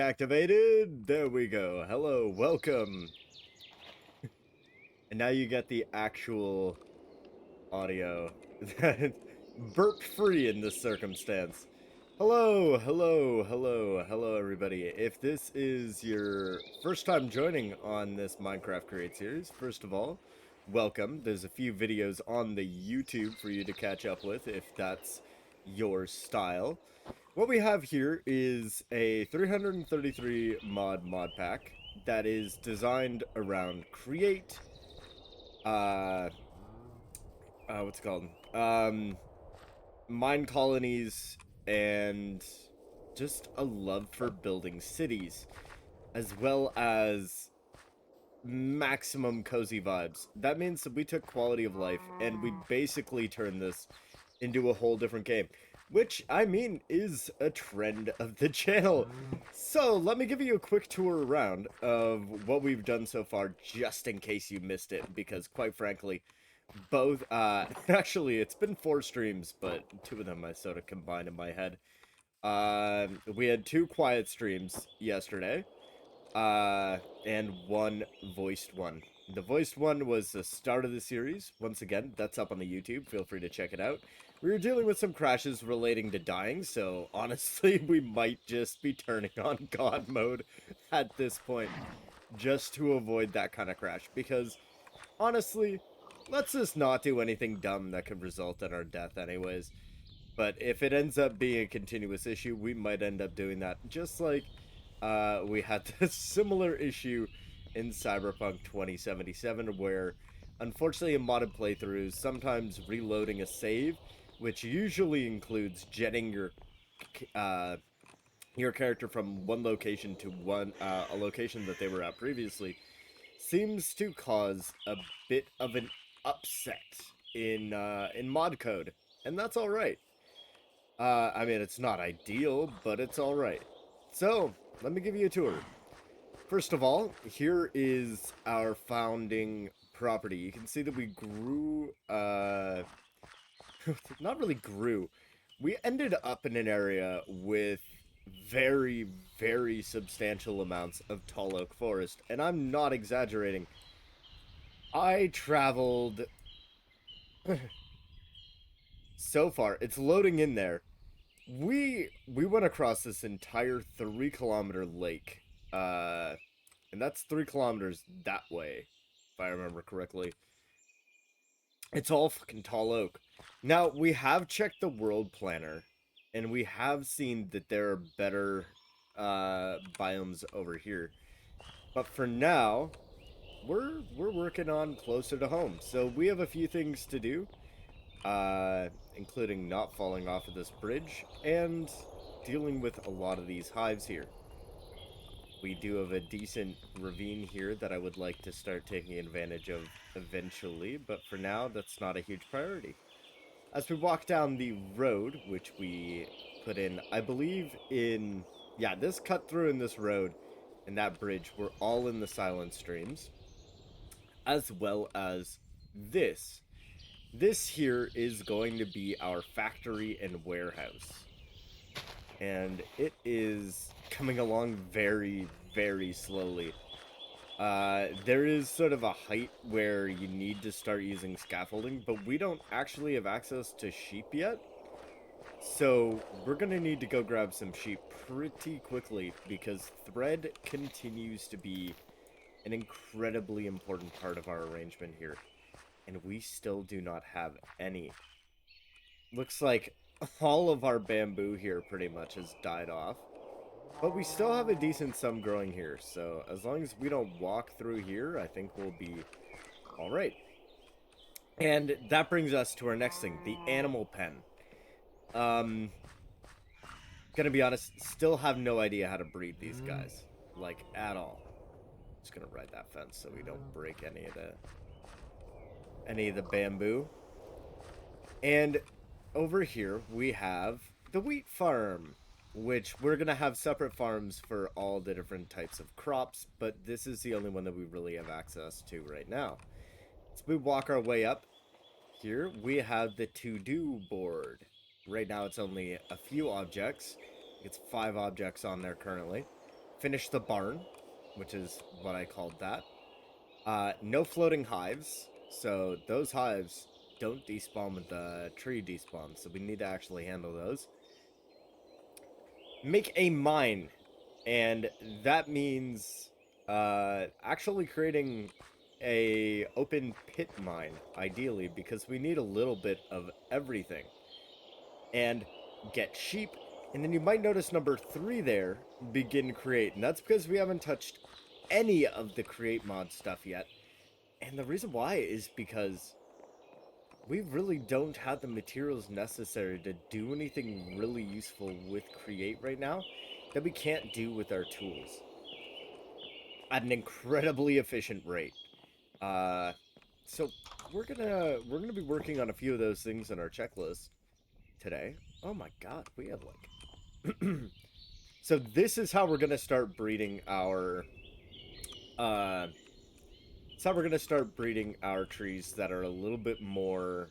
activated. There we go. Hello, welcome. And now you get the actual audio. Burp free in this circumstance. Hello, everybody. If this is your first time joining on this Minecraft Create series, first of all, welcome. There's a few videos on the YouTube for you to catch up with if that's your style. What we have here is a 333 mod pack that is designed around create, uh, what's it called? Mine colonies and just a love for building cities, as well as maximum cozy vibes. That means that we took quality of life and we basically turned this into a whole different game, which I mean is a trend of the channel. So let me give you a quick tour around of what we've done so far, just in case you missed it, because quite frankly, both actually it's been 4 streams, but 2 of them I sort of combined in my head. We had 2 quiet streams yesterday, and 1 voiced one. The voiced one was the start of the series. Once again, that's up on the YouTube. Feel free to check it out. We were dealing with some crashes relating to dying, so honestly, we might just be turning on God mode at this point, just to avoid that kind of crash, because honestly, let's just not do anything dumb that could result in our death anyways. But if it ends up being a continuous issue, we might end up doing that. Just like we had this similar issue in Cyberpunk 2077, where unfortunately in modded playthroughs, sometimes reloading a save, which usually includes jetting uh, your character from one location to a location that they were at previously, seems to cause a bit of an upset in mod code, and that's all right. I mean, it's not ideal, but it's all right. So let me give you a tour. First of all, here is our founding property. You can see that we grew, not really grew. We ended up in an area with very, very substantial amounts of tall oak forest, and I'm not exaggerating. I traveled so far. It's loading in there. We went across this entire 3 kilometer lake. Uh, and that's 3 kilometers that way, if I remember correctly. It's all fucking tall oak. Now, we have checked the world planner, and we have seen that there are better biomes over here. But for now, we're working on closer to home. So we have a few things to do, including not falling off of this bridge and dealing with a lot of these hives here. We do have a decent ravine here that I would like to start taking advantage of eventually, but for now, that's not a huge priority. As we walk down the road, which we put in, I believe in, yeah, this cut through in this road and that bridge were all in the silent streams, as well as this. This here is going to be our factory and warehouse. And it is coming along very, very slowly. There is sort of a height where you need to start using scaffolding, but we don't actually have access to sheep yet. So we're going to need to go grab some sheep pretty quickly, because thread continues to be an incredibly important part of our arrangement here. And we still do not have any. Looks like all of our bamboo here pretty much has died off. But we still have a decent sum growing here, so as long as we don't walk through here, I think we'll be alright. And that brings us to our next thing, the animal pen. Gonna be honest, still have no idea how to breed these guys. Like, at all. Just gonna ride that fence so we don't break any of the bamboo. And over here we have the wheat farm, which we're gonna have separate farms for all the different types of crops, but this is the only one that we really have access to right now. So we walk our way up. Here we have the to-do board. Right now it's only a few objects. It's 5 objects on there currently. finish the barn, which is what I called that. No floating hives, so those hives don't despawn when the tree despawns, so we need to actually handle those. Make a mine, and that means actually creating a open pit mine, ideally, because we need a little bit of everything. And get sheep, and then you might notice number 3 there, begin create, and that's because we haven't touched any of the create mod stuff yet. And the reason why is because we really don't have the materials necessary to do anything really useful with create right now that we can't do with our tools at an incredibly efficient rate. Uh, so we're gonna be working on a few of those things in our checklist today. Oh my god, we have like so this is how we're gonna start breeding our uh it's how we're gonna start breeding our trees that are a little bit more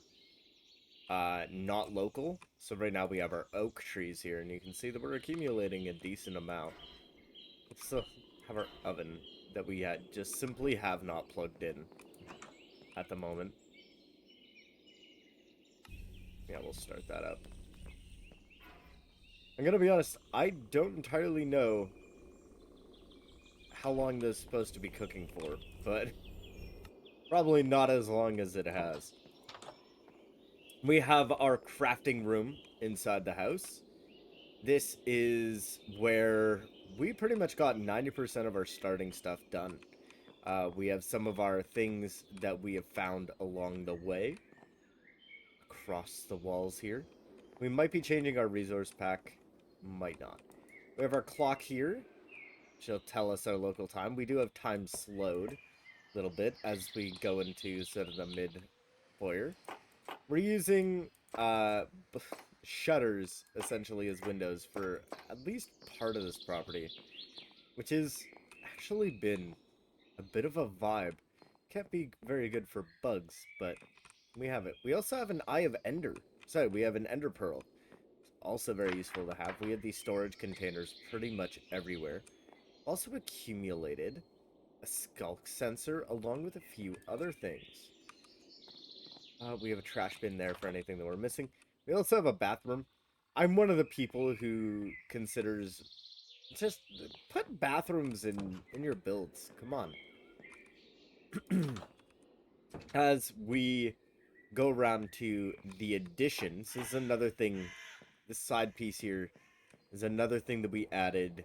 not local. So right now we have our oak trees here, and you can see that we're accumulating a decent amount. We still have our oven that we just simply have not plugged in at the moment. Yeah, we'll start that up. I'm gonna be honest, I don't entirely know how long this is supposed to be cooking for, but probably not as long as it has. We have our crafting room inside the house. This is where we pretty much got 90% of our starting stuff done. We have some of our things that we have found along the way across the walls here. We might be changing our resource pack, might not. We have our clock here, which will tell us our local time. We do have time slowed a little bit as we go into sort of the mid foyer. We're using uh, shutters essentially as windows for at least part of this property, which has actually been a bit of a vibe. Can't be very good for bugs, but we have it. We also have an Eye of Ender. Sorry, we have an Ender Pearl. Also very useful to have. We have these storage containers pretty much everywhere. Also accumulated a skulk sensor along with a few other things. We have a trash bin there for anything that we're missing. We also have a bathroom. I'm one of the people who considers just put bathrooms in your builds. Come on. As we go around to the additions, this is another thing. This side piece here is another thing that we added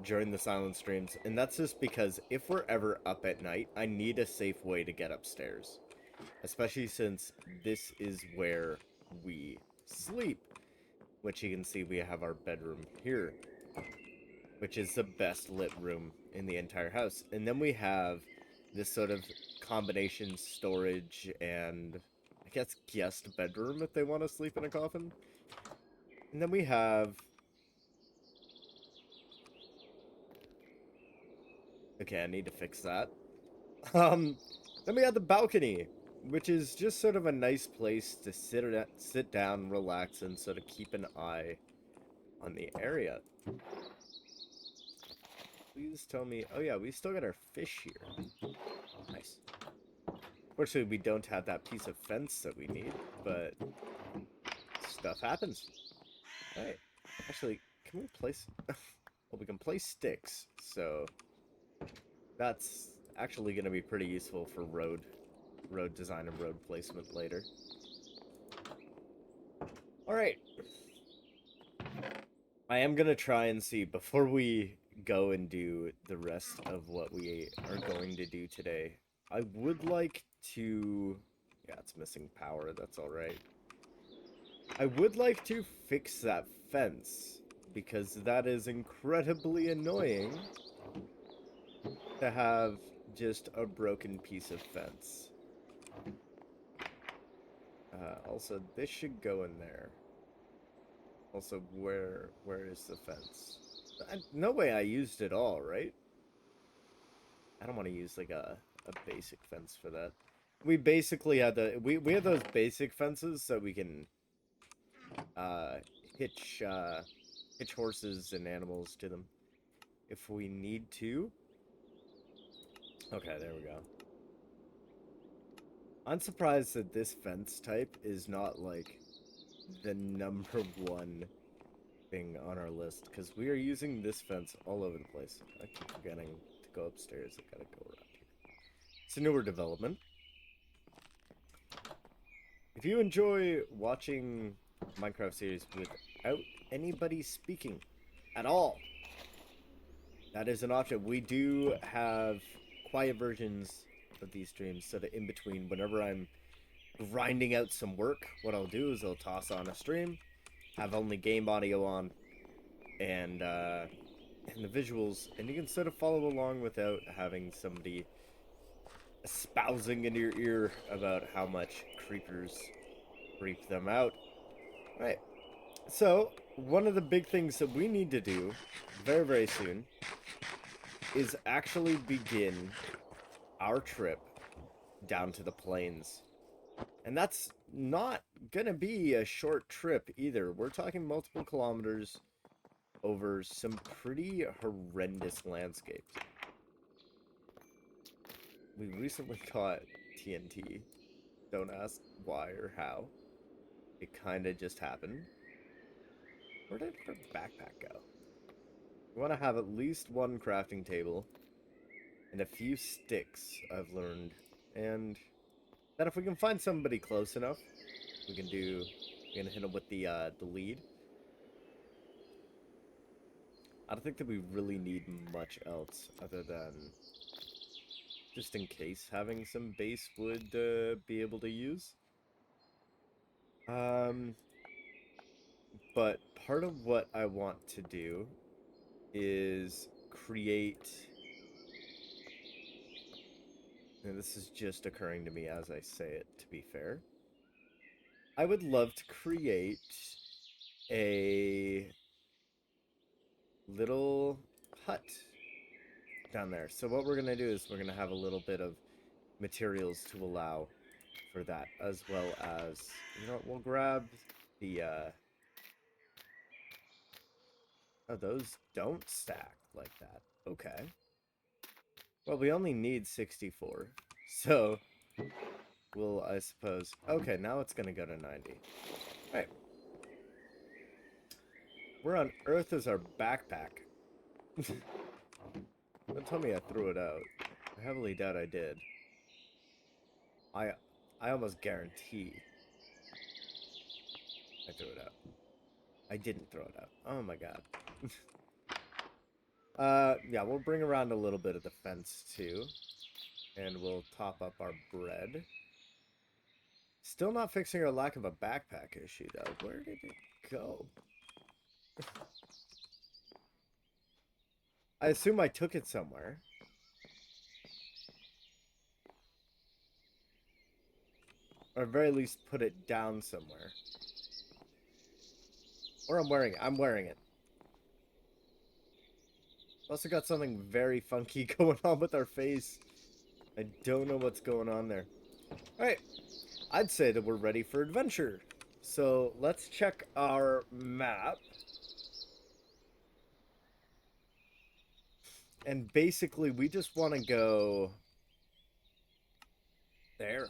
during the silent streams, and that's just because if we're ever up at night, I need a safe way to get upstairs. Especially since this is where we sleep. Which you can see we have our bedroom here. Which is the best lit room in the entire house. And then we have this sort of combination storage and I guess guest bedroom if they want to sleep in a coffin. And then we have... Okay, I need to fix that. Then we have the balcony, which is just sort of a nice place to sit down, relax, and sort of keep an eye on the area. Please tell me... Oh yeah, we still got our fish here. Nice. Fortunately, we don't have that piece of fence that we need, but stuff happens. Alright. Actually, can we place... Well, we can place sticks, so that's actually going to be pretty useful for road design and road placement later. Alright. I am going to try and see, before we go and do the rest of what we are going to do today, I would like to... Yeah, it's missing power, that's alright. I would like to fix that fence, because that is incredibly annoying to have just a broken piece of fence. Also, this should go in there. Also, where is the fence? No way I used it all, right? I don't want to use like a basic fence for that. We basically had we have those basic fences so we can hitch hitch horses and animals to them. if we need to. Okay, there we go. I'm surprised that this fence type is not, like, the number one thing on our list, because we are using this fence all over the place. I keep forgetting to go upstairs. I gotta go around here. It's a newer development. If you enjoy watching Minecraft series without anybody speaking at all, that is an option. We do have quiet versions of these streams, so that in between, whenever I'm grinding out some work, what I'll do is I'll toss on a stream, have only game audio on, and the visuals, and you can sort of follow along without having somebody espousing in your ear about how much creepers creep them out. Right. So, one of the big things that we need to do very, very soon is actually begin our trip down to the plains. And that's not gonna be a short trip either. We're talking multiple kilometers over some pretty horrendous landscapes. We recently caught TNT. Don't ask why or how. It kind of just happened. Where did our backpack go? We want to have at least one crafting table and a few sticks, I've learned. And that if we can find somebody close enough, we can hit them with the lead. I don't think that we really need much else other than just in case having some base would be able to use. But part of what I want to do is create, and this is just occurring to me as I say it, to be fair. I would love to create a little hut down there. So what we're going to do is we're going to have a little bit of materials to allow for that, as well as, you know what, we'll grab the, oh, those don't stack like that. Okay. Well, we only need 64, so we'll, I suppose, okay, now it's going to go to 90. All right. Where on earth is our backpack? Don't tell me I threw it out. I heavily doubt I did. I almost guarantee I threw it out. I didn't throw it out. Oh my god. Yeah, we'll bring around a little bit of the fence too. And we'll top up our bread. Still not fixing our lack of a backpack issue though. Where did it go? I assume I took it somewhere. Or at very least put it down somewhere. Or I'm wearing it. I'm wearing it. Also got something very funky going on with our face. I don't know what's going on there. Alright. I'd say that we're ready for adventure. So let's check our map. And basically we just want to go there.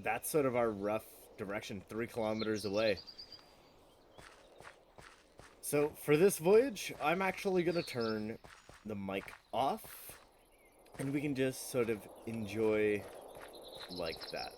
That's sort of our rough direction, 3 kilometers away. So for this voyage, I'm actually going to turn the mic off, and we can just sort of enjoy like that.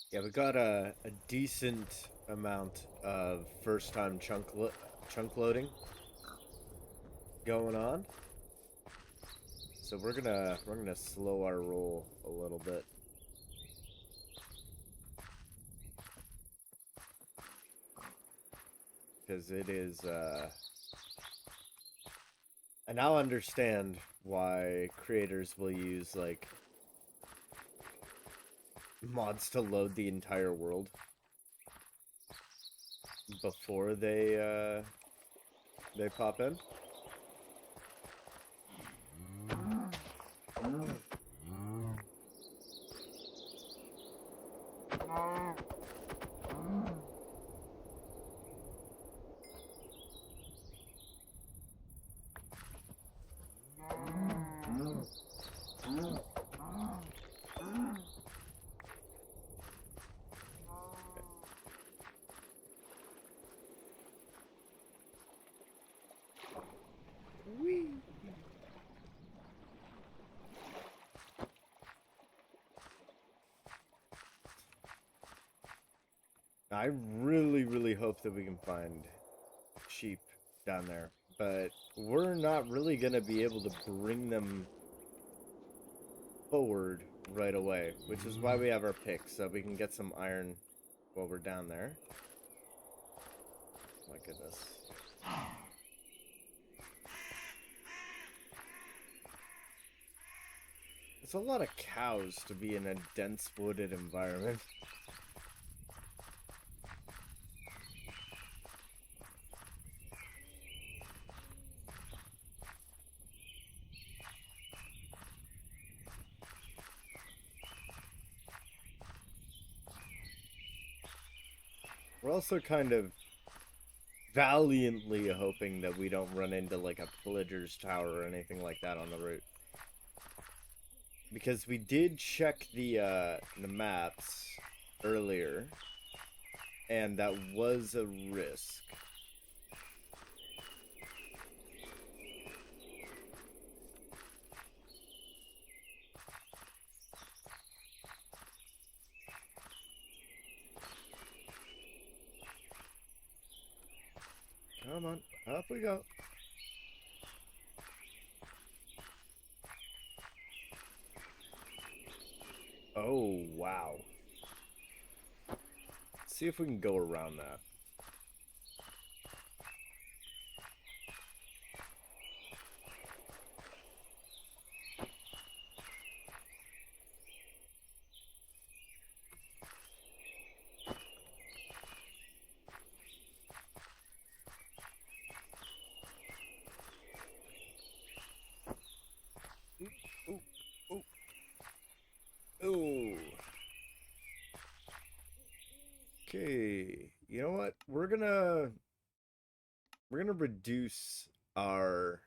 Yeah, we got a decent amount of first-time chunk loading going on. So we're gonna slow our roll a little bit because it is. I now understand why creators will use like mods to load the entire world before they pop in. Whee! I really, really hope that we can find sheep down there, but we're not really gonna be able to bring them forward right away, which is why we have our picks, so we can get some iron while we're down there. My goodness. It's a lot of cows to be in a dense wooded environment. We're also kind of valiantly hoping that we don't run into like a pillager's tower or anything like that on the route. Because we did check the maps earlier, and that was a risk. Come on, up we go. Oh, wow. Let's see if we can go around that. Ooh, ooh, ooh. Okay, you know what? We're gonna reduce our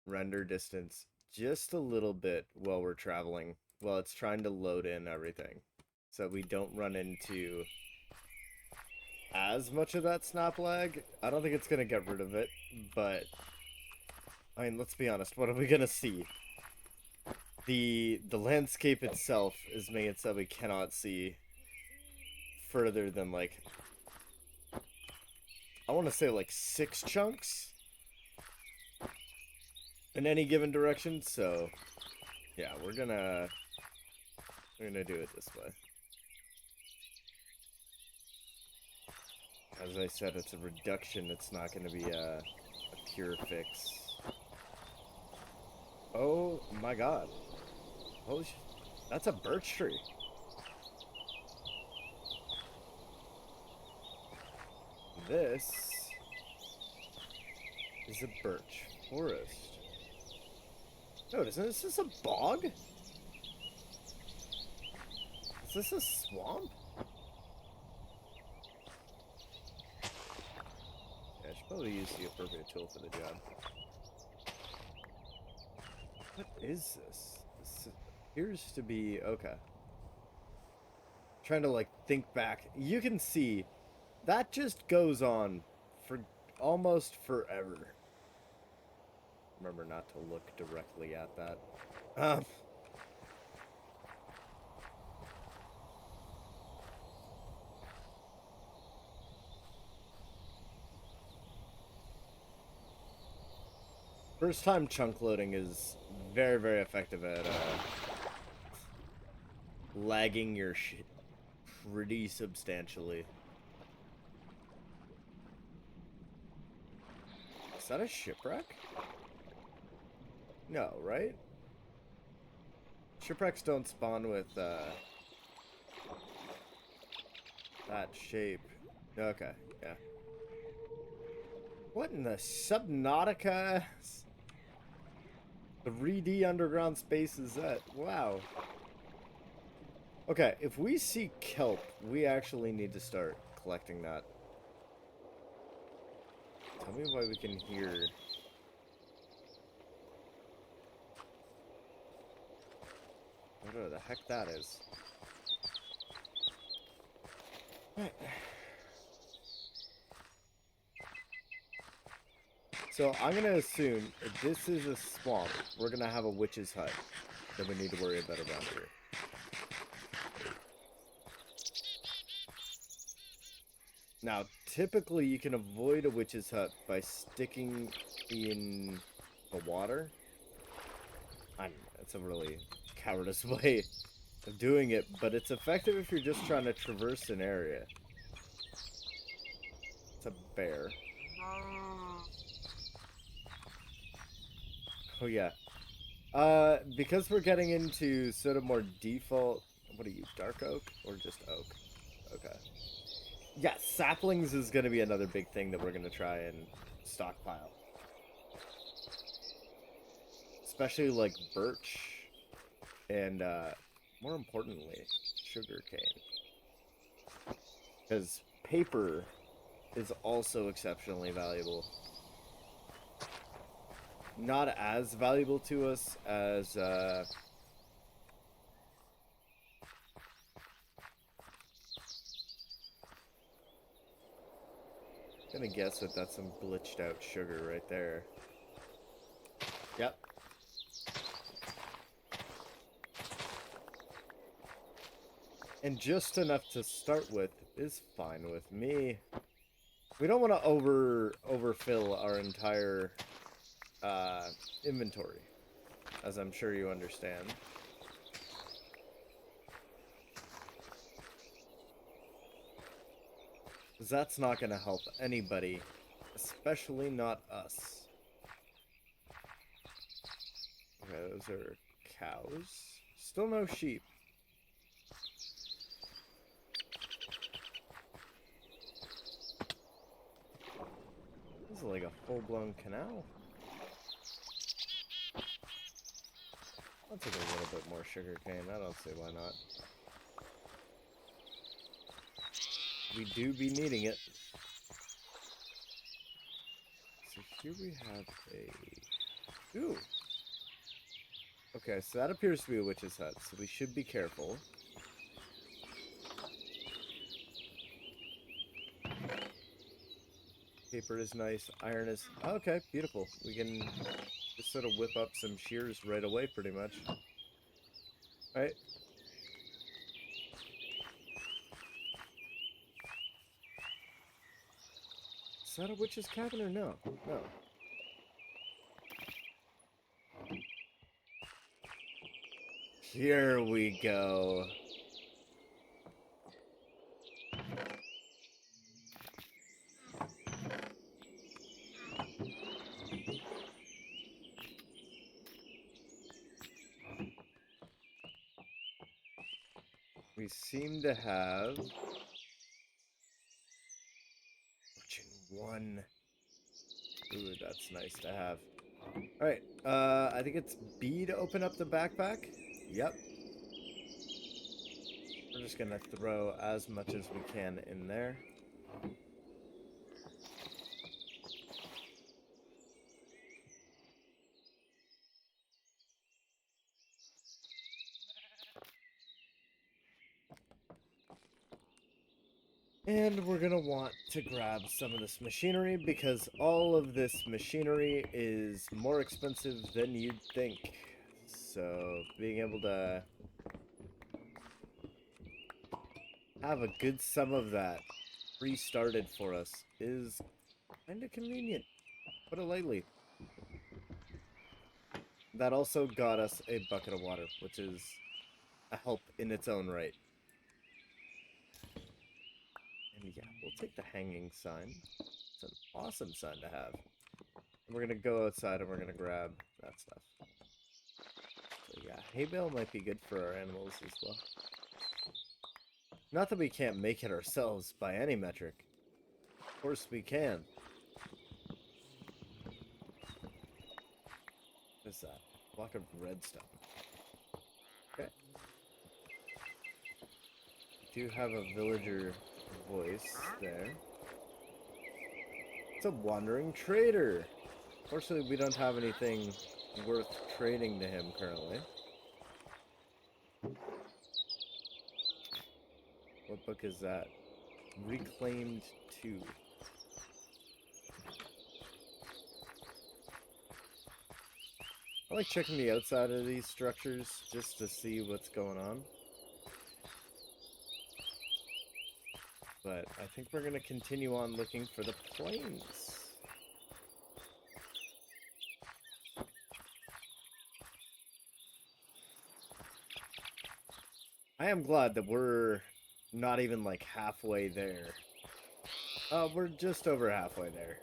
render distance just a little bit while we're traveling, while it's trying to load in everything, so we don't run into as much of that snap lag. I don't think it's gonna get rid of it, but I mean, let's be honest. What are we gonna see? The landscape itself is making it so we cannot see further than like, I want to say like 6 chunks in any given direction. So yeah, we're gonna do it this way. As I said, it's a reduction. It's not gonna be a pure fix. Oh my god. Holy sh... That's a birch tree. This is a birch forest. No, isn't this a bog? Is this a swamp? Yeah, I should probably use the appropriate tool for the job. What is this? This appears to be... Okay. Trying to, like, think back. You can see that just goes on for almost forever. Remember not to look directly at that. Um, First time chunk loading is very, very effective at lagging your shit pretty substantially. Is that a shipwreck? No, right? Shipwrecks don't spawn with that shape. Okay, yeah. What in the Subnautica 3D underground space is that? Wow. Okay, if we see kelp, we actually need to start collecting that. Tell me why we can hear... Whatever the heck that is. Right. So I'm going to assume if this is a swamp, we're going to have a witch's hut that we need to worry about around here. Now, typically you can avoid a witch's hut by sticking in the water. That's a really cowardice way of doing it, but it's effective if you're just trying to traverse an area. It's a bear. Oh yeah. Because we're getting into sort of more default... What are you, dark oak or just oak? Okay. Yeah, saplings is going to be another big thing that we're going to try and stockpile. Especially like birch and, more importantly, sugarcane. Because paper is also exceptionally valuable. Not as valuable to us as, I'm gonna guess that that's some glitched out sugar right there. Yep. And just enough to start with is fine with me. We don't want to overfill our entire inventory, as I'm sure you understand. Because that's not going to help anybody, especially not us. Okay, those are cows. Still no sheep. This is like a full-blown canal. I'll take a little bit more sugarcane. I don't see why not. We do be needing it. So here we have a... Ooh! Okay, so that appears to be a witch's hut, so we should be careful. Paper is nice. Iron is... Okay, beautiful. We can just sort of whip up some shears right away, pretty much. Right? Is that a witch's cabin or no? No. Here we go. We seem to have... Fortune 1. Ooh, that's nice to have. Alright, I think it's B to open up the backpack. Yep. We're just gonna throw as much as we can in there. And we're gonna want to grab some of this machinery because all of this machinery is more expensive than you'd think. So being able to have a good sum of that restarted for us is kind of convenient. Put it lightly. that also got us a bucket of water, which is a help in its own right. And yeah, we'll take the hanging sign. It's an awesome sign to have. And we're gonna go outside and we're gonna grab that stuff. So yeah, hay bale might be good for our animals as well. Not that we can't make it ourselves by any metric. Of course we can. What is that? Block of redstone. Okay. We do have a villager voice there. It's a wandering trader. Fortunately, we don't have anything worth trading to him currently. What book is that? Reclaimed 2. I like checking the outside of these structures just to see what's going on. But I think we're going to continue on looking for the plains. I am glad that we're not even like halfway there. We're just over halfway there.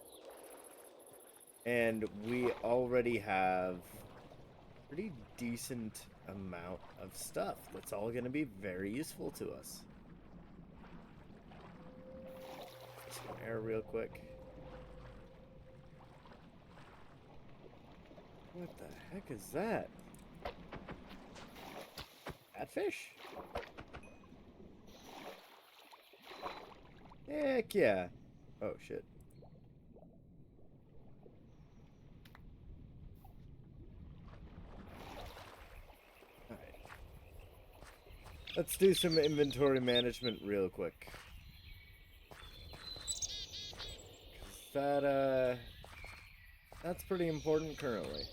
And we already have a pretty decent amount of stuff that's all going to be very useful to us. Some air real quick. What the heck is that? Catfish? Heck yeah. Oh shit. Alright. Let's do some inventory management real quick. 'Cause that's pretty important currently.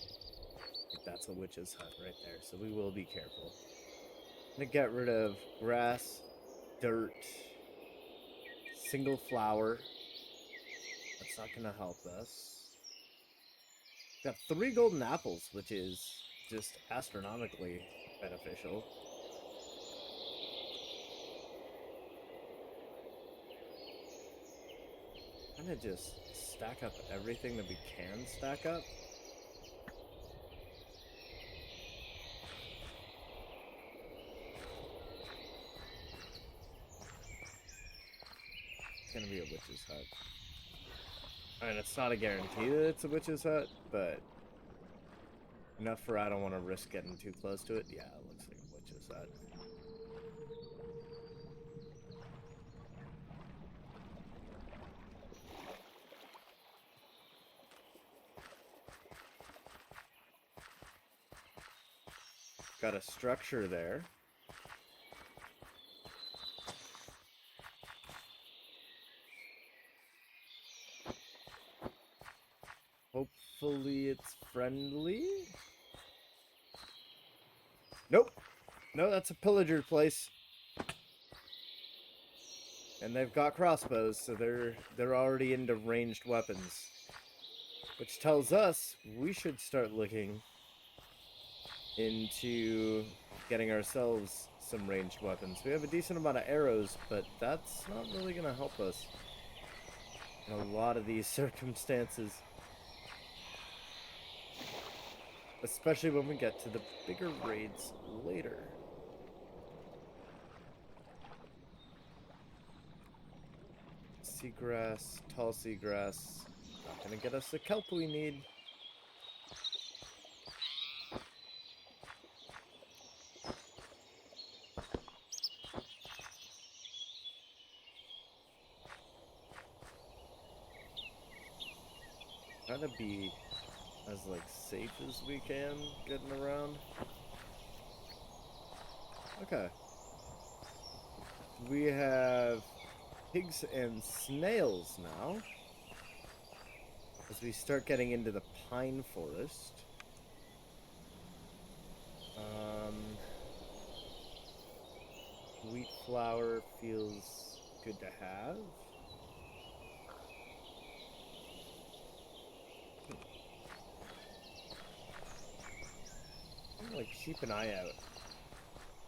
That's a witch's hut right there, so we will be careful. I'm gonna get rid of grass, dirt, single flower. That's not gonna help us. Got 3 golden apples, which is just astronomically beneficial. Kind of just stack up everything that we can stack up. It's gonna be a witch's hut. And it's not a guarantee that it's a witch's hut, but enough for I don't want to risk getting too close to it. Yeah, it looks like a witch's hut. Got a structure there. Hopefully it's friendly. Nope. No, that's a pillager place. And they've got crossbows, so they're already into ranged weapons. Which tells us we should start looking into getting ourselves some ranged weapons. We have a decent amount of arrows, but that's not really going to help us in a lot of these circumstances. Especially when we get to the bigger raids later. Seagrass, tall seagrass. Not gonna get us the kelp we need. Trying to be as like safe as we can getting around. Okay. We have pigs and snails now. As we start getting into the pine forest. Wheat flour feels good to have. like keep an eye out.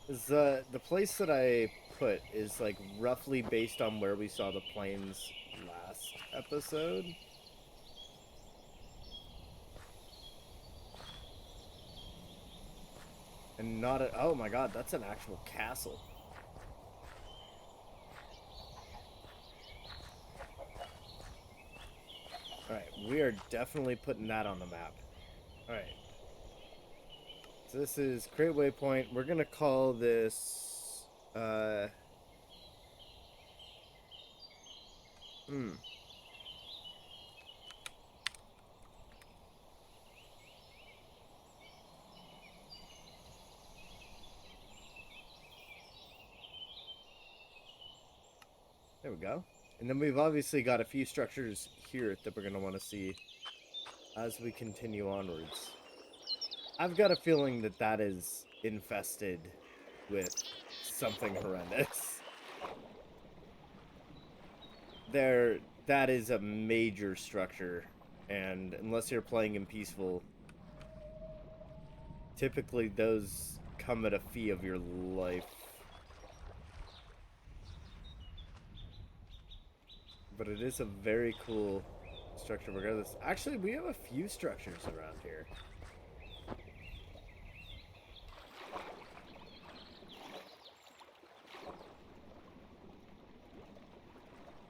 Is the place that I put is like roughly based on where we saw the planes last episode. And not a, oh my god, that's an actual castle. Alright, we are definitely putting that on the map. Alright. So this is create waypoint. We're gonna call this hmm. There we go. And then we've obviously got a few structures here that we're going to want to see as we continue onwards. I've got a feeling that that is infested with something horrendous. That is a major structure, and unless you're playing in peaceful, typically those come at a fee of your life. But it is a very cool structure regardless. Actually, we have a few structures around here.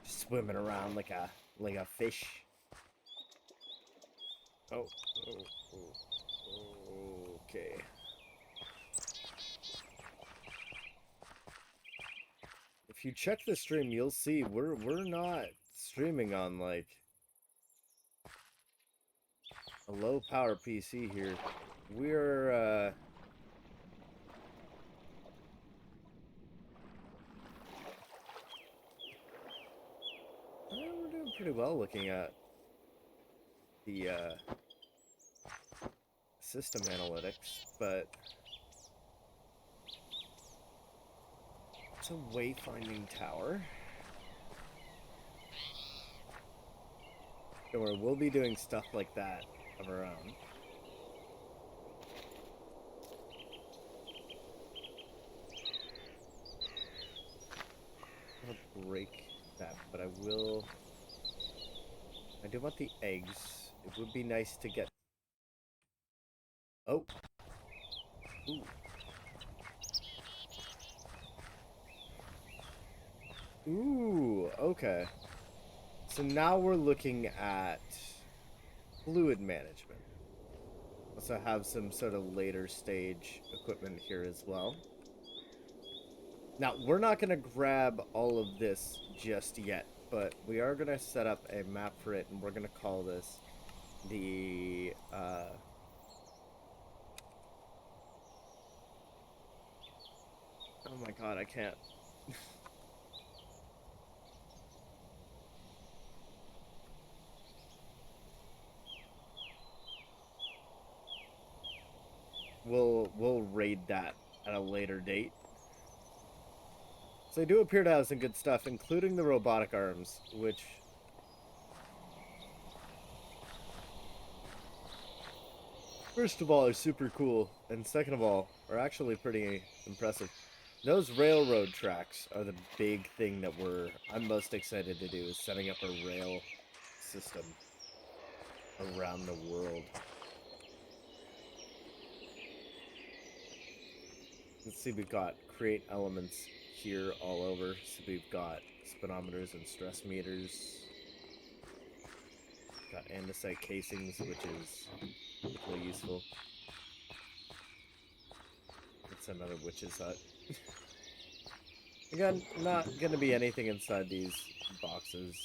Swimming around like a fish. Oh, okay. If you check the stream, you'll see we're not streaming on like a low power PC here. We're we're doing pretty well looking at the system analytics, but it's a wayfinding tower. Don't worry, we'll be doing stuff like that of our own. I'll break that, but I do want the eggs. It would be nice to get... Oh! Ooh. Ooh, okay. So now we're looking at fluid management. Also have some sort of later stage equipment here as well. Now, we're not going to grab all of this just yet, but we are going to set up a map for it, and we're going to call this the, oh my god, I can't. We'll raid that at a later date. So they do appear to have some good stuff, including the robotic arms, which... First of all, are super cool, and second of all, are actually pretty impressive. Those railroad tracks are the big thing that I'm most excited to do, is setting up a rail system around the world. Let's see, we've got create elements here all over. So we've got speedometers and stress meters. Got andesite casings, which is really useful. It's another witch's hut. Again, not gonna be anything inside these boxes,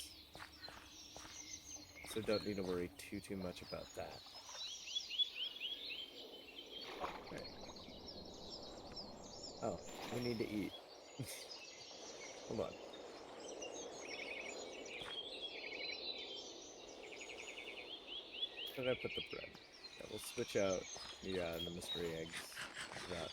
so don't need to worry too much about that. Right. Oh, we need to eat. Hold on. Where did I put the bread? Yeah, we'll switch out the mystery eggs. That.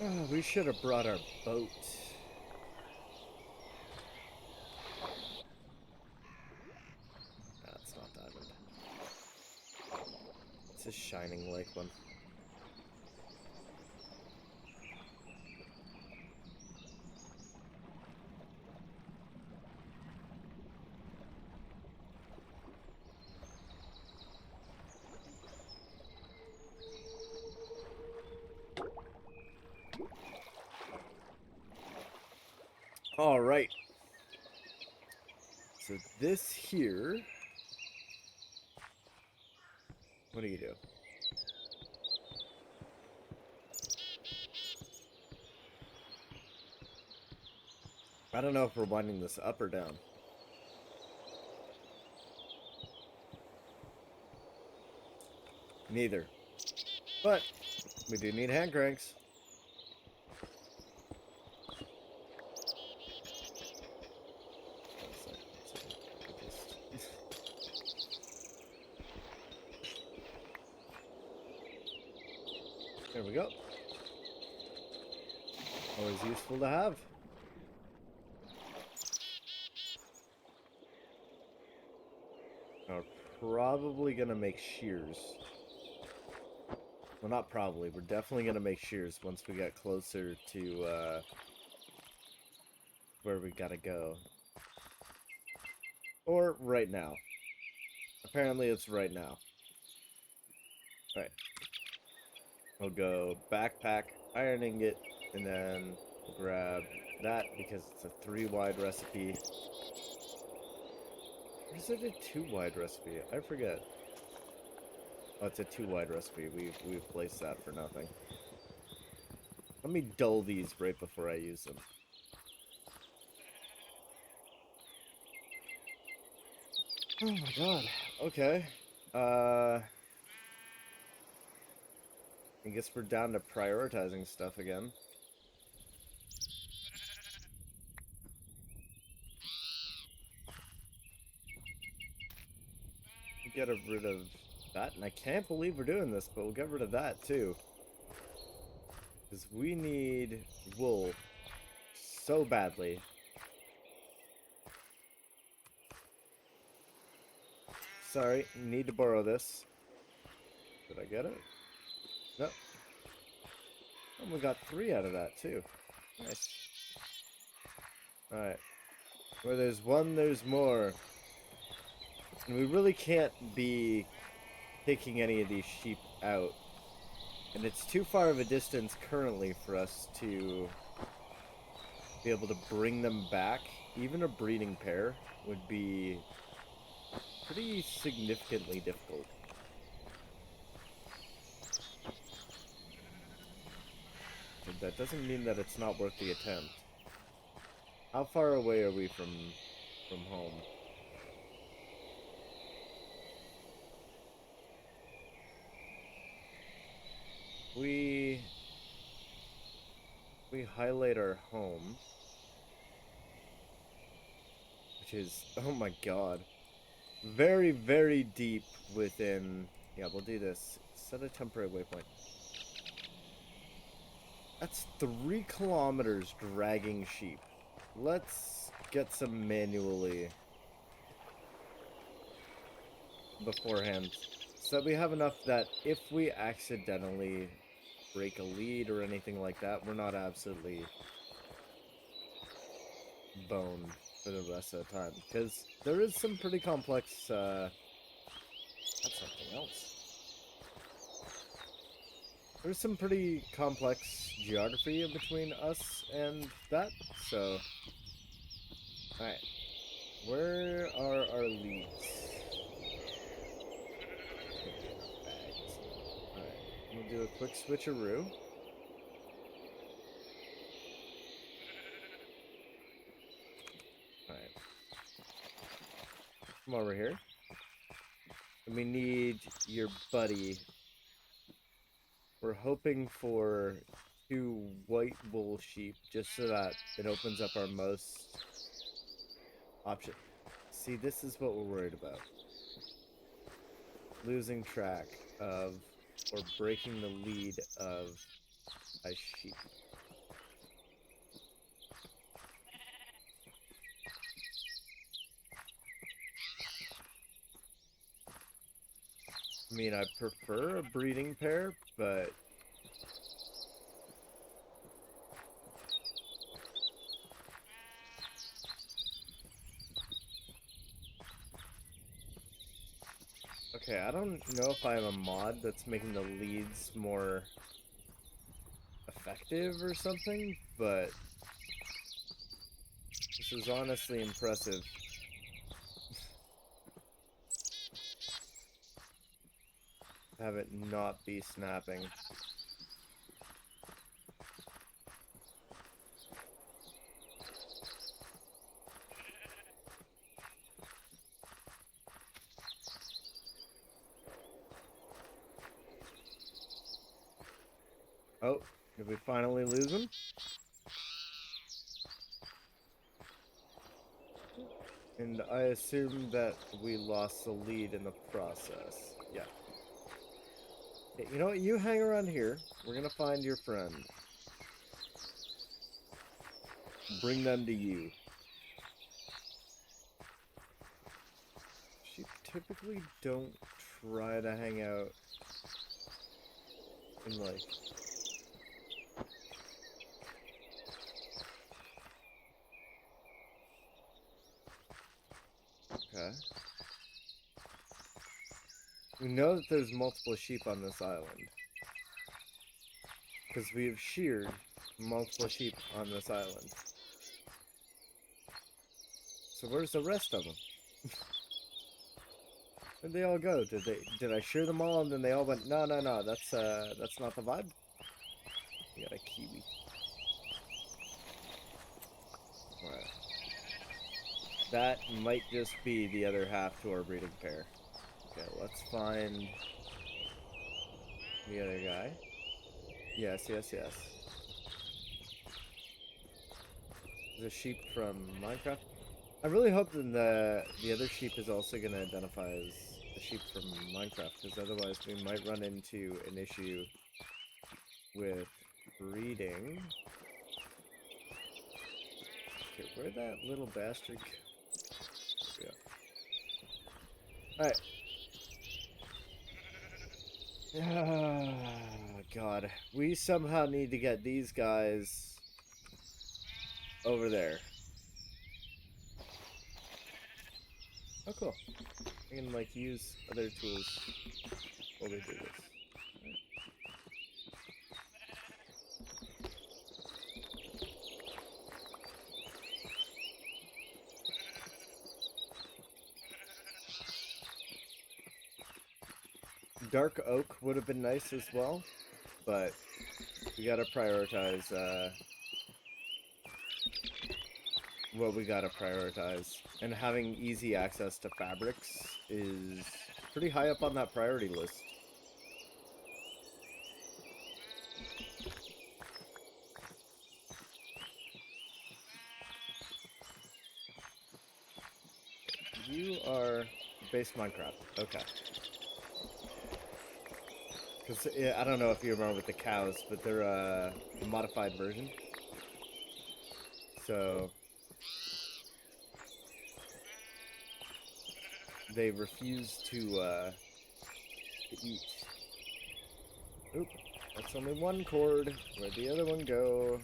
Oh, we should have brought our boat. That's not diamond. It's a shining lake one. All right. So this here. What do you do? I don't know if we're winding this up or down. Neither. But we do need hand cranks. There we go. Always useful to have. We're probably gonna make shears. Well, not probably. We're definitely gonna make shears once we get closer to where we gotta go. Or right now. Apparently it's right now. Alright. We'll go backpack, iron ingot, and then we'll grab that because it's a 3-wide recipe. Or is it a 2-wide recipe? I forget. Oh, it's a 2-wide recipe. We've placed that for nothing. Let me dull these right before I use them. Oh my god. Okay. I guess we're down to prioritizing stuff again. Get rid of that, and I can't believe we're doing this, but we'll get rid of that too. Because we need wool so badly. Sorry, need to borrow this. Did I get it? Nope. And we got 3 out of that too. Nice. Alright. Where there's one, there's more. And we really can't be taking any of these sheep out. And it's too far of a distance currently for us to be able to bring them back. Even a breeding pair would be pretty significantly difficult. But that doesn't mean that it's not worth the attempt. How far away are we from home? We highlight our home, which is, oh my god, very, very deep within. Yeah, we'll do this. Set a temporary waypoint. That's 3 kilometers dragging sheep. Let's get some manually beforehand, so that we have enough that if we accidentally break a lead or anything like that, we're not absolutely boned for the rest of the time. Because there is some pretty complex, that's something else. There's some pretty complex geography in between us and that, so... Alright. Where are our leads? Alright, we'll do a quick switcheroo. Alright. Come over here. And we need your buddy. We're hoping for 2 white wool sheep, just so that it opens up our most option. See, this is what we're worried about. Losing track of, or breaking the lead of a sheep. I mean, I prefer a breeding pair, but... Okay, I don't know if I have a mod that's making the leads more effective or something, but this is honestly impressive. Have it not be snapping. Oh, did we finally lose him? And I assume that we lost the lead in the process. Yeah. Okay, you know what? You hang around here. We're gonna find your friend. Bring them to you. Sheep typically don't try to hang out in, like... Okay. We know that there's multiple sheep on this island. Because we have sheared multiple sheep on this island. So where's the rest of them? Where'd they all go? Did I shear them all and then they all went, no, that's not the vibe? We got a kiwi. Alright. That might just be the other half to our breeding pair. Okay, let's find the other guy. Yes. There's a sheep from Minecraft. I really hope that the other sheep is also going to identify as the sheep from Minecraft, because otherwise we might run into an issue with breeding. Okay, where'd that little bastard go? Alright. Oh, God. We somehow need to get these guys over there. Oh, cool. I can, like, use other tools while we do this. Dark oak would have been nice as well, but we gotta prioritize, what we gotta prioritize. And having easy access to fabrics is pretty high up on that priority list. You are base Minecraft. Okay. Because, I don't know if you remember with the cows, but they're a modified version. So, they refuse to eat. Oop, that's only one cord. Where'd the other one go?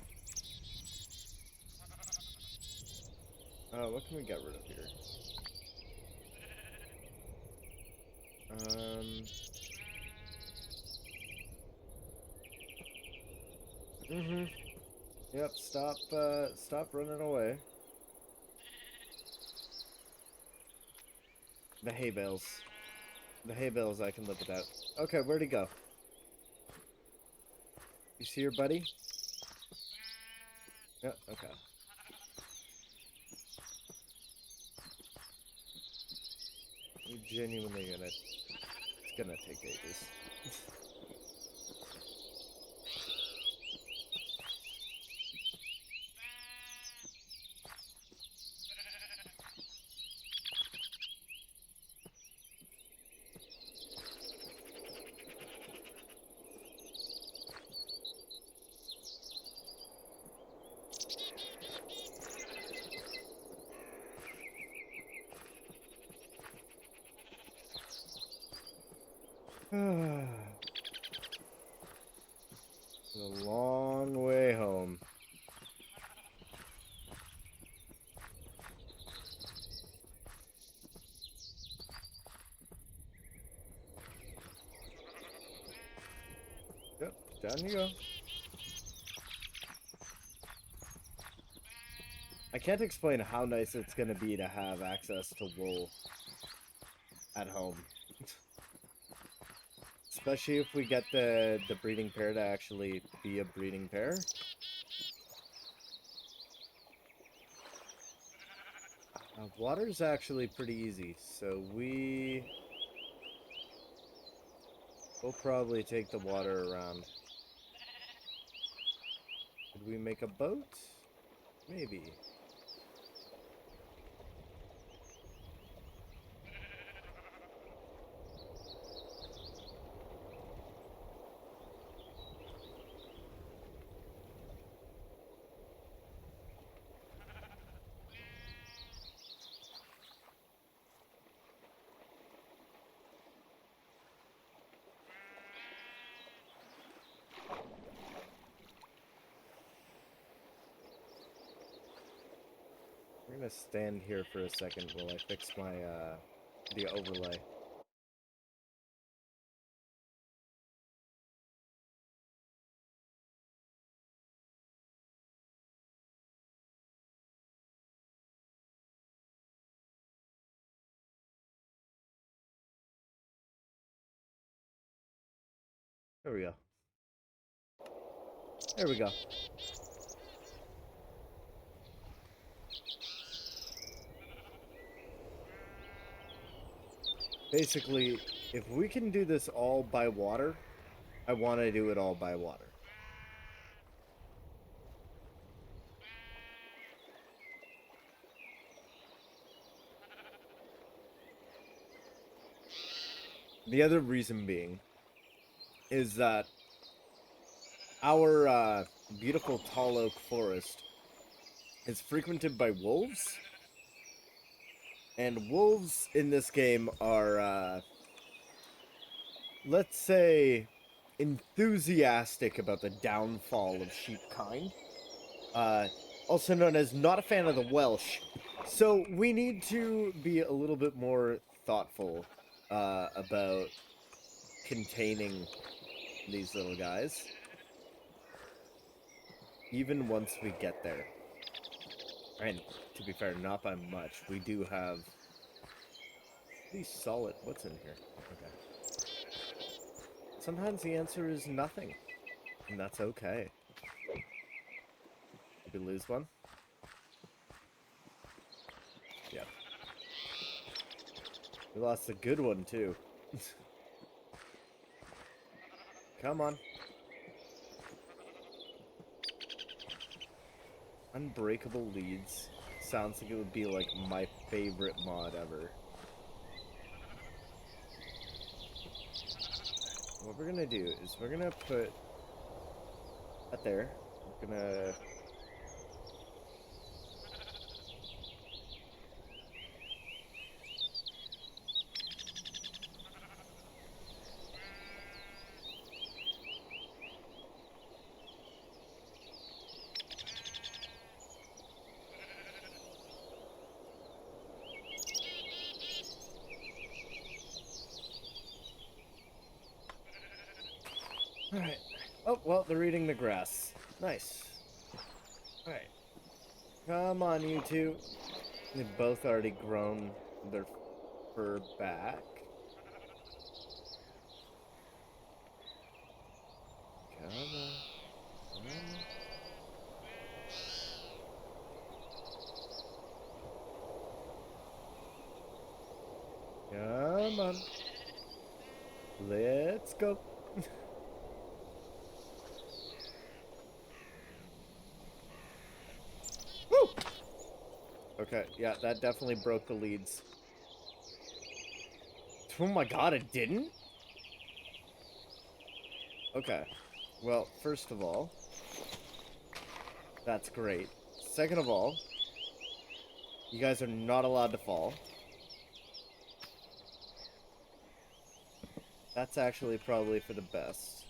What can we get rid of here? Yep, stop running away. The hay bales. The hay bales I can live without. Okay, where'd he go? You see your buddy? Yep, okay. You're genuinely it's gonna take ages. A long way home. Yep, down you go. I can't explain how nice it's gonna be to have access to wool at home. Especially if we get the breeding pair to actually be a breeding pair. Water's actually pretty easy, so we'll probably take the water around. Could we make a boat? Maybe. We're gonna stand here for a second while I fix my, the overlay. There we go. There we go. Basically, if we can do this all by water, I want to do it all by water. The other reason being is that our beautiful tall oak forest is frequented by wolves, and wolves in this game are, let's say, enthusiastic about the downfall of sheep kind. Also known as not a fan of the Welsh. So we need to be a little bit more thoughtful about containing these little guys. Even once we get there. And to be fair, not by much. We do have these solid... What's in here? Okay. Sometimes the answer is nothing. And that's okay. Did we lose one? Yeah. We lost a good one, too. Come on. Unbreakable leads. Sounds like it would be like my favorite mod ever. What we're gonna do is we're gonna put that there. We're gonna... Alright. Oh, well, they're eating the grass. Nice. Alright. Come on, you two. They've both already grown their fur back. Come on. Come on. Let's go. Woo! Okay, yeah, that definitely broke the leads. Oh my god, it didn't? Okay. Well, first of all, that's great. Second of all, you guys are not allowed to fall. That's actually probably for the best.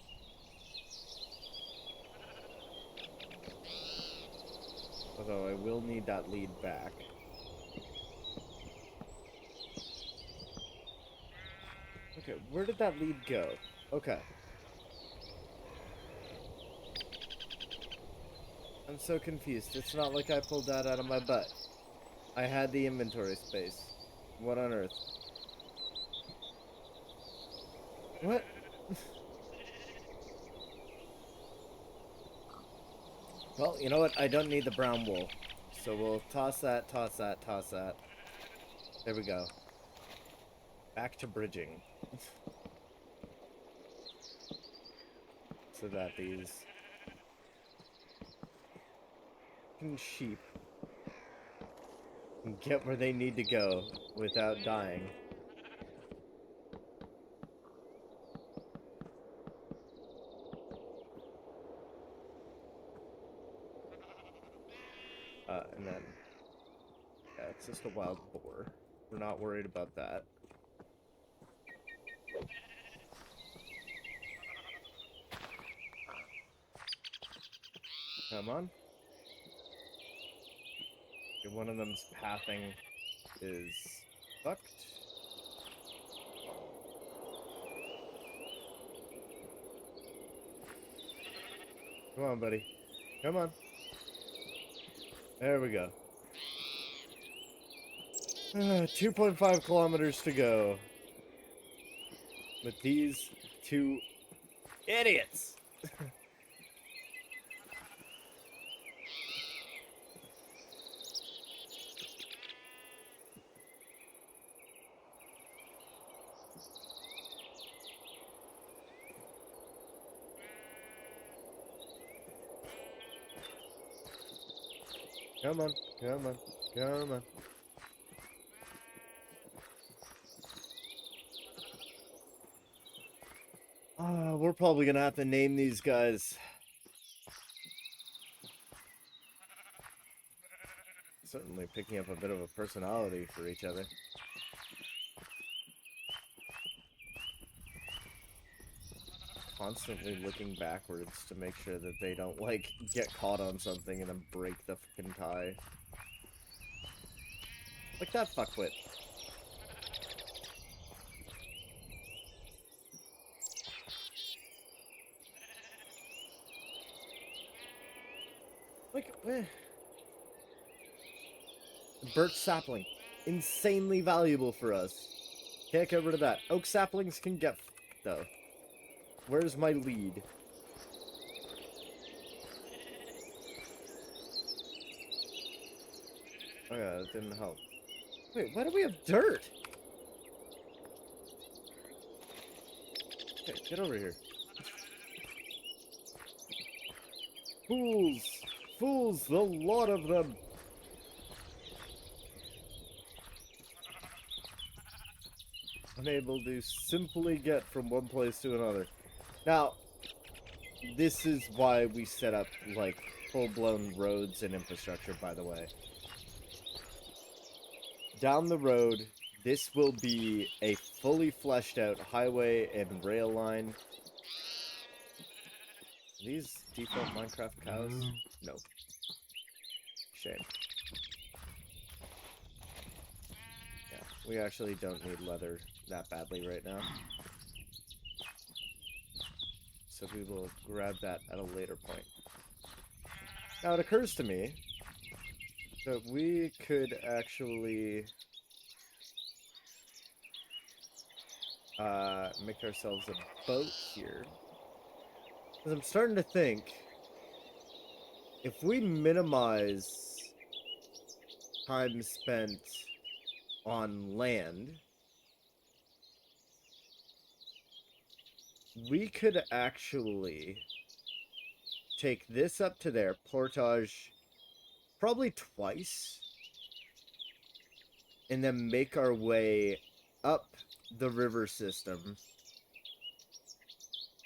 Although I will need that lead back. Okay, where did that lead go? Okay. I'm so confused. It's not like I pulled that out of my butt. I had the inventory space. What on earth? What? Well, you know what? I don't need the brown wool. So we'll toss that, toss that, toss that. There we go. Back to bridging. So that these sheep can get where they need to go without dying. And then, yeah, it's just a wild boar. We're not worried about that. Come on. Okay, one of them's pathing is fucked. Come on, buddy. Come on. There we go. 2.5 kilometers to go. With these two idiots. Come on, come on, come on. We're probably gonna have to name these guys. Certainly picking up a bit of a personality for each other. Constantly looking backwards to make sure that they don't, like, get caught on something and then break the fucking tie. Like that fuckwit. Like, birch sapling. Insanely valuable for us. Can't get rid of that. Oak saplings can get though. Where's my lead? Oh yeah, that didn't help. Wait, why do we have dirt? Okay, get over here. Fools! Fools, the lot of them! Unable to simply get from one place to another. Now, this is why we set up, like, full-blown roads and infrastructure, by the way. Down the road, this will be a fully fleshed out highway and rail line. Are these default Minecraft cows? No. Shame. Yeah, we actually don't need leather that badly right now. So we will grab that at a later point. Now it occurs to me that we could actually make ourselves a boat here. Because I'm starting to think, if we minimize time spent on land, we could actually take this up to there, portage probably twice, and then make our way up the river system.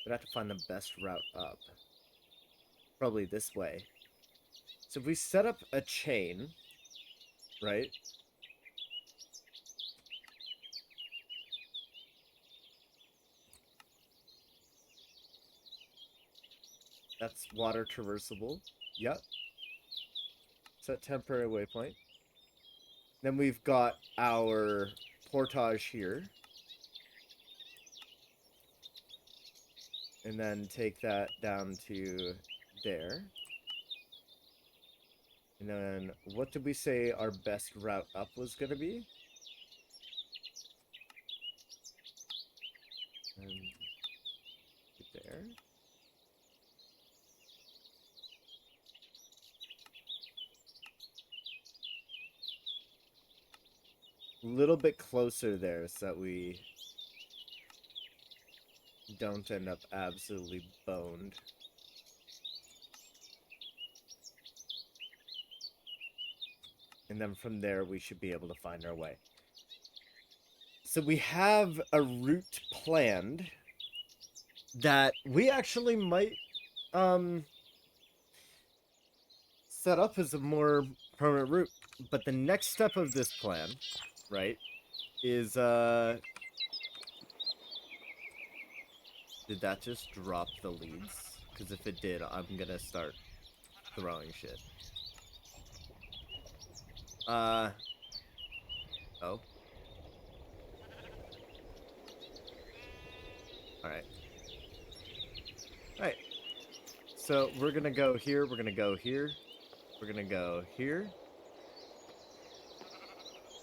We'd have to find the best route up. Probably this way. So if we set up a chain, right? That's water traversable. Yep. Set temporary waypoint. Then we've got our portage here. And then take that down to there. And then, what did we say our best route up was going to be? And there. A little bit closer there so that we don't end up absolutely boned. And then from there, we should be able to find our way. So we have a route planned that we actually might set up as a more permanent route. But the next step of this plan, right, is did that just drop the leads? Because if it did, I'm gonna start throwing shit. Oh. Alright. Alright. So we're gonna go here, we're gonna go here, we're gonna go here.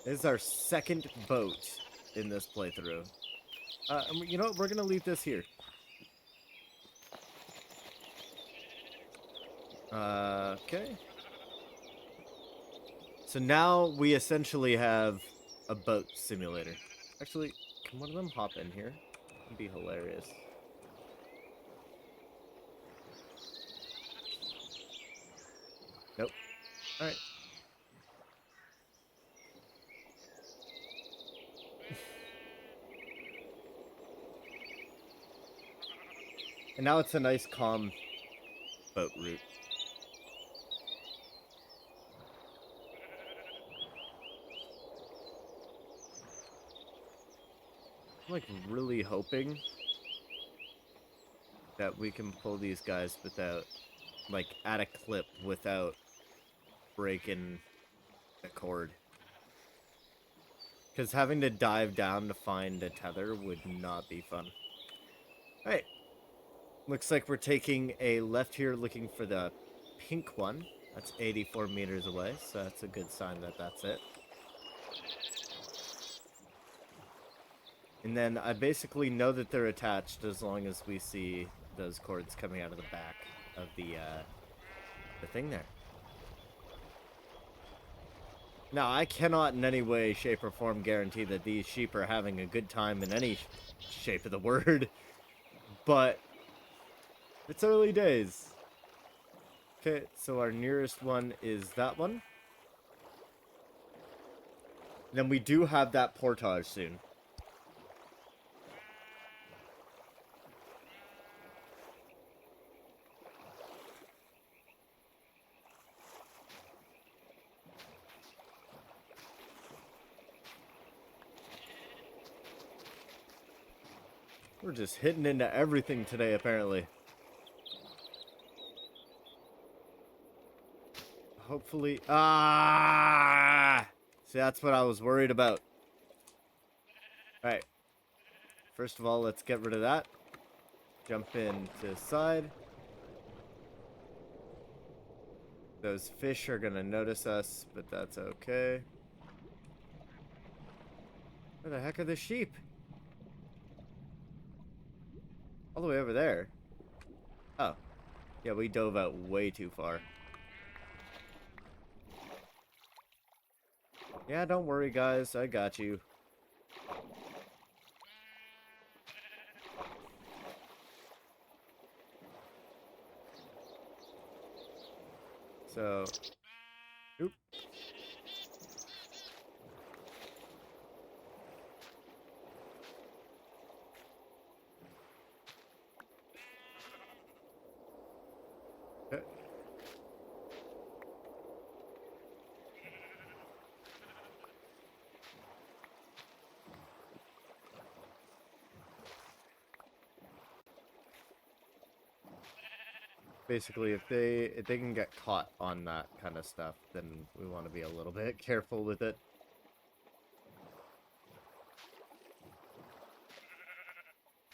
This is our second boat in this playthrough. And you know what? We're gonna leave this here. Okay. So now we essentially have a boat simulator. Actually, can one of them hop in here? That'd be hilarious. Nope. Alright. And now it's a nice, calm boat route. I'm like really hoping that we can pull these guys without, like, at a clip without breaking the cord. Because having to dive down to find a tether would not be fun. Alright. Looks like we're taking a left here looking for the pink one. That's 84 meters away, so that's a good sign that that's it. And then I basically know that they're attached as long as we see those cords coming out of the back of the thing there. Now, I cannot in any way, shape, or form guarantee that these sheep are having a good time in any shape of the word, but it's early days. Okay, so our nearest one is that one. Then we do have that portage soon. We're just hitting into everything today, apparently. Hopefully... Ah! See, that's what I was worried about. Alright. First of all, let's get rid of that. Jump in to the side. Those fish are gonna notice us, but that's okay. Where the heck are the sheep? All the way over there. Oh. Yeah, we dove out way too far. Yeah, don't worry, guys. I got you. So... Oop. Okay. basically, if they can get caught on that kind of stuff, then we want to be a little bit careful with it.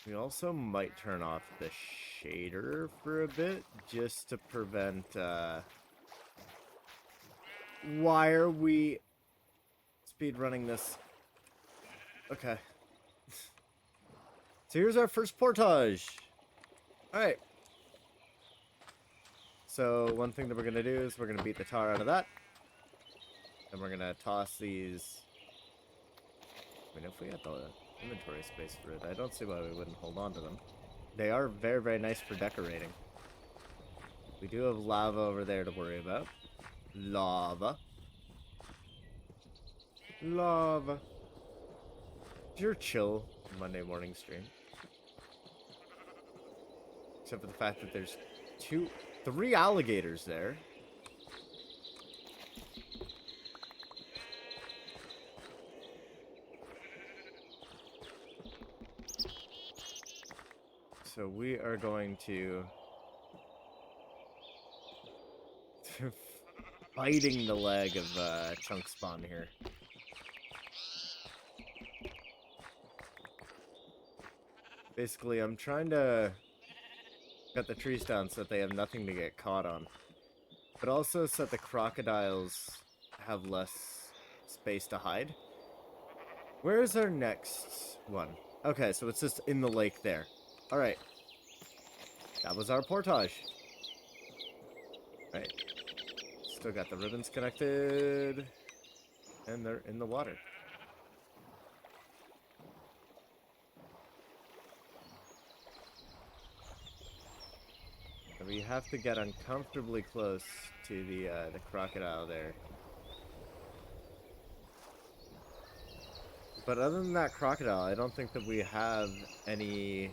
We also might turn off the shader for a bit, just to prevent, Why are we speed running this? Okay. So here's our first portage. Alright. So one thing that we're going to do is we're going to beat the tar out of that. And we're going to toss these. I mean, if we had the inventory space for it, I don't see why we wouldn't hold on to them. They are very, very nice for decorating. We do have lava over there to worry about. Lava. Lava. You're chill Monday morning stream. Except for the fact that there's 3 alligators there. So we are going to biting the leg of Chunk Spawn here. Basically, I'm trying to cut the trees down so that they have nothing to get caught on. But also so that the crocodiles have less space to hide. Where is our next one? Okay, so it's just in the lake there. Alright. That was our portage. Right. Still got the ribbons connected. And they're in the water. We have to get uncomfortably close to the crocodile there. But other than that crocodile, I don't think that we have any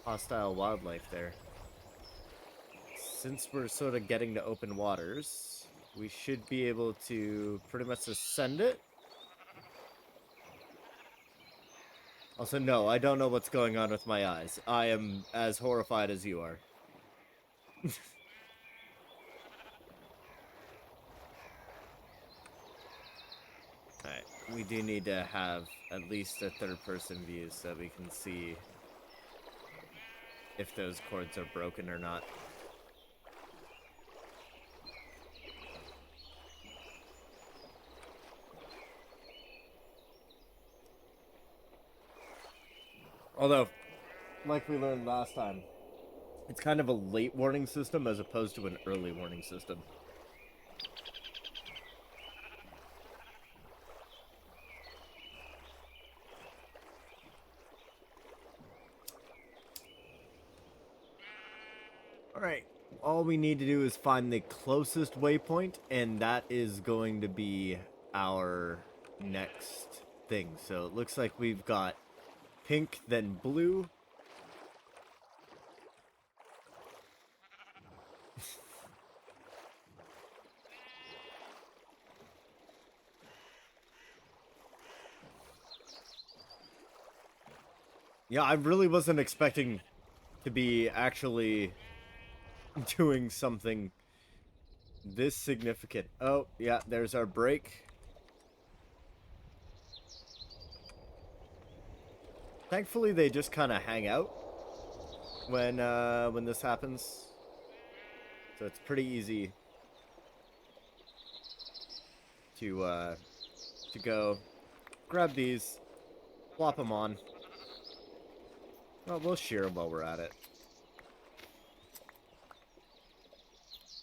hostile wildlife there. Since we're sort of getting to open waters, we should be able to pretty much ascend it. Also, no, I don't know what's going on with my eyes. I am as horrified as you are. Alright, we do need to have at least a third-person view so we can see if those cords are broken or not. Although, like we learned last time, it's kind of a late warning system as opposed to an early warning system. Alright, all we need to do is find the closest waypoint, and that is going to be our next thing. So it looks like we've got pink, then blue. Yeah, I really wasn't expecting to be actually doing something this significant. Oh, yeah, there's our break. Thankfully, they just kind of hang out when this happens. So it's pretty easy to go grab these, plop them on. Well, we'll shear them while we're at it.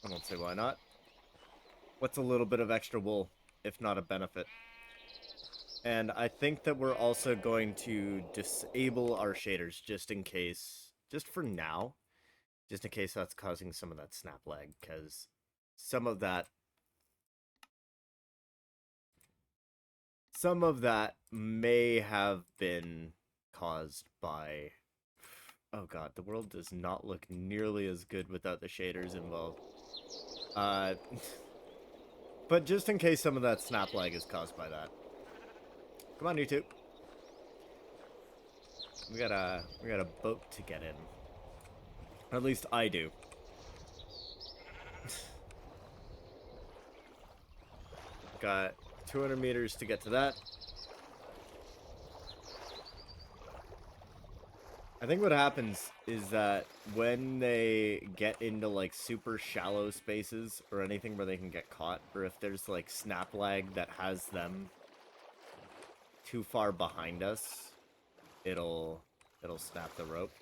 I don't see why not. What's a little bit of extra wool, if not a benefit? And I think that we're also going to disable our shaders just in case, just for now, just in case that's causing some of that snap lag, because some of that may have been caused by, oh god, the world does not look nearly as good without the shaders involved. But just in case some of that snap lag is caused by that. Come on, YouTube. We got a boat to get in. Or at least I do. Got 200 meters to get to that. I think what happens is that when they get into like super shallow spaces or anything where they can get caught, or if there's like snap lag that has them too far behind us, it'll snap the rope.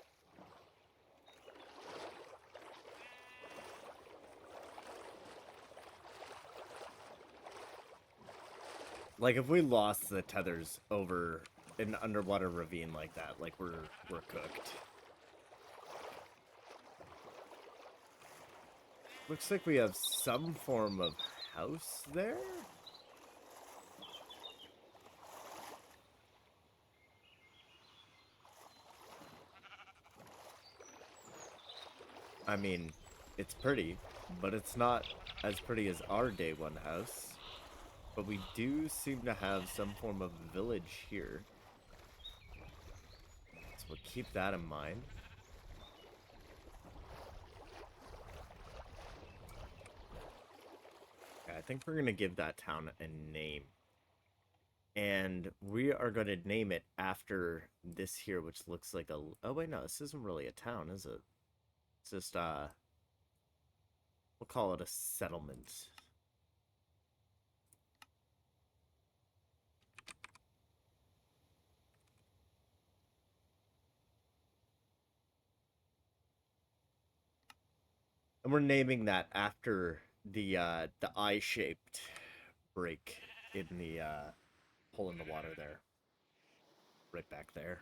Like if we lost the tethers over an underwater ravine like that, like we're cooked. Looks like we have some form of house there. I mean, it's pretty, but it's not as pretty as our day one house. But we do seem to have some form of village here. So we'll keep that in mind. Okay, I think we're going to give that town a name. And we are going to name it after this here, which looks like a... Oh, wait, no, this isn't really a town, is it? It's just, we'll call it a settlement. And we're naming that after the eye-shaped break in the, hole in the water there. Right back there.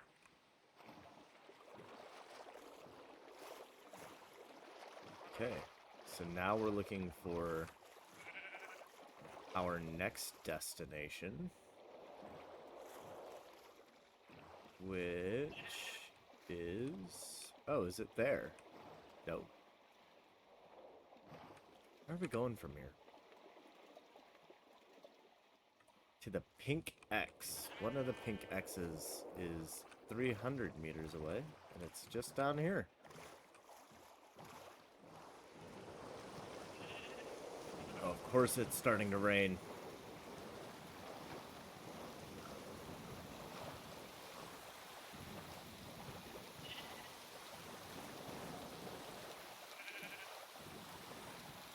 Okay, so now we're looking for our next destination, which is... Oh, is it there? No. Where are we going from here? To the Pink X. One of the Pink X's is 300 meters away, and it's just down here. Oh, of course it's starting to rain.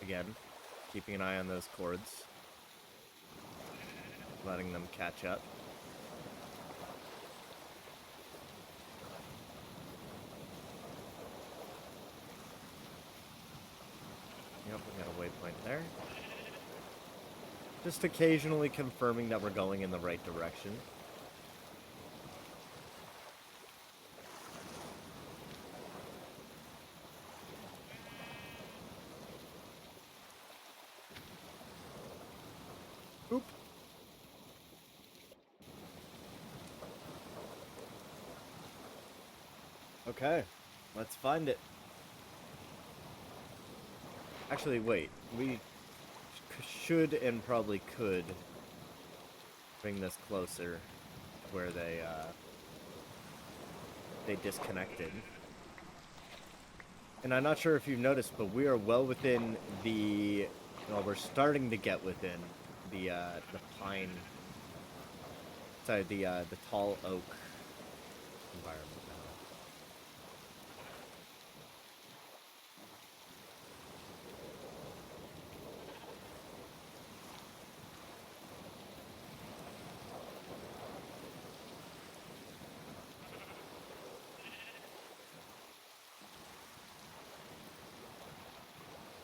Again, keeping an eye on those cords. Letting them catch up. Yep, we got a waypoint there. Just occasionally confirming that we're going in the right direction. Oop. Okay, let's find it. Actually, wait. We should and probably could bring this closer where they disconnected. And I'm not sure if you've noticed, but we are well within the... Well, we're starting to get within the pine... Sorry, the tall oak environment.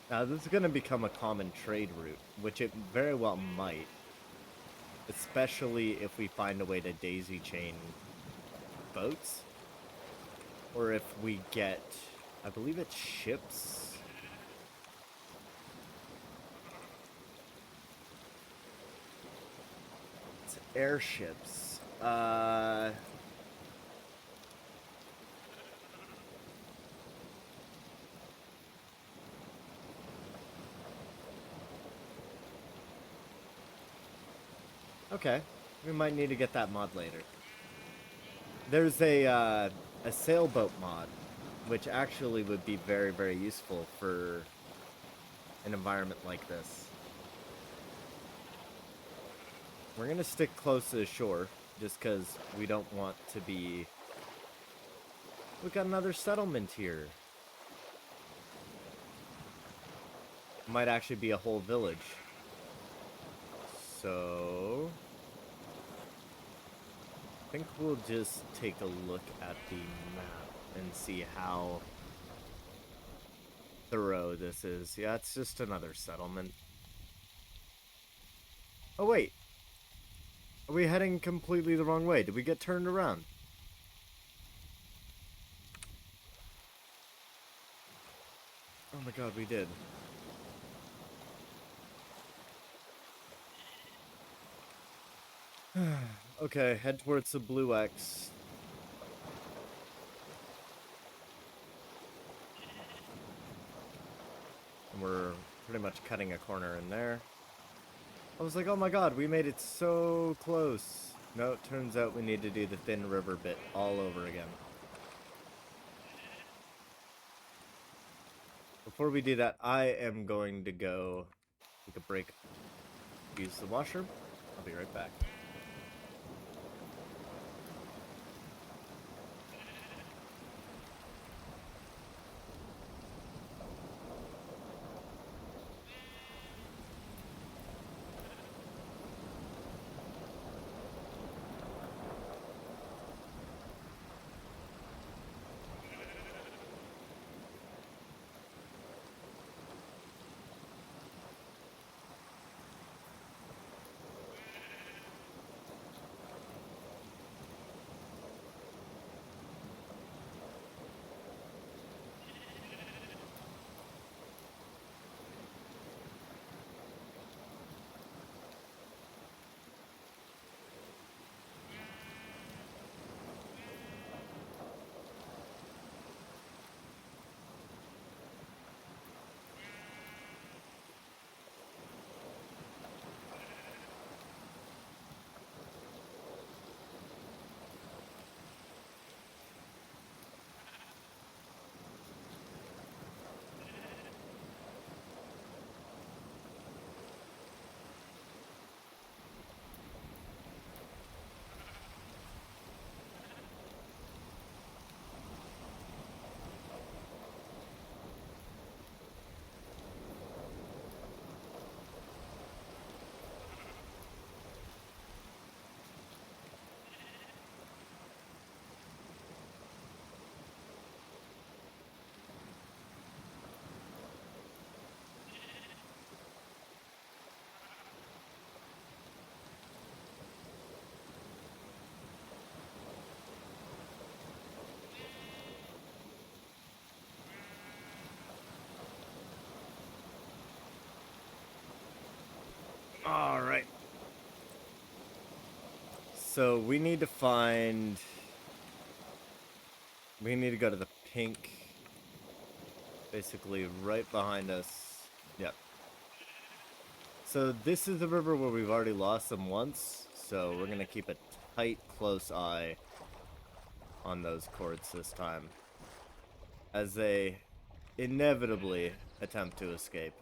Now, this is going to become a common trade route, which it very well might. Especially if we find a way to daisy chain boats. Or if we get, I believe it's ships. It's airships. Okay, we might need to get that mod later. There's a sailboat mod, which actually would be very, very useful for an environment like this. We're gonna stick close to the shore, just because we don't want to be... We got another settlement here. Might actually be a whole village. So... I think we'll just take a look at the map and see how thorough this is. Yeah, it's just another settlement. Oh, wait. Are we heading completely the wrong way? Did we get turned around? Oh my god, we did. Okay, head towards the blue X. And we're pretty much cutting a corner in there. I was like, oh my god, we made it so close. No, it turns out we need to do the Thin River bit all over again. Before we do that, I am going to go take a break, use the washroom. I'll be right back. Alright. So we need to find... We need to go to the pink... Basically right behind us. Yep. So this is the river where we've already lost them once. So we're going to keep a tight, close eye on those cords this time, as they inevitably attempt to escape.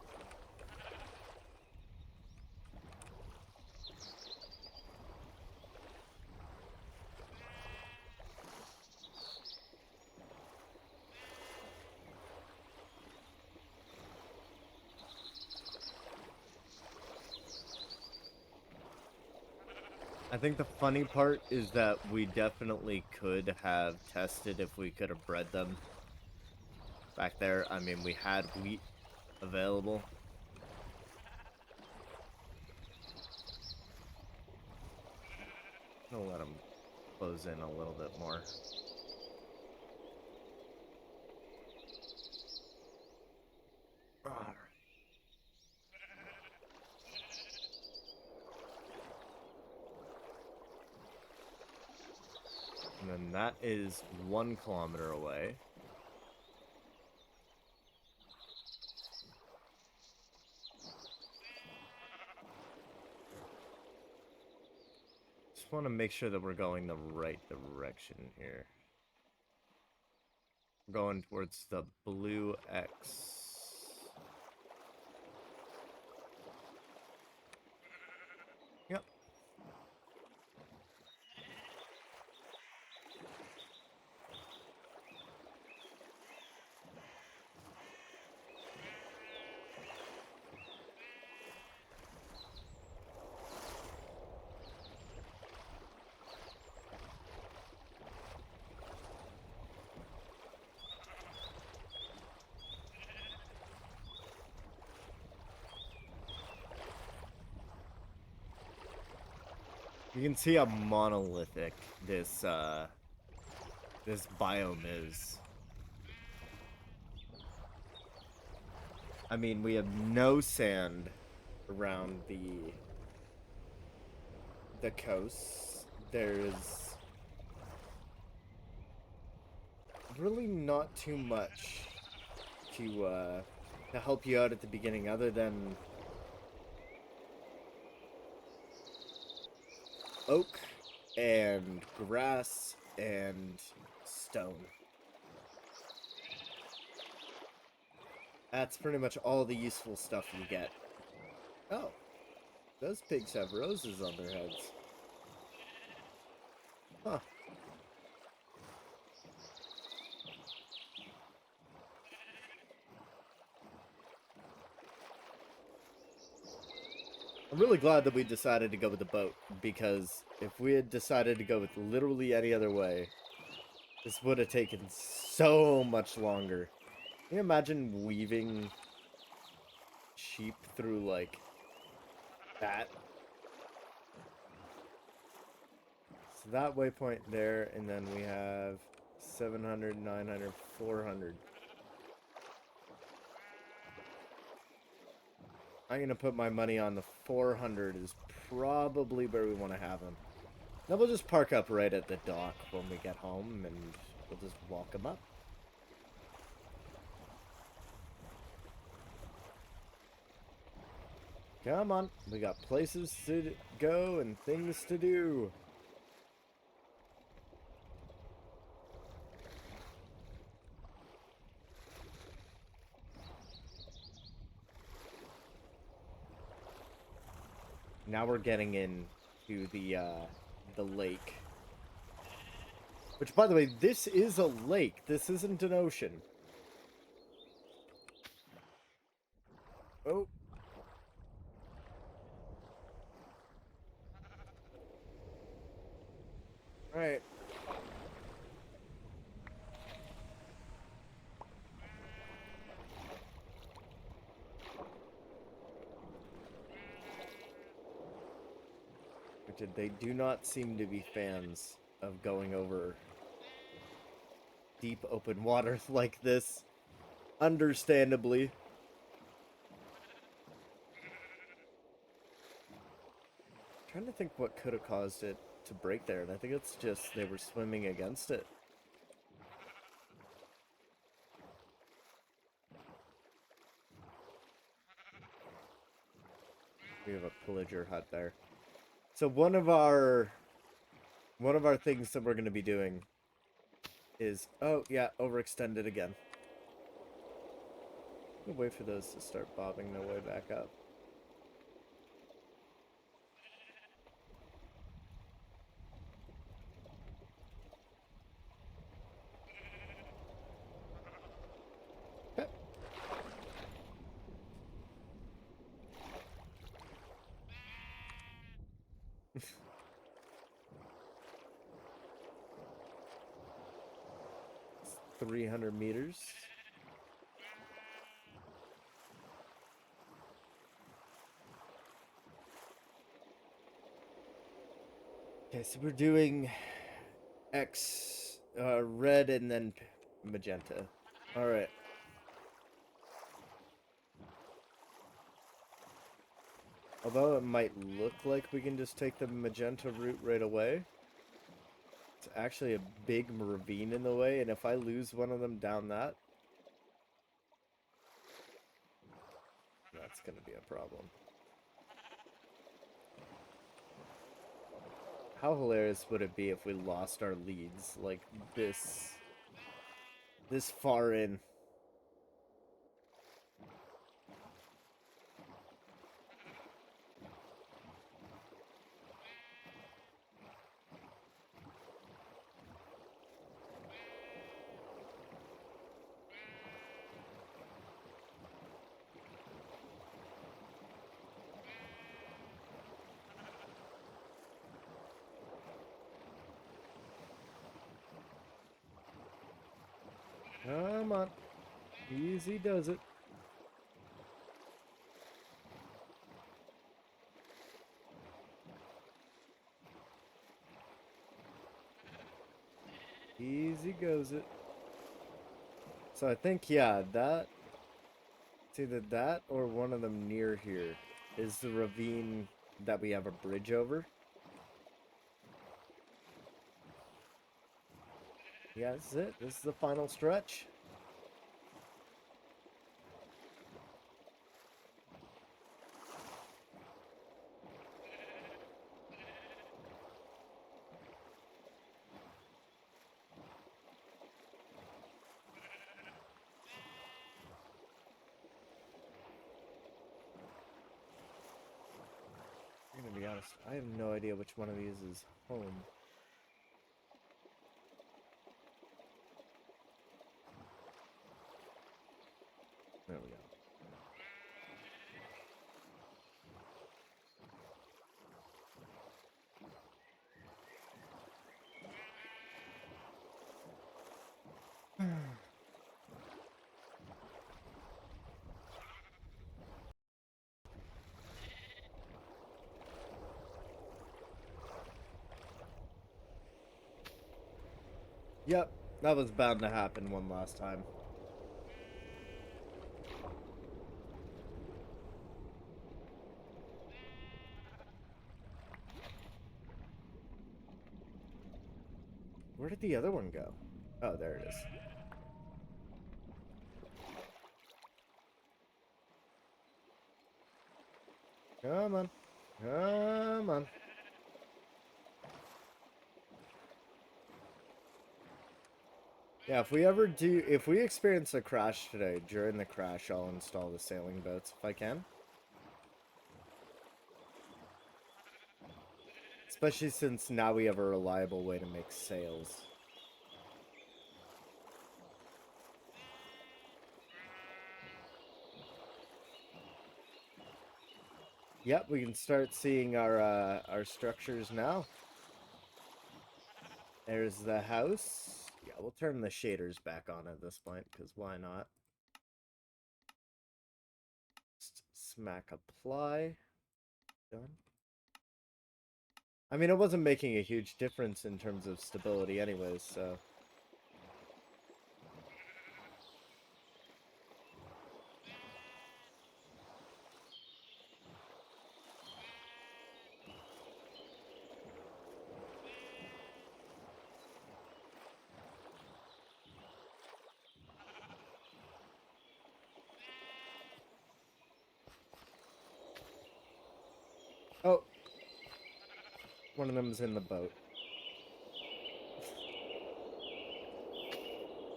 I think the funny part is that we definitely could have tested if we could have bred them back there. I mean, we had wheat available. I'll let them close in a little bit more. Alright. And then that is 1 kilometer away. Just want to make sure that we're going the right direction here. We're going towards the blue X. Yep. You can see how monolithic this biome is. I mean, we have no sand around the coast. There's really not too much to help you out at the beginning other than oak and grass and stone. That's pretty much all the useful stuff you get. Oh, those pigs have roses on their heads. Huh. I'm really glad that we decided to go with the boat, because if we had decided to go with literally any other way, this would have taken so much longer. Can you imagine weaving sheep through, like, that? So that waypoint there, and then we have 700, 900, 400. I'm going to put my money on the 400 is probably where we want to have them. Then we'll just park up right at the dock when we get home, and we'll just walk them up. Come on, we got places to go and things to do. Now we're getting into the lake. Which, by the way, this is a lake. This isn't an ocean. Oh. Alright. They do not seem to be fans of going over deep open water like this. Understandably. I'm trying to think what could have caused it to break there, and I think it's just they were swimming against it. We have a pillager hut there. So one of our things that we're going to be doing is, oh yeah, overextended again. We'll wait for those to start bobbing their way back up. Okay. 300 meters. Okay, so we're doing red and then magenta. All right. Although it might look like we can just take the magenta route right away, it's actually a big ravine in the way, and if I lose one of them down that, that's going to be a problem. How hilarious would it be if we lost our leads like this far in? Come on. Easy does it. Easy goes it. So I think, yeah, that... It's either that or one of them near here is the ravine that we have a bridge over. Yeah, this is it. This is the final stretch. I'm gonna be honest, I have no idea which one of these is home. There we go. Yep, that was bound to happen one last time. Where did the other one go? Oh, there it is. Come on. Come on. Yeah, if we experience a crash today, during the crash, I'll install the sailing boats if I can. Especially since now we have a reliable way to make sails. Yep, we can start seeing our structures now. There's the house. Yeah, we'll turn the shaders back on at this point, because why not? Just smack apply. Done. I mean, it wasn't making a huge difference in terms of stability anyways, so... Oh! One of them is in the boat.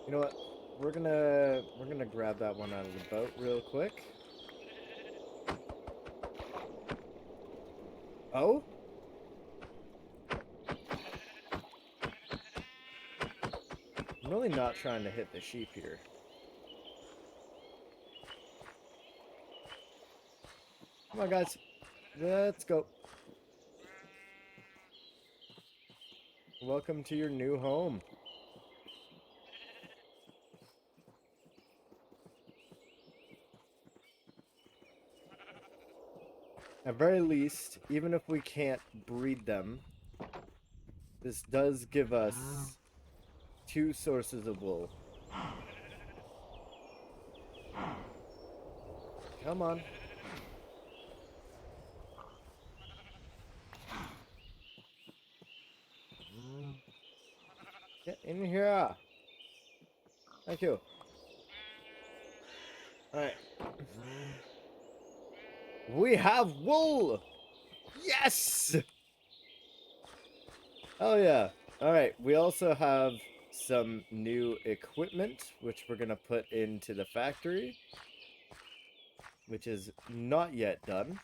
You know what? We're gonna grab that one out of the boat real quick. Oh? I'm really not trying to hit the sheep here. Come on, guys. Let's go. Welcome to your new home. At very least, even if we can't breed them, this does give us 2 sources of wool. Come on. Get in here. Thank you. Alright. We have wool! Yes! Oh yeah. Alright, we also have some new equipment, which we're gonna put into the factory. Which is not yet done.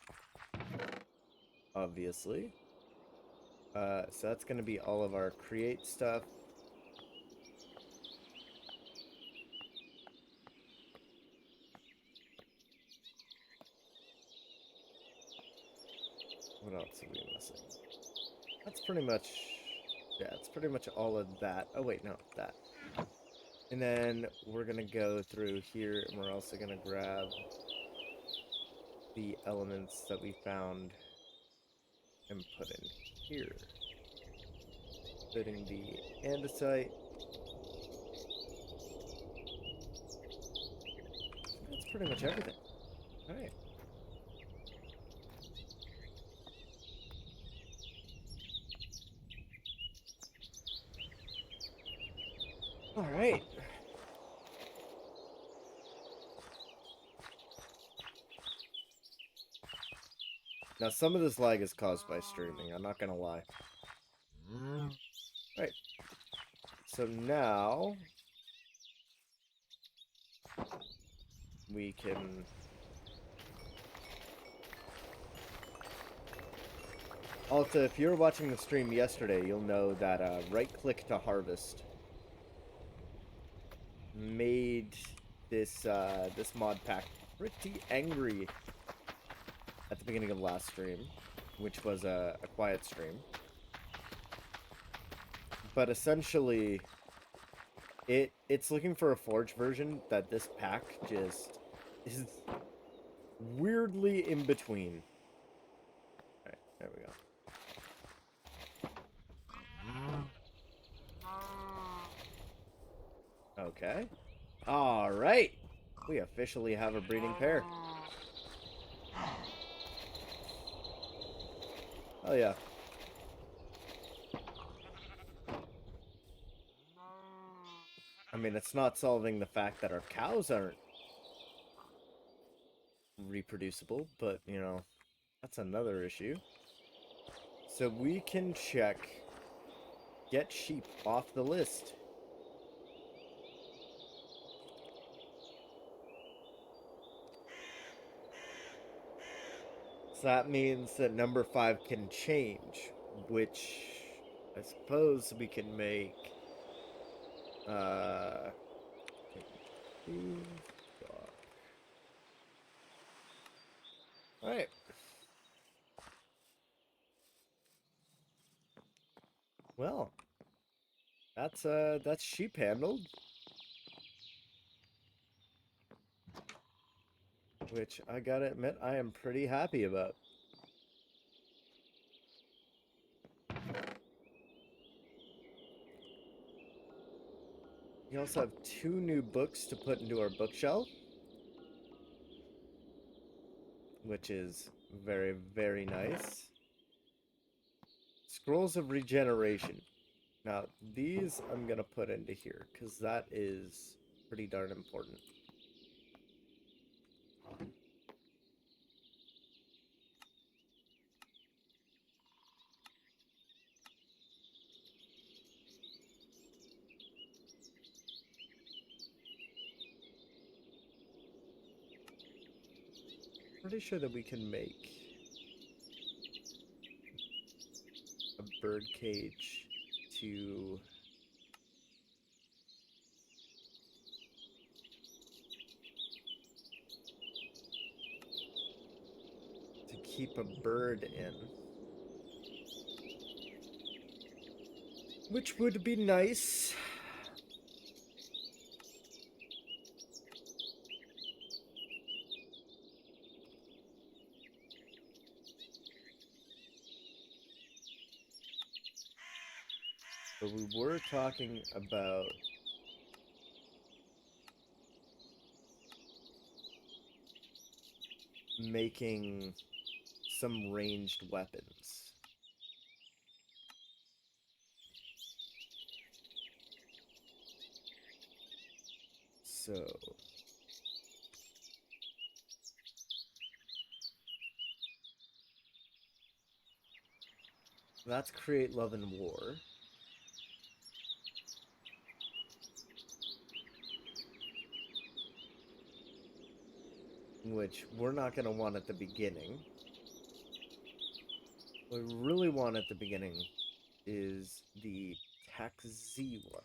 Obviously. So that's gonna be all of our create stuff. What else are we missing? That's pretty much... Yeah, it's pretty much all of that. Oh, wait, no, that. And then we're going to go through here, and we're also going to grab the elements that we found and put in here. Putting the andesite pretty much everything. All right. All right. Now, some of this lag is caused by streaming. I'm not gonna lie. Right. So now we can. Also, if you were watching the stream yesterday, you'll know that right-click to harvest made this mod pack pretty angry at the beginning of last stream, which was a quiet stream. But essentially, it's looking for a forge version that this pack just is weirdly in between. Alright, there we go. Okay. Alright. We officially have a breeding pair. Oh yeah. I mean, it's not solving the fact that our cows aren't reproducible, but, you know, that's another issue. So we can check get sheep off the list. So that means that number 5 can change, which I suppose we can make alright. Well, that's sheep handled. Which I gotta admit I am pretty happy about. We also have 2 new books to put into our bookshelf, which is very, very nice. Scrolls of Regeneration. Now, these I'm gonna put into here, because that is pretty darn important. Pretty sure that we can make a bird cage to keep a bird in, which would be nice. But we were talking about making some ranged weapons. So that's Create Love and War. Which we're not going to want at the beginning. What we really want at the beginning is the Taxi one.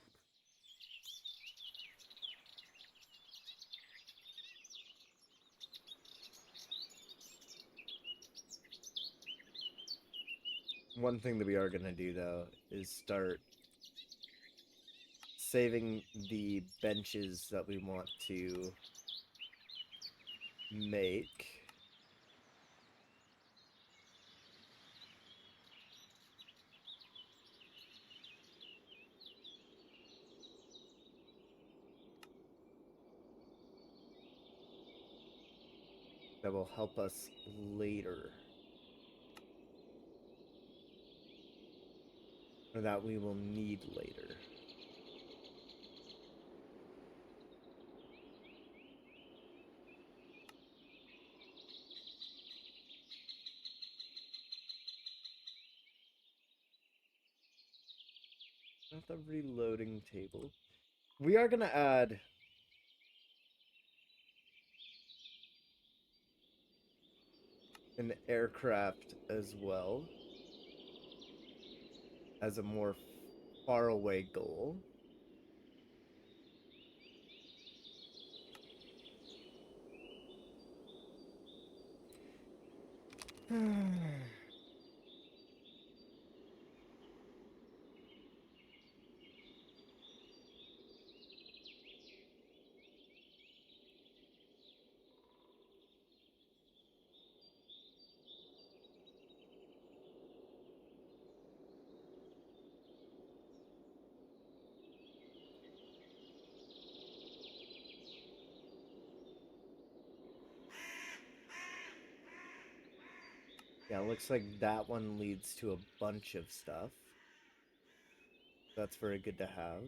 One thing that we are going to do, though, is start saving the benches that we want to make. that will help us later. Or that we will need later. Not the reloading table. We are going to add an aircraft as well as a more far away goal. Yeah, looks like that one leads to a bunch of stuff. That's very good to have.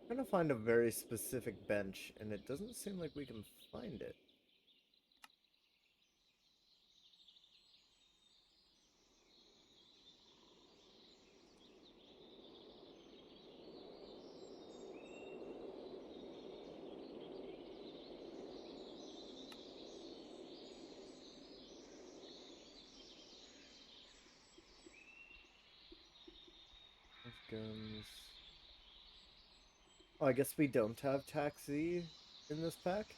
I'm trying to find a very specific bench, and it doesn't seem like we can find it. Guns. Oh, I guess we don't have taxi in this pack.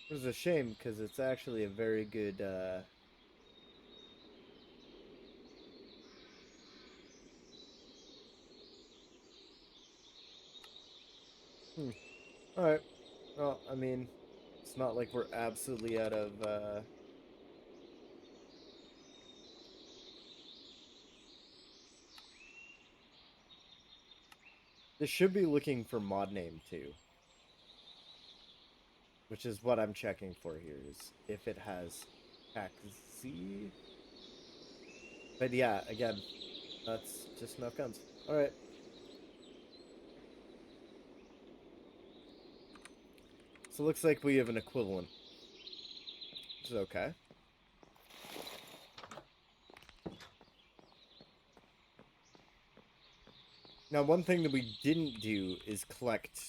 Which is a shame, because it's actually a very good, Alright. Well, I mean, it's not like we're absolutely out of, This should be looking for mod name, too. Which is what I'm checking for here, is if it has taxi. But yeah, again, that's just enough guns. Alright. So it looks like we have an equivalent. Which is okay. Now, one thing that we didn't do is collect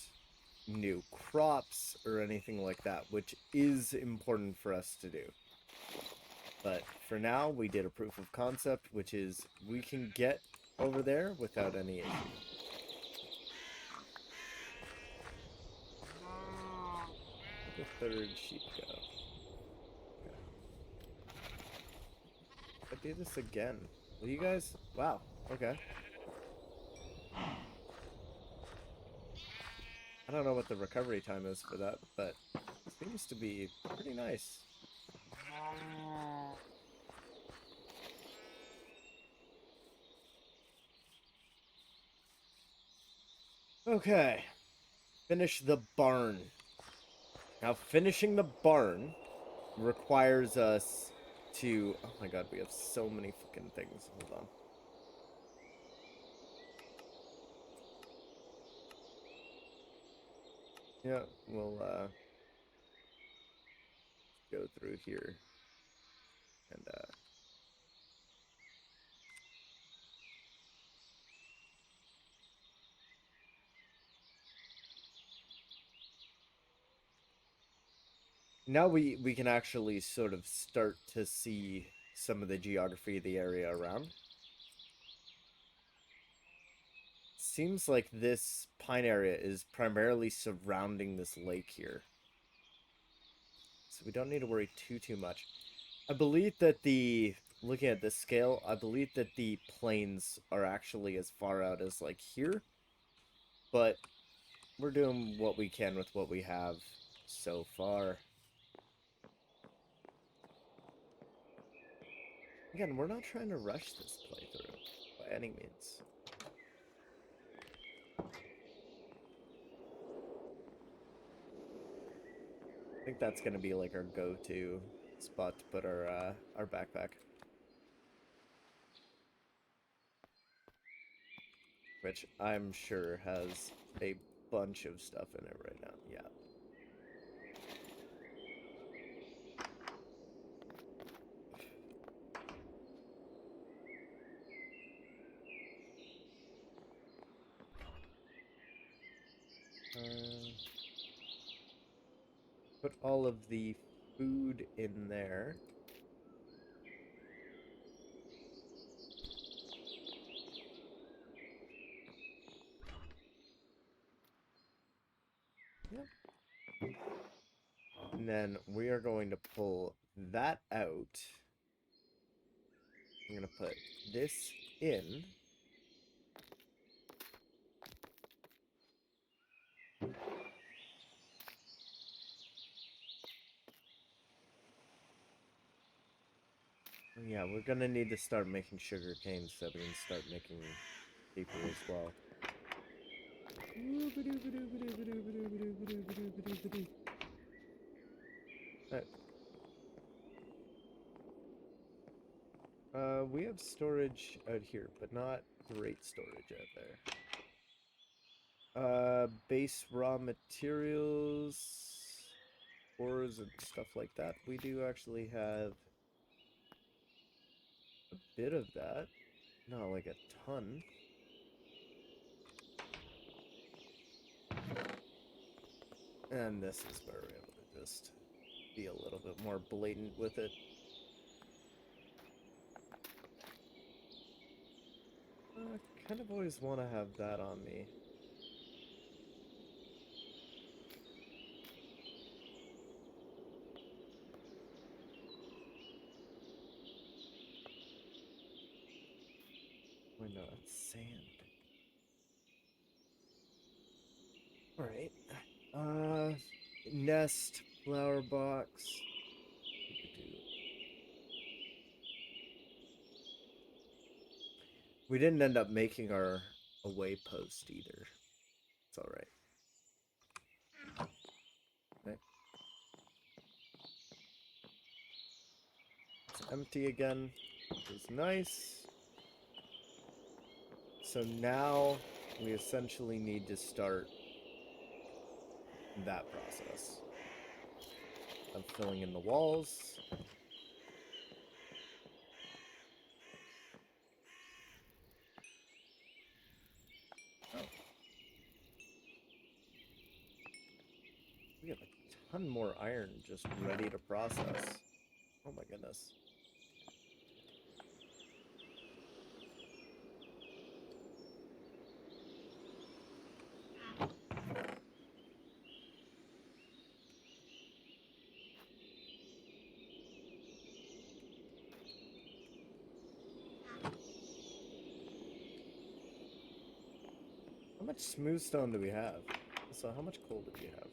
new crops or anything like that, which is important for us to do. But for now, we did a proof of concept, which is we can get over there without any issue. Where'd the third sheep go? Okay. I do this again. Will you guys? Wow. Okay. I don't know what the recovery time is for that, but it seems to be pretty nice. Okay. Finish the barn. Now, finishing the barn requires us to... Oh my god, we have so many fucking things. Hold on. Yeah, we'll go through here. And now we can actually sort of start to see some of the geography of the area around. Seems like this pine area is primarily surrounding this lake here. So we don't need to worry too much. I believe that looking at this scale, I believe that the plains are actually as far out as like here. But we're doing what we can with what we have so far. Again, we're not trying to rush this playthrough by any means. I think that's gonna be like our go-to spot to put our backpack. Which I'm sure has a bunch of stuff in it right now. Yeah. Put all of the food in there. Yep. And then we are going to pull that out. I'm going to put this in. Yeah, we're going to need to start making sugar cane so we can start making paper as well. We have storage out here, but not great storage out there. Base raw materials, ores and stuff like that. We do actually have a bit of that. Not like a ton. And this is where we're able to just be a little bit more blatant with it. I kind of always want to have that on me. Oh no, that's sand. Alright. Nest, flower box. We didn't end up making our away post either. It's alright. Okay. It's empty again, which is nice. So now we essentially need to start that process of filling in the walls. Oh. We have a ton more iron just ready to process. Oh my goodness. How much smooth stone do we have? So how much coal do we have?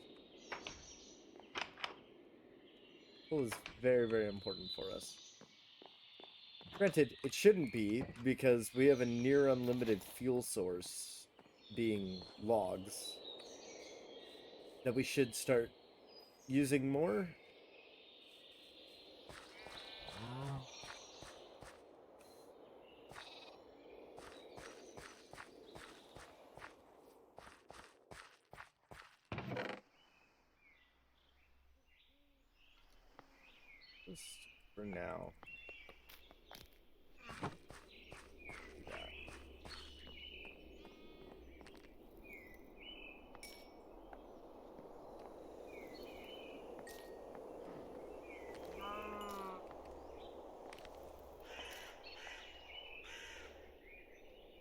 Coal is very, very important for us. Granted, it shouldn't be, because we have a near unlimited fuel source, being logs, that we should start using more. Just for now.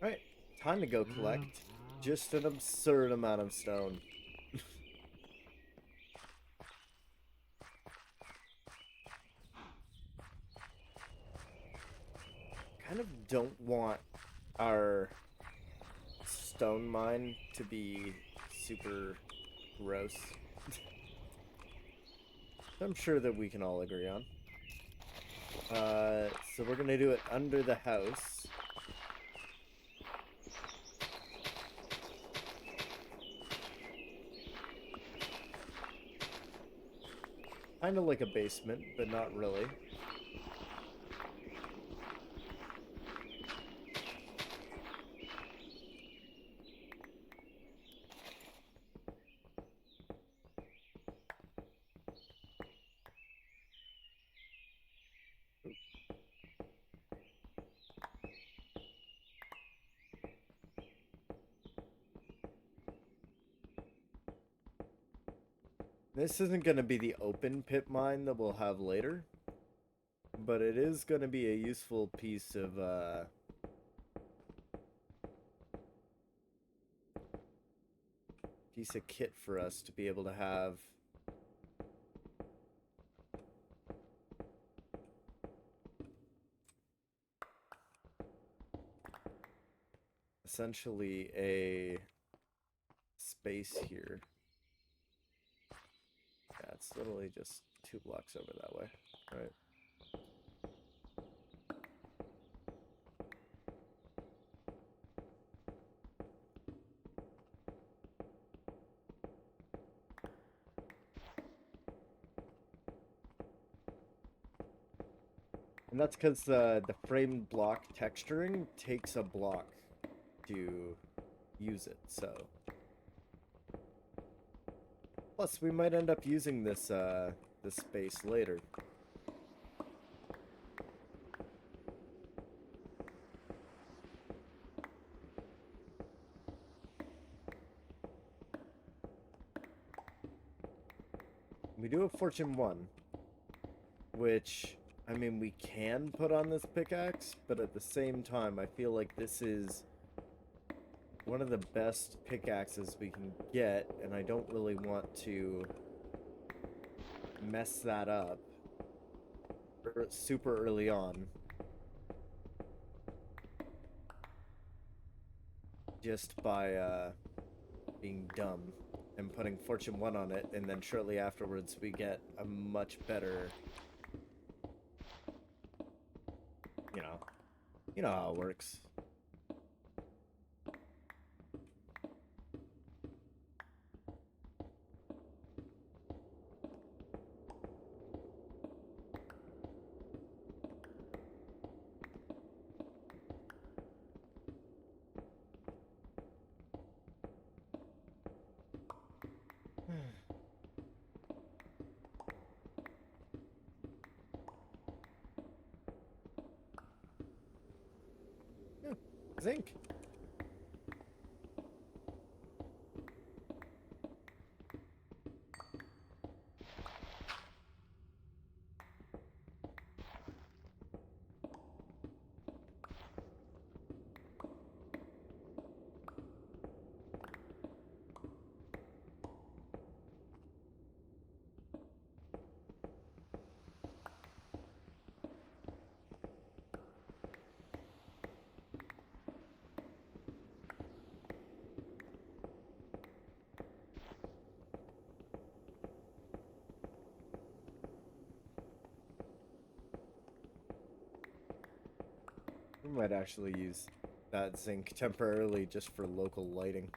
Alright, time to go collect just an absurd amount of stone. Kind of don't want our stone mine to be super gross. I'm sure that we can all agree on. So we're gonna do it under the house. Kind of like a basement, but not really. This isn't going to be the open pit mine that we'll have later, but it is going to be a useful piece of kit for us to be able to have essentially a space here. Yeah, it's literally just 2 blocks over that way, right? And that's because the framed block texturing takes a block to use it, so. Plus, we might end up using this this space later. We do have Fortune 1, which, I mean, we can put on this pickaxe, but at the same time, I feel like this is one of the best pickaxes we can get, and I don't really want to mess that up super early on. Just by being dumb and putting Fortune 1 on it, and then shortly afterwards we get a much better, you know how it works. Yeah, zinc. We might actually use that zinc temporarily just for local lighting.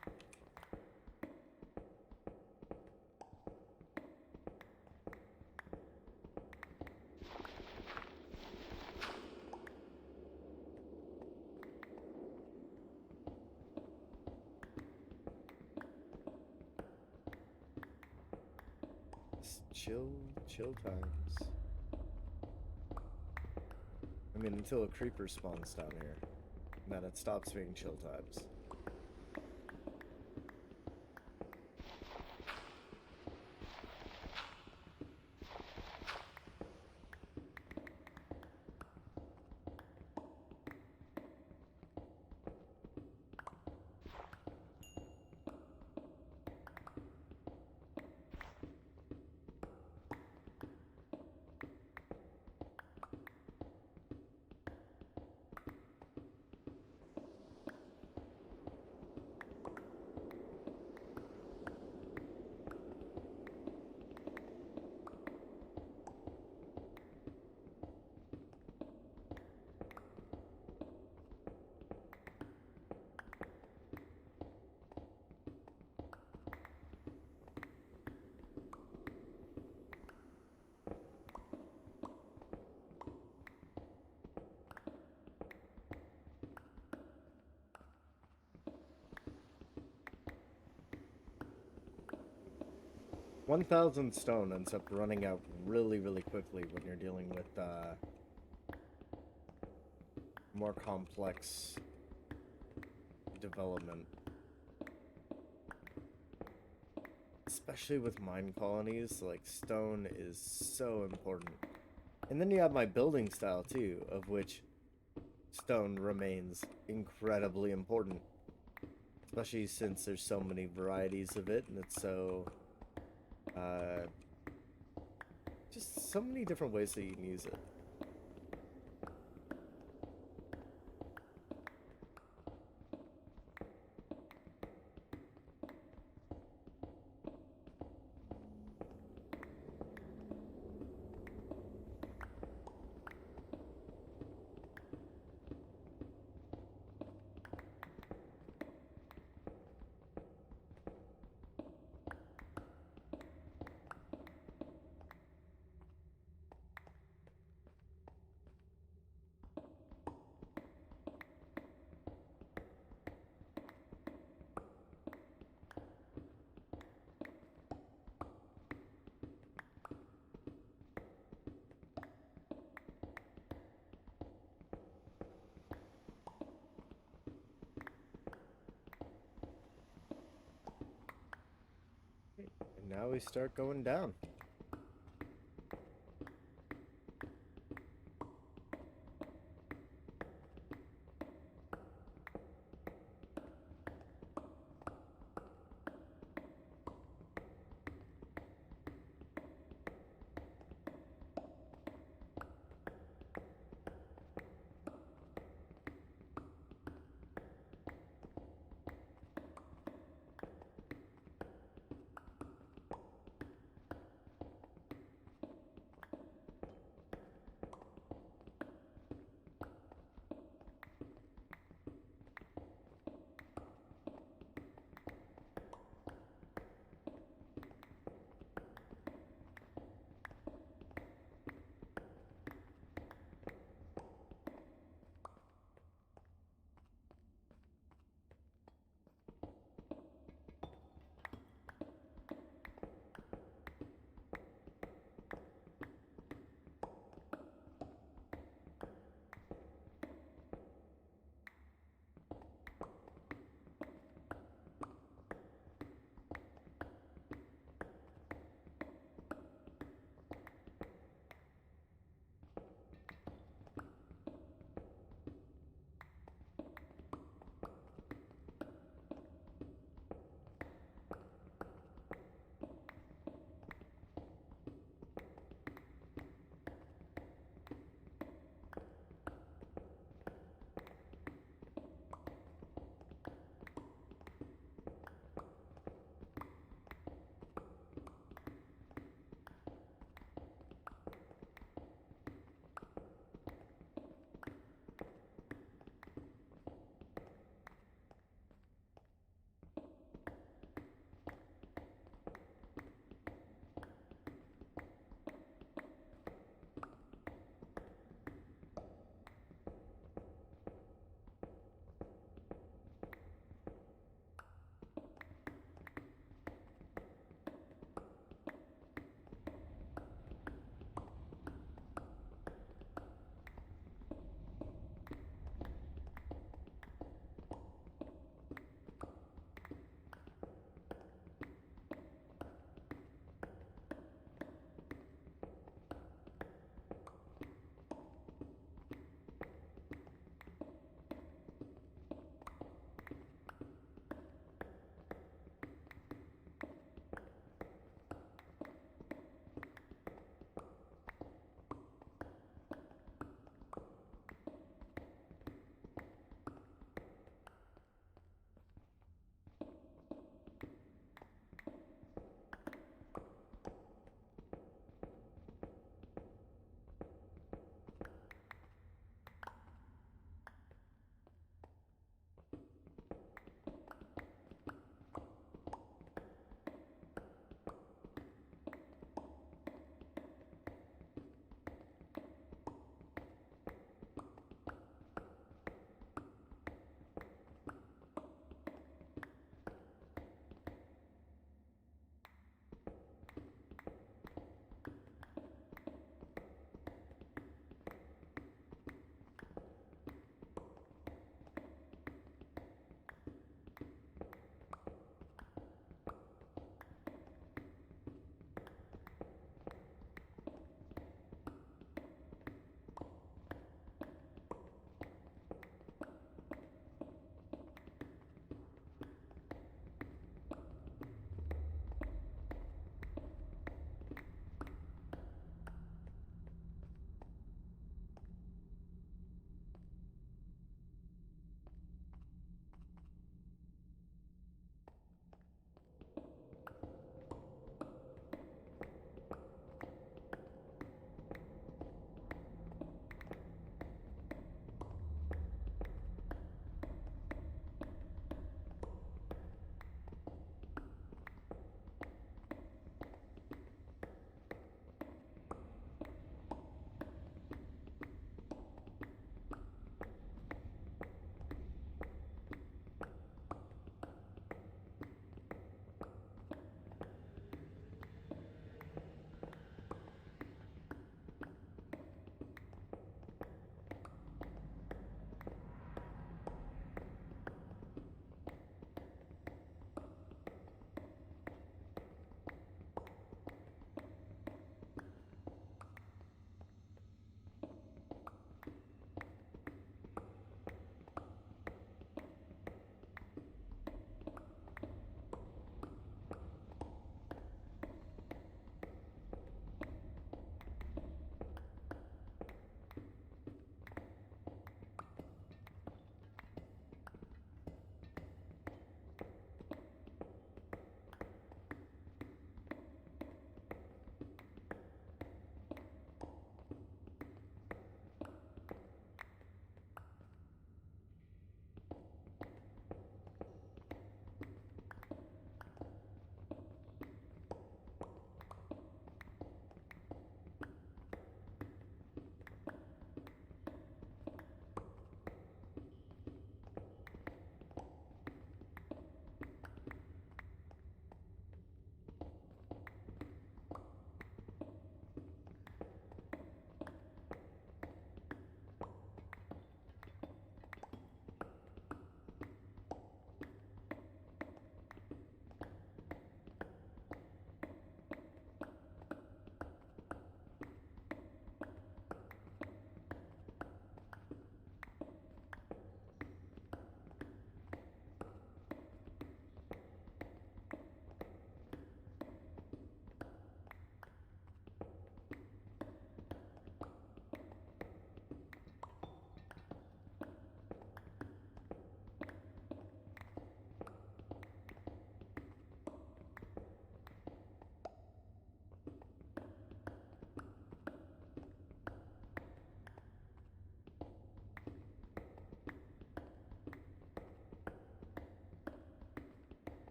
Just chill times. I mean, until a creeper spawns down here. And then it stops being chill times. 1,000 stone ends up running out really, really quickly when you're dealing with more complex development. Especially with mine colonies, like, stone is so important. And then you have my building style, too, of which stone remains incredibly important. Especially since there's so many varieties of it, and it's so, uh, just so many different ways that you can use it. And now we start going down.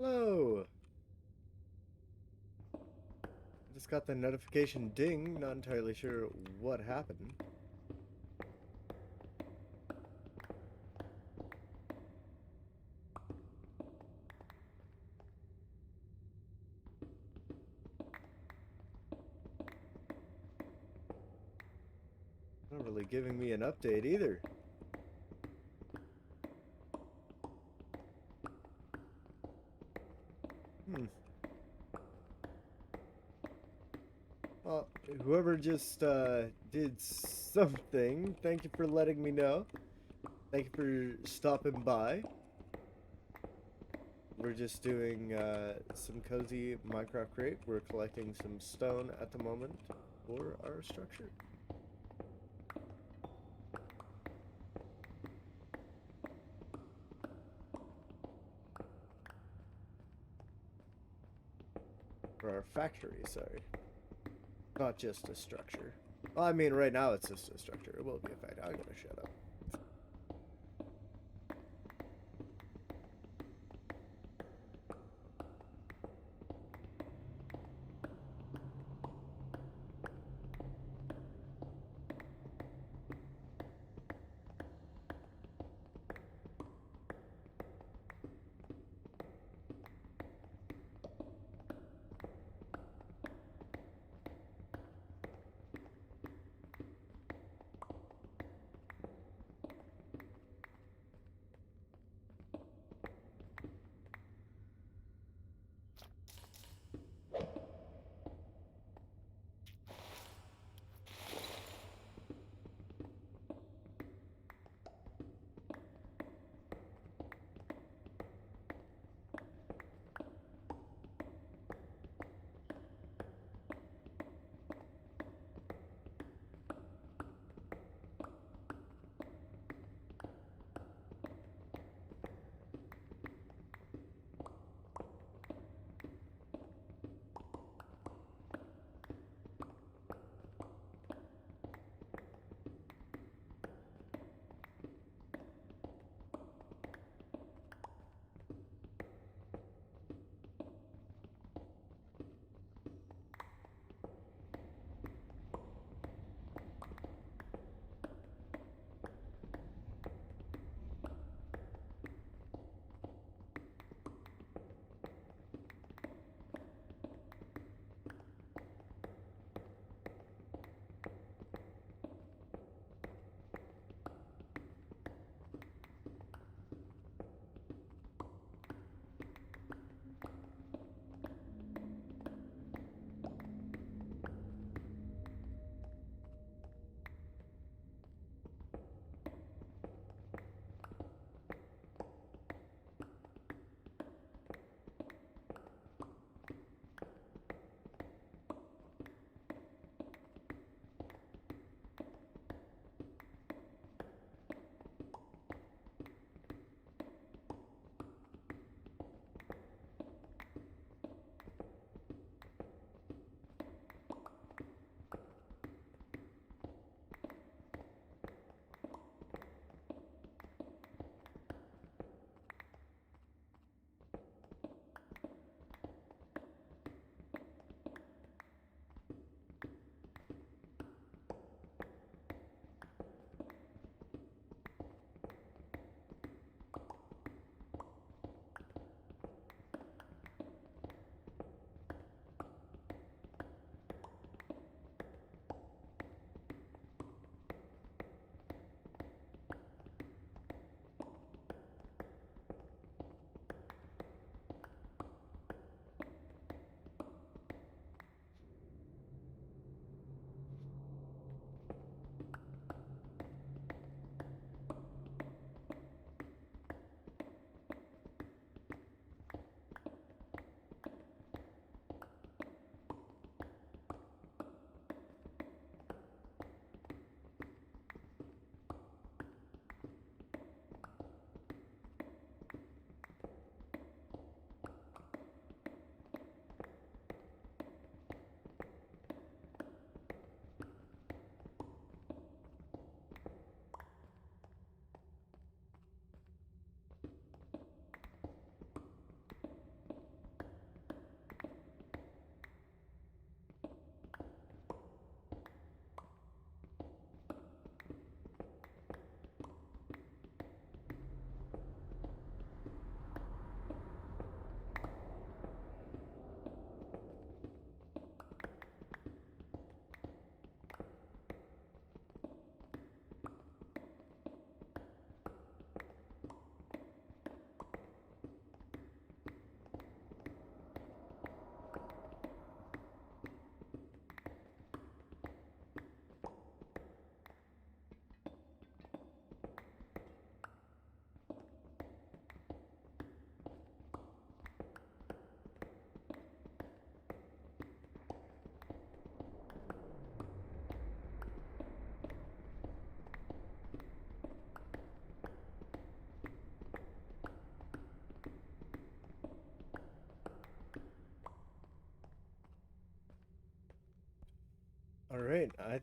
Hello. Just got the notification ding. Not entirely sure what happened. Not really giving me an update either. Hmm. Well, whoever just did something, thank you for letting me know. Thank you for stopping by. We're just doing some cozy Minecraft crate. We're collecting some stone at the moment for our structure. For our factory, sorry. Not just a structure. Well, I mean, right now it's just a structure. It will be a factory. I'm gonna shut up.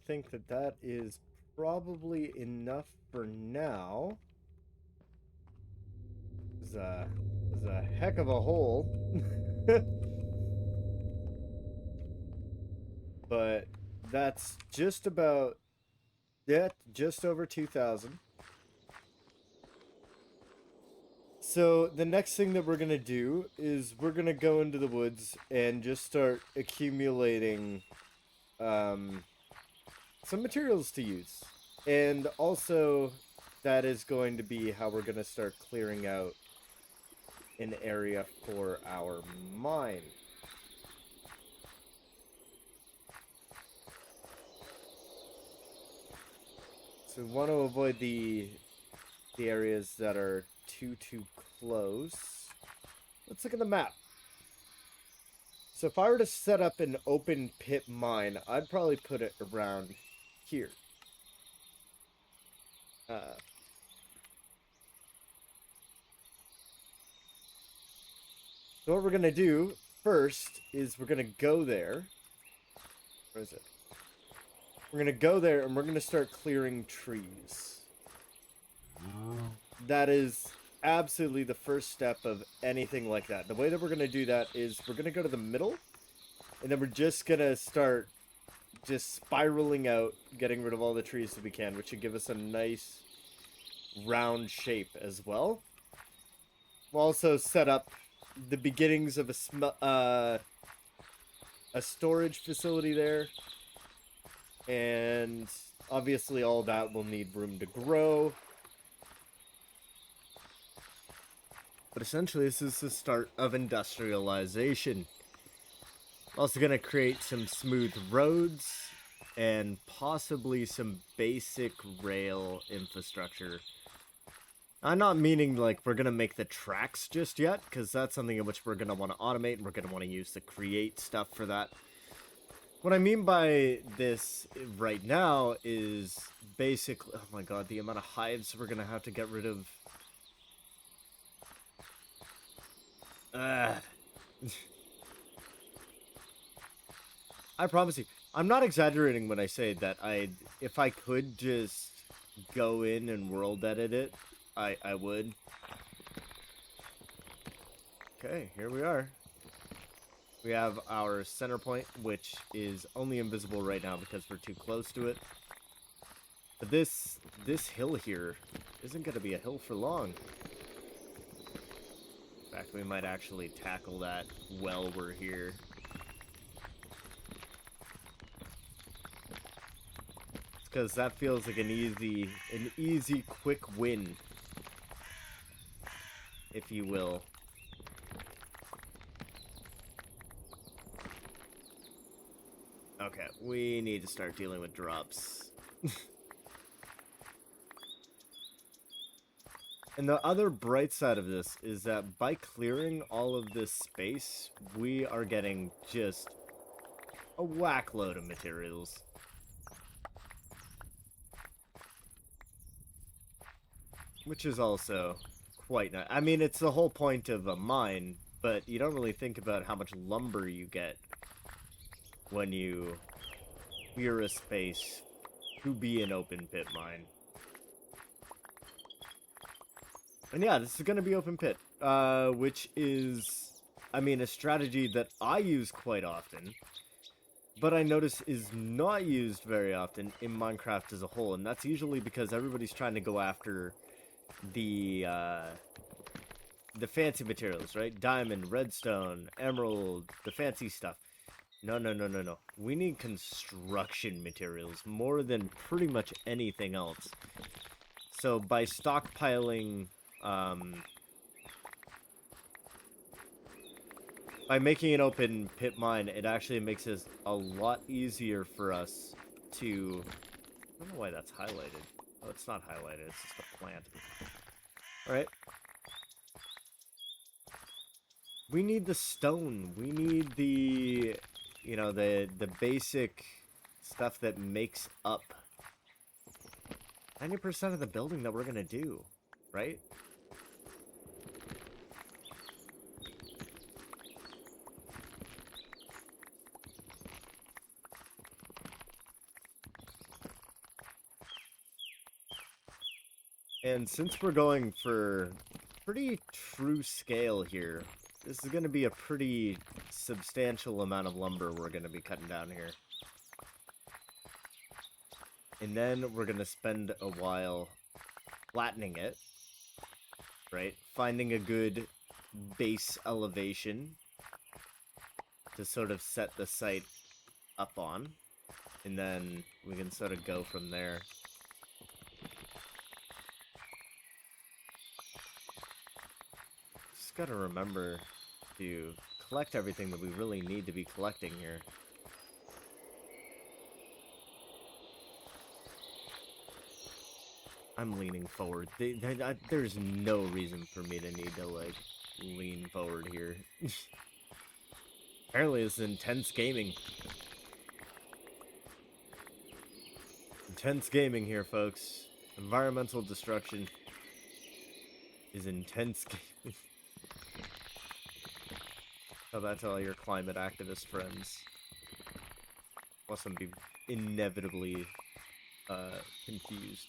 think that that is probably enough for now. Is a heck of a hole. But that's just about, yeah, just over 2,000. So the next thing that we're gonna do is we're gonna go into the woods and just start accumulating um, some materials to use. And also, that is going to be how we're gonna start clearing out an area for our mine. So we want to avoid the areas that are too close. Let's look at the map. So if I were to set up an open pit mine, I'd probably put it around here. Uh, so what we're going to do first is we're going to go there. Where is it? We're going to go there and we're going to start clearing trees. That is absolutely the first step of anything like that. The way that we're going to do that is we're going to go to the middle, and then we're just going to start just spiraling out, getting rid of all the trees that we can, which should give us a nice round shape as well. We'll also set up the beginnings of a storage facility there, and obviously all that will need room to grow. But essentially, this is the start of industrialization. Also going to create some smooth roads and possibly some basic rail infrastructure. I'm not meaning like we're going to make the tracks just yet, because that's something in which we're going to want to automate and we're going to want to use to create stuff for that. What I mean by this right now is basically, oh my god, the amount of hives we're going to have to get rid of. I promise you, I'm not exaggerating when I say that if I could just go in and world edit it, I would. Okay, here we are. We have our center point, which is only invisible right now because we're too close to it. But this hill here isn't going to be a hill for long. In fact, we might actually tackle that while we're here. Because that feels like an easy, quick win, if you will. Okay, we need to start dealing with drops. And the other bright side of this is that by clearing all of this space, we are getting just a whack load of materials. Which is also quite nice. I mean, it's the whole point of a mine, but you don't really think about how much lumber you get when you clear a space to be an open pit mine. And yeah, this is going to be open pit, which is, I mean, a strategy that I use quite often, but I notice is not used very often in Minecraft as a whole, and that's usually because everybody's trying to go after the fancy materials, right? Diamond, redstone, emerald, the fancy stuff. No. We need construction materials more than pretty much anything else. So by stockpiling, by making an open pit mine, it actually makes it a lot easier for us to... I don't know why that's highlighted. Oh, it's not highlighted, it's just a plant. Alright. We need the stone. We need the, you know, the basic stuff that makes up 90% of the building that we're gonna do, right? And since we're going for pretty true scale here, this is going to be a pretty substantial amount of lumber we're going to be cutting down here. And then we're going to spend a while flattening it, right? Finding a good base elevation to sort of set the site up on. And then we can sort of go from there. Just gotta remember to collect everything that we really need to be collecting here. I'm leaning forward. There's no reason for me to need to, like, lean forward here. Apparently this is intense gaming. Intense gaming here, folks. Environmental destruction is intense gaming. Tell that to all your climate activist friends. Lest them be inevitably confused.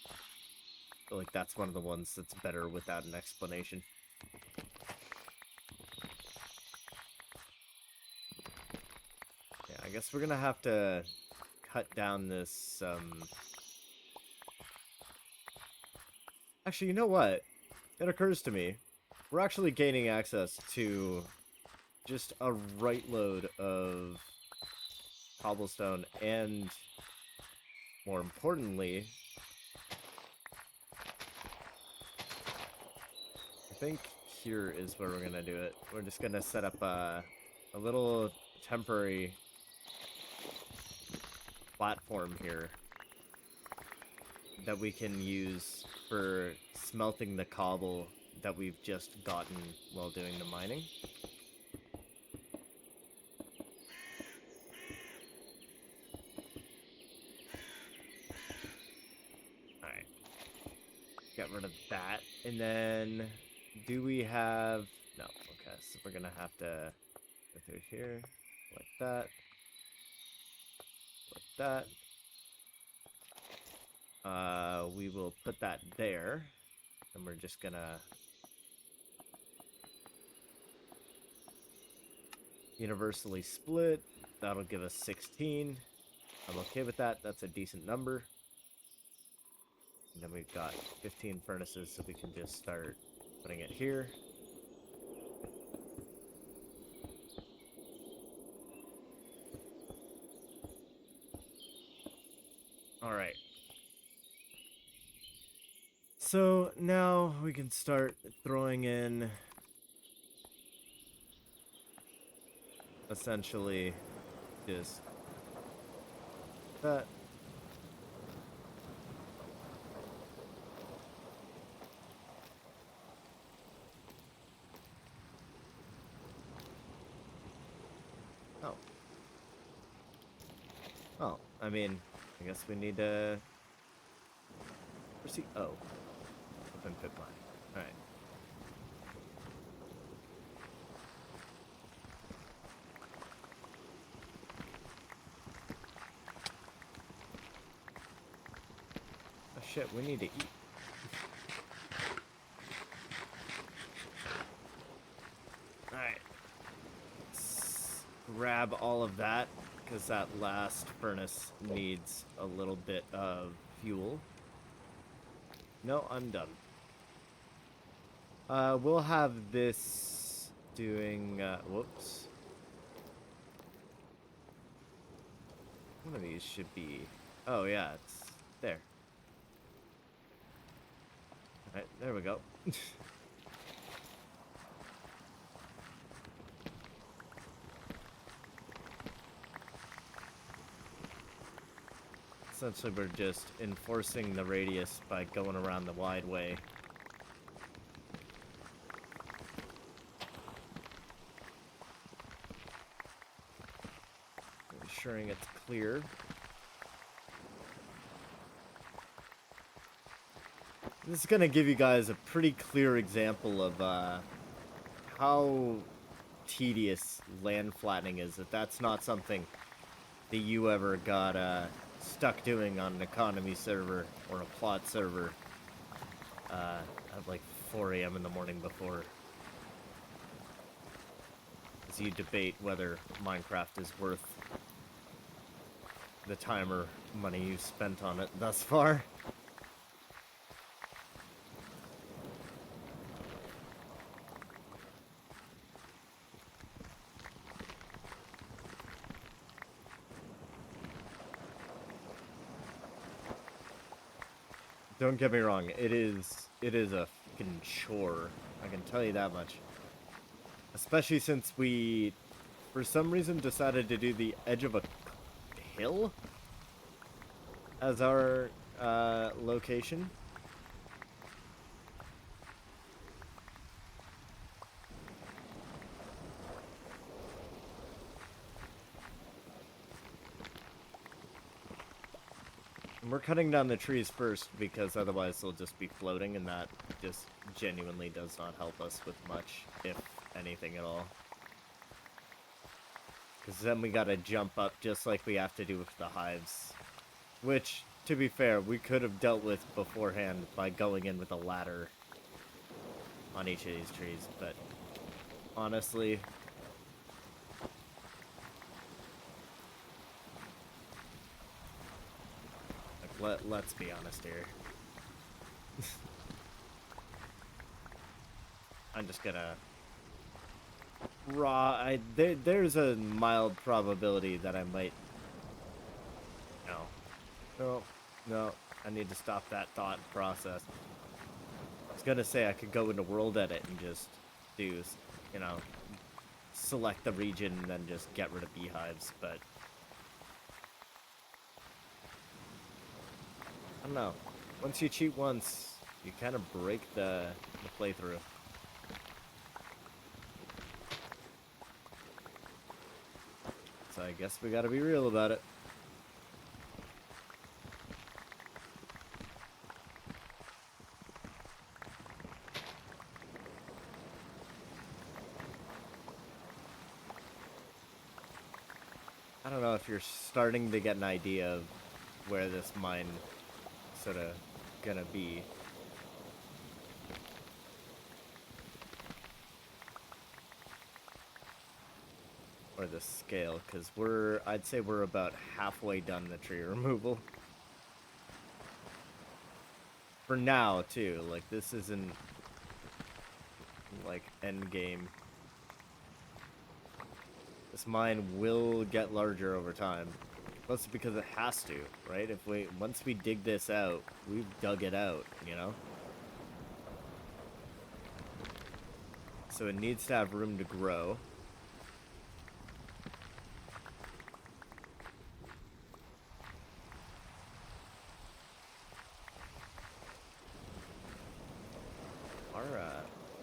I feel like that's one of the ones that's better without an explanation. Yeah, I guess we're gonna have to cut down this, Actually, you know what? It occurs to me. We're actually gaining access to just a right load of cobblestone and, more importantly, I think here is where we're gonna do it. We're just gonna set up a little temporary platform here that we can use for smelting the cobble that we've just gotten while doing the mining. Alright. Get rid of that. And then, do we have... No, okay, so we're gonna have to go through here, like that, like that. We will put that there, and we're just gonna universally split. That'll give us 16. I'm okay with that. That's a decent number. And then we've got 15 furnaces, so we can just start putting it here. Alright. So now we can start throwing in essentially just that. Oh. Oh, I mean, I guess we need to proceed. Oh. Open pit mine. Alright. Oh shit, we need to eat. Alright. Let's grab all of that, because that last furnace needs a little bit of fuel. No, I'm done. We'll have this doing, whoops. One of these should be, oh yeah, it's there. Alright, there we go. Essentially, we're just enforcing the radius by going around the wide way. Ensuring it's clear. This is going to give you guys a pretty clear example of how tedious land flattening is. If that's not something that you ever got stuck doing on an economy server or a plot server, at like 4 a.m. in the morning before, as you debate whether Minecraft is worth the time or money you've spent on it thus far. Don't get me wrong, it is a fucking chore. I can tell you that much. Especially since we, for some reason, decided to do the edge of a hill as our location. And we're cutting down the trees first because otherwise they'll just be floating, and that just genuinely does not help us with much, if anything at all. Because then we gotta jump up just like we have to do with the hives. Which, to be fair, we could have dealt with beforehand by going in with a ladder on each of these trees, but honestly, like, let's be honest here. I'm just gonna there's a mild probability that I might. No, no, no. I need to stop that thought process. I was gonna say I could go into world edit and just do, you know, select the region and then just get rid of beehives, but I don't know. Once you cheat once, you kind of break the playthrough. So I guess we gotta be real about it. I don't know if you're starting to get an idea of where this mine sort of gonna be. Or the scale, because I'd say we're about halfway done the tree removal. For now, too. Like, this isn't, like, end game. This mine will get larger over time. Mostly because it has to, right? Once we dig this out, we've dug it out, you know? So it needs to have room to grow.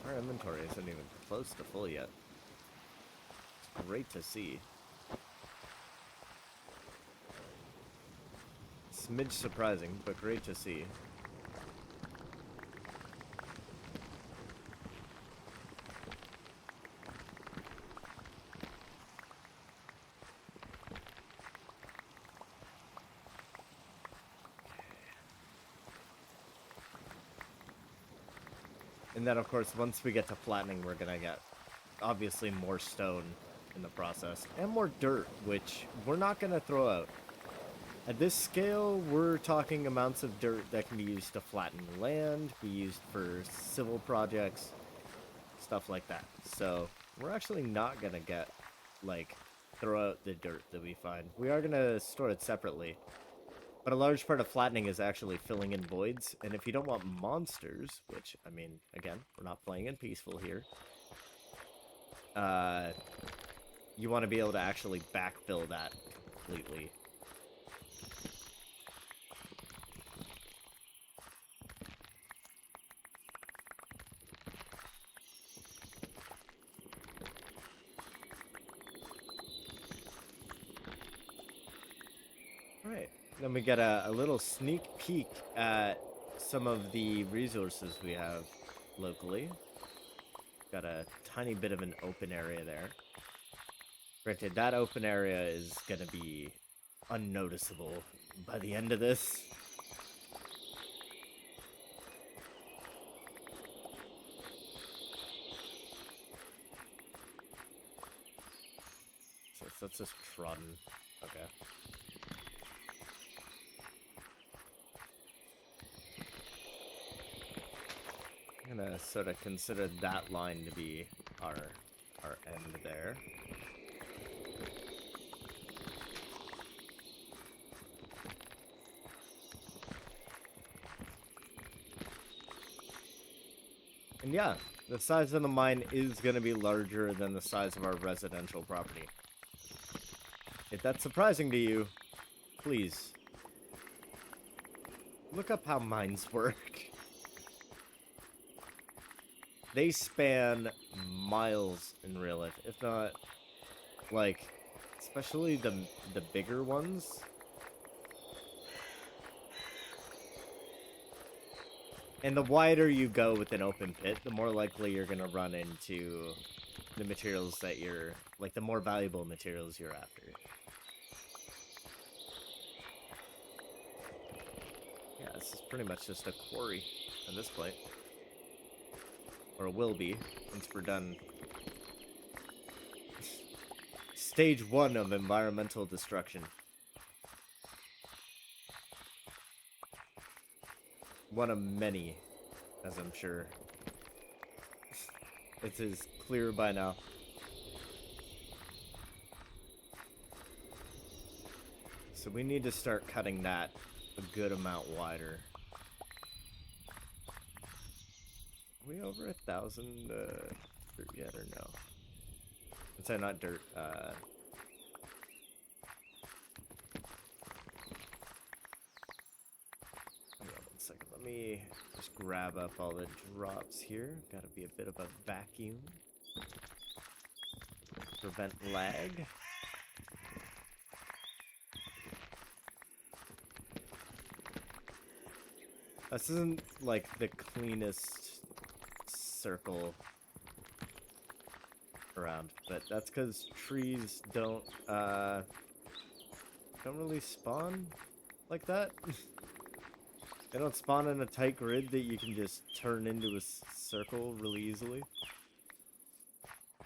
Our inventory isn't even close to full yet. It's great to see. Smidge surprising, but great to see. And then, of course, once we get to flattening, we're gonna get, obviously, more stone in the process. And more dirt, which we're not gonna throw out. At this scale, we're talking amounts of dirt that can be used to flatten land, be used for civil projects, stuff like that. So, we're actually not gonna get, like, throw out the dirt that we find. We are gonna store it separately. But a large part of flattening is actually filling in voids, and if you don't want monsters, which, I mean, again, we're not playing in peaceful here, you want to be able to actually backfill that completely. Alright, then we get a little sneak peek at some of the resources we have locally. Got a tiny bit of an open area there. Granted, that open area is gonna be unnoticeable by the end of this. that's just trodden. Okay. I'm gonna sort of consider that line to be our end there. And yeah, the size of the mine is going to be larger than the size of our residential property. If that's surprising to you, please look up how mines work. They span miles in real life, if not, like, especially the bigger ones. And the wider you go with an open pit, the more likely you're going to run into the materials that you're, like, the more valuable materials you're after. Yeah, this is pretty much just a quarry at this point. Or it will be, once we're done. Stage 1 of environmental destruction. One of many, as I'm sure it is clear by now. So we need to start cutting that a good amount wider. Are we over 1,000 dirt yet or no? I'd say not dirt, second, let me just grab up all the drops here. Gotta be a bit of a vacuum. Prevent lag. This isn't like the cleanest circle around, but that's because trees don't really spawn like that. They don't spawn in a tight grid that you can just turn into a circle really easily.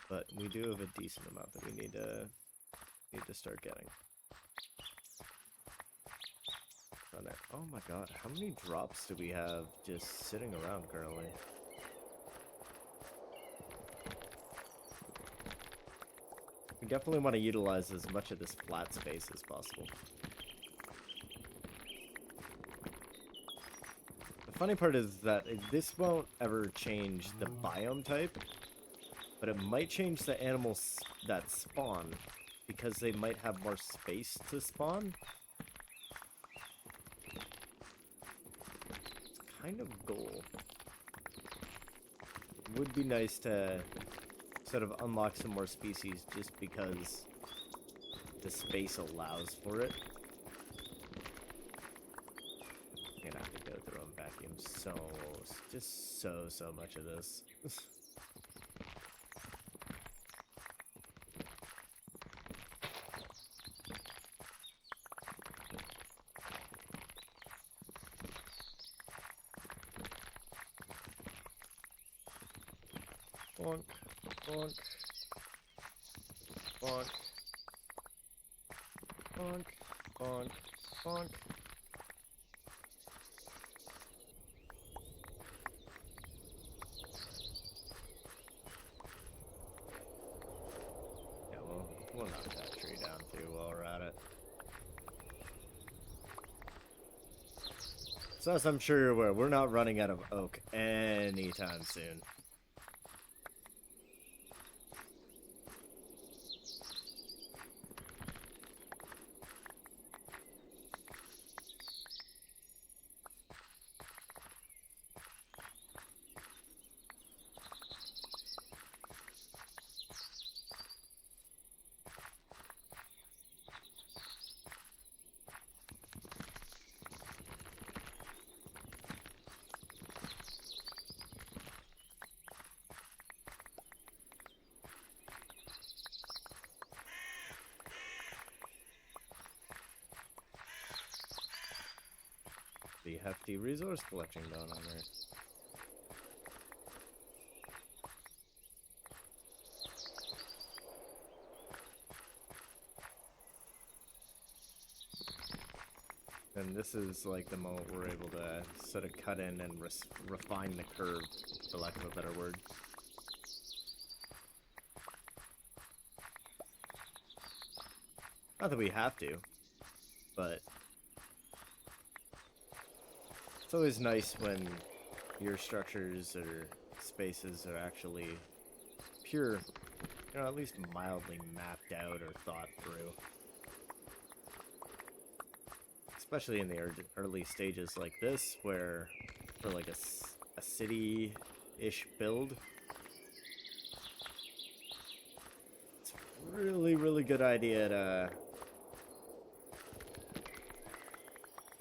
But we do have a decent amount that we need to start getting. Oh my god, how many drops do we have just sitting around currently? We definitely want to utilize as much of this flat space as possible. The funny part is that this won't ever change the biome type, but it might change the animals that spawn, because they might have more space to spawn. It's kind of goal. It would be nice to sort of unlock some more species just because the space allows for it. I'm gonna have to go through and vacuum just so much of this. Bonk, bonk, bonk, bonk, bonk, bonk. Yeah, we'll knock that tree down too while we're at it. So as I'm sure you're aware, we're not running out of oak anytime soon. The hefty resource collection going on there. And this is like the moment we're able to sort of cut in and refine the curve, for lack of a better word. Not that we have to, but it's always nice when your structures or spaces are actually pure, you know, at least mildly mapped out or thought through. Especially in the early stages like this, where for like a city-ish build, it's a really, really good idea to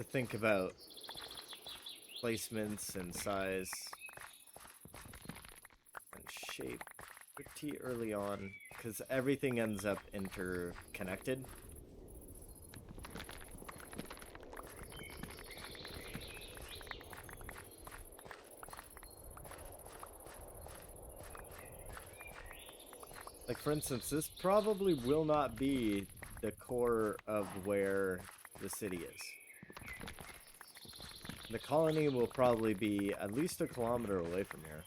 think about placements and size and shape pretty early on, because everything ends up interconnected. Like, for instance, this probably will not be the core of where the city is. The colony will probably be at least a kilometer away from here.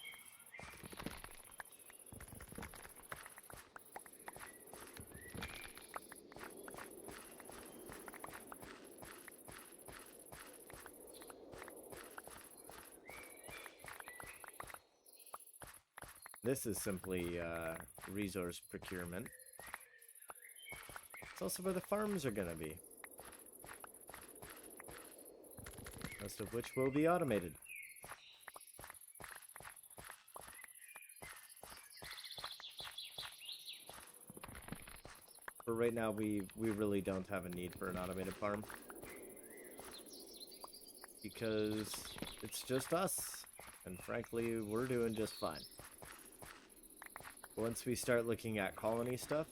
This is simply resource procurement. It's also where the farms are gonna be. Most of which will be automated. For right now, we really don't have a need for an automated farm. Because it's just us. And frankly, we're doing just fine. Once we start looking at colony stuff,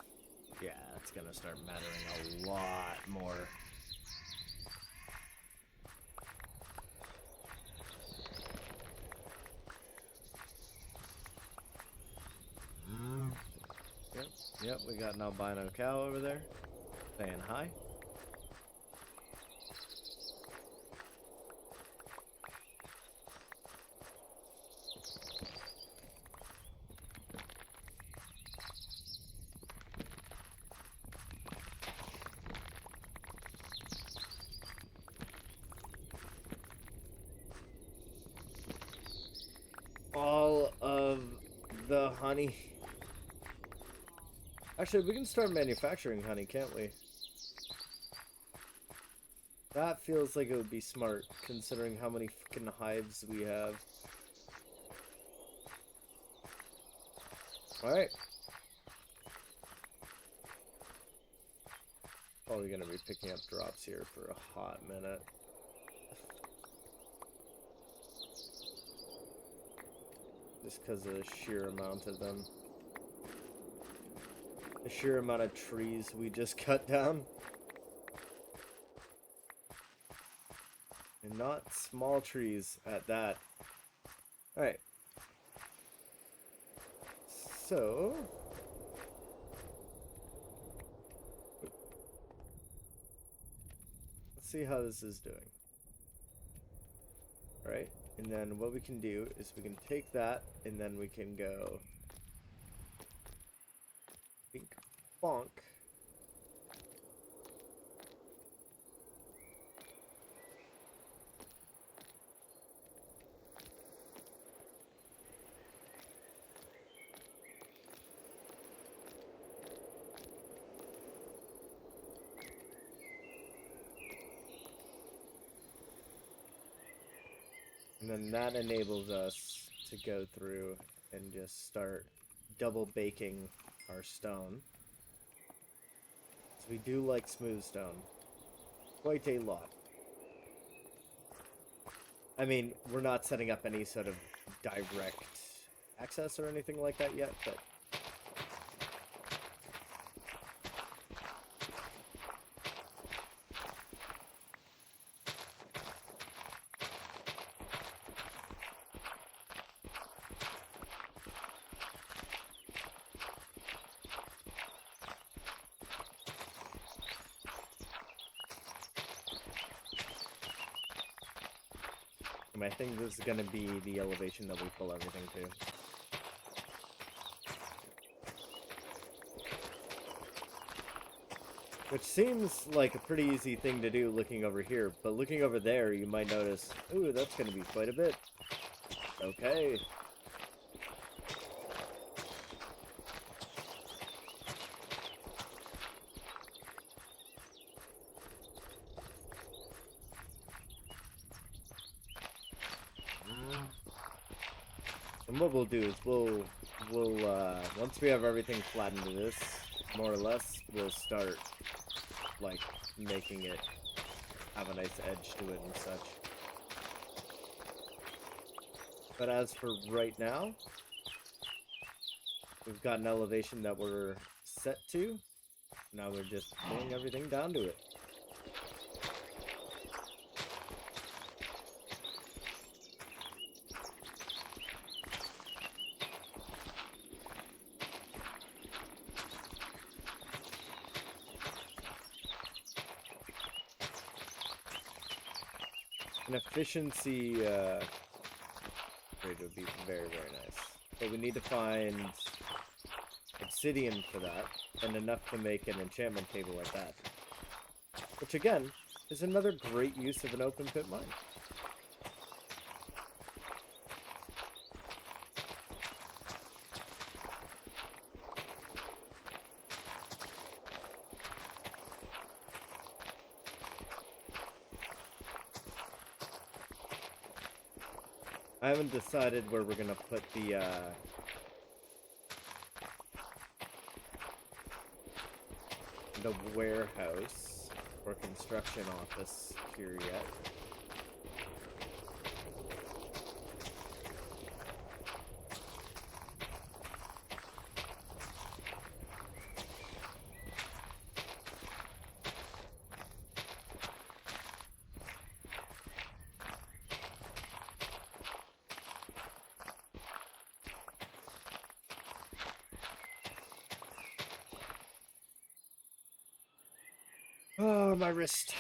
yeah, it's gonna start mattering a lot more. Yep, we got an albino cow over there, saying hi. All of the honey. Actually, we can start manufacturing honey, can't we? That feels like it would be smart, considering how many fucking hives we have. Alright. Probably gonna be picking up drops here for a hot minute. Just because of the sheer amount of them. The sheer amount of trees we just cut down. And not small trees at that. Alright. So... let's see how this is doing. Alright. And then what we can do is we can take that, and then we can go... bink, bonk. And then that enables us to go through and just start double baking our stone. So we do like smooth stone. Quite a lot. I mean, we're not setting up any sort of direct access or anything like that yet, but... I think this is gonna be the elevation that we pull everything to. Which seems like a pretty easy thing to do looking over here, but looking over there, you might notice, ooh, that's gonna be quite a bit. Okay. And what we'll do is we'll once we have everything flattened to this, more or less, we'll start like making it have a nice edge to it and such. But as for right now, we've got an elevation that we're set to. Now we're just pulling everything down to it. An efficiency upgrade would be very, very nice. But we need to find obsidian for that, and enough to make an enchantment table like that. Which again, is another great use of an open pit mine. I haven't decided where we're gonna put the warehouse or construction office here yet. Oh, my wrist.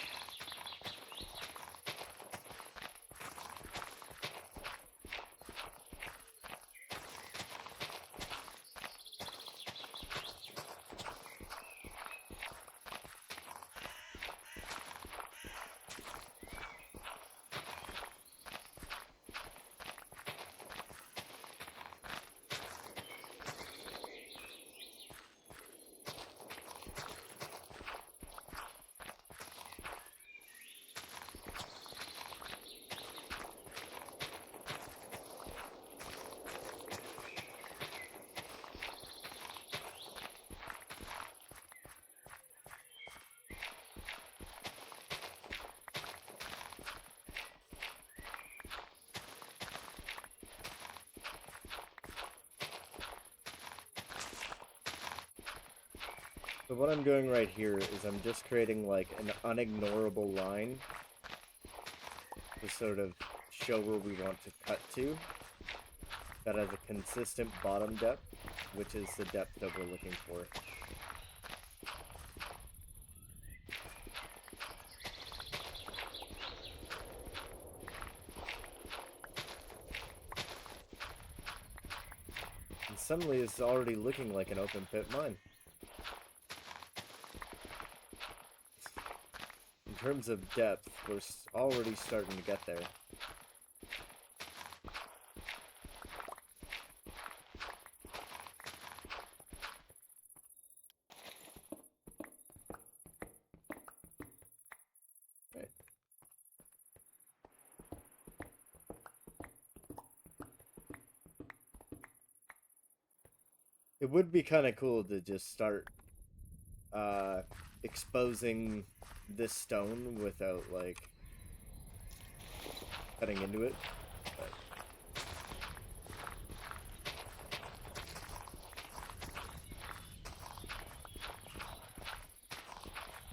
So what I'm doing right here is I'm just creating like an unignorable line to sort of show where we want to cut to that has a consistent bottom depth, which is the depth that we're looking for. And suddenly it's already looking like an open pit mine. In terms of depth, we're already starting to get there. Right. It would be kind of cool to just start exposing this stone without like cutting into it.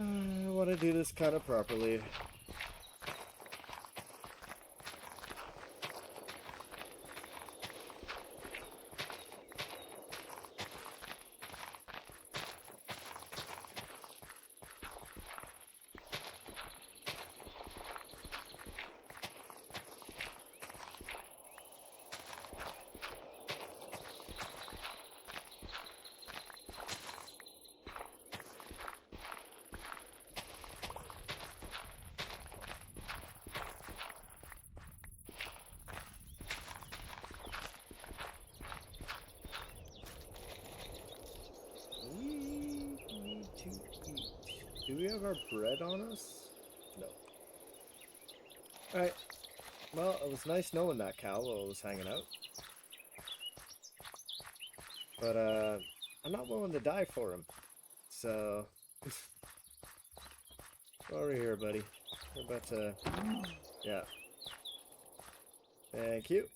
I want to do this kind of properly. Do we have our bread on us? No. Alright. Well, it was nice knowing that cow while I was hanging out. But, I'm not willing to die for him. So... over here, buddy. We're about to... Yeah. Thank you.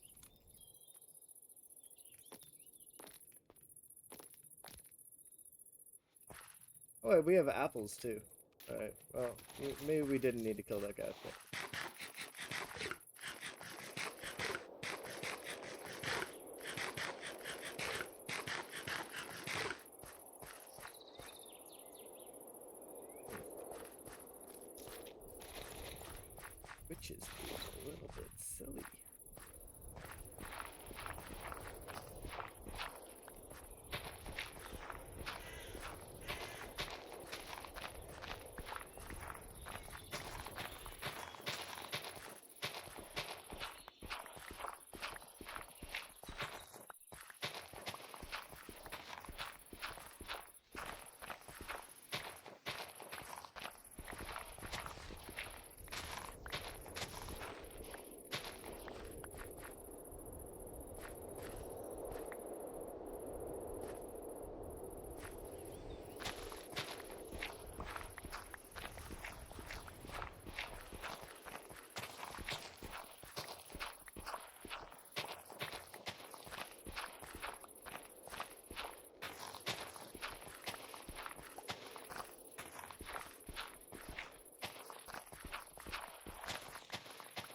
Oh, wait, we have apples, too. Alright, well, maybe we didn't need to kill that guy, but... Which is a little bit silly.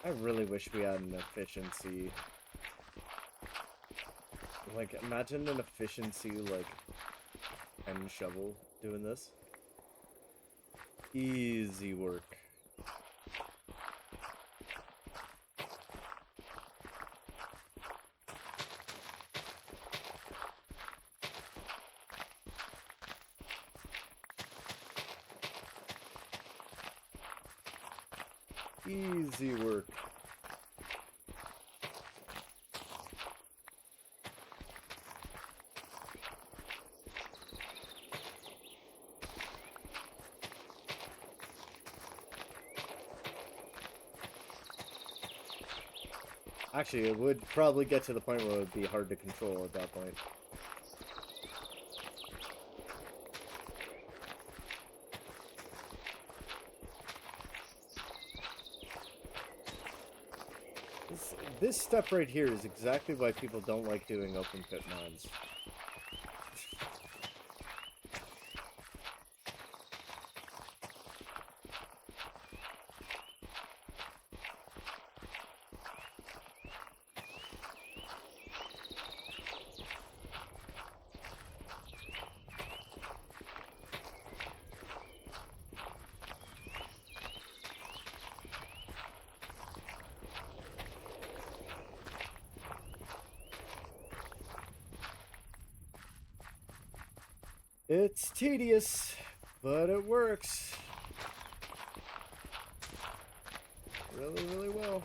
I really wish we had an efficiency. Like, imagine an efficiency, like, pen shovel doing this. Easy work. Easy work. Actually, it would probably get to the point where it would be hard to control at that point. This step right here is exactly why people don't like doing open pit mines. It's tedious, but it works. Really, really well.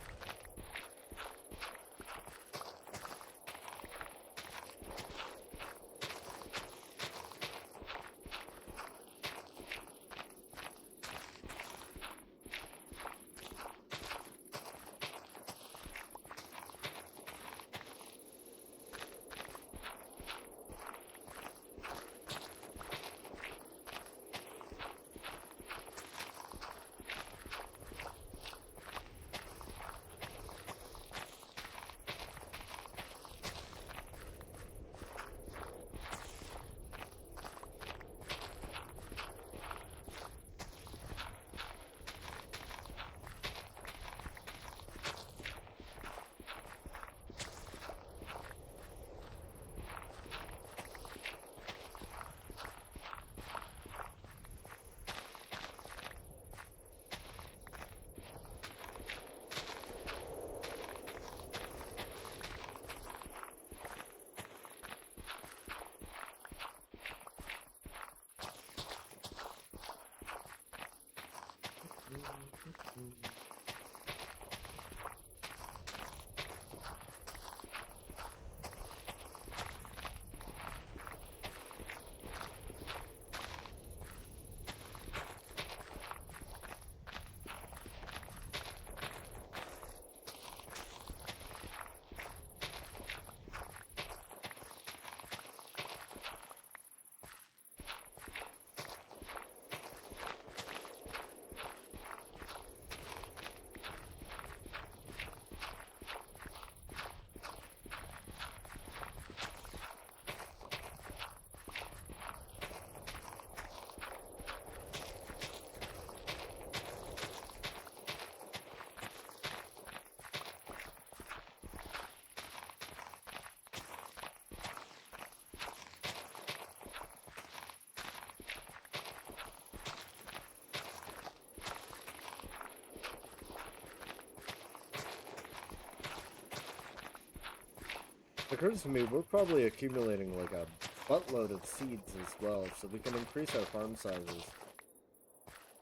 occurs to me we're probably accumulating like a buttload of seeds as well, so we can increase our farm sizes,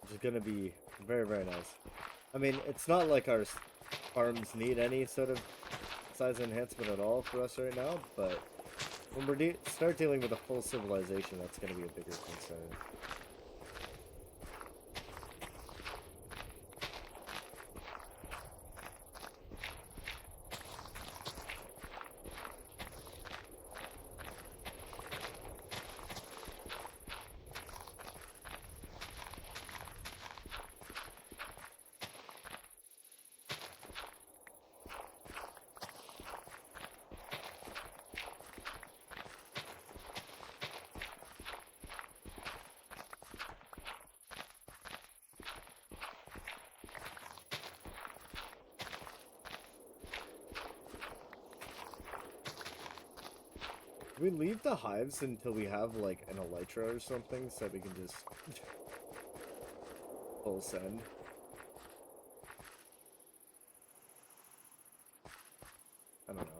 which is gonna be very, very nice. I mean, it's not like our farms need any sort of size enhancement at all for us right now, but when we start dealing with a full civilization, that's gonna be a bigger concern. Do we leave the hives until we have, like, an elytra or something so we can just full send? I don't know.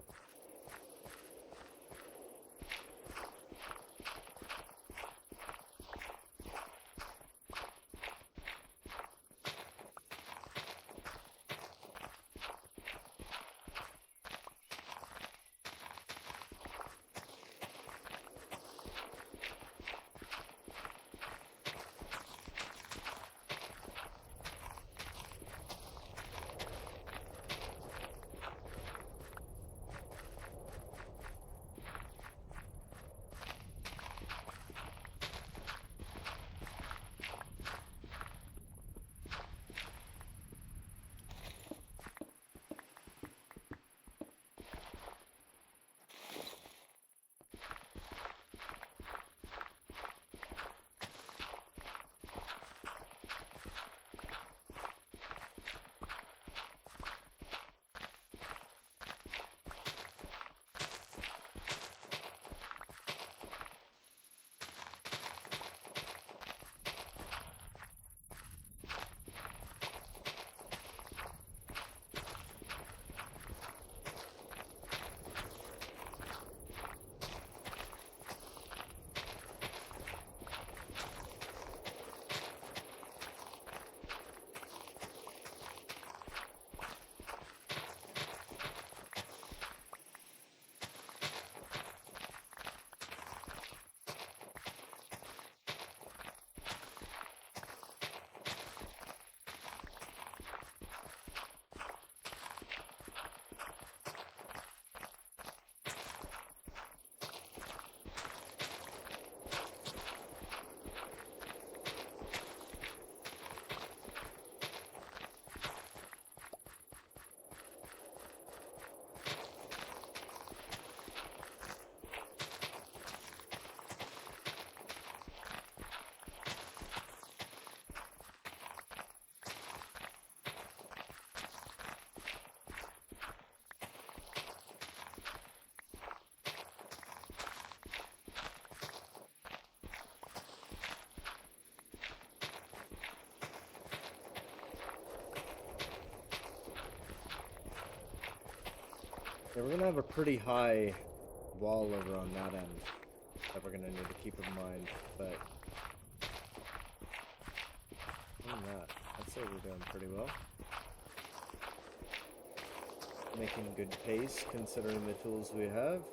Yeah, we're gonna have a pretty high wall over on that end that we're gonna need to keep in mind, but other than that, I'd say we're doing pretty well. Making good pace considering the tools we have.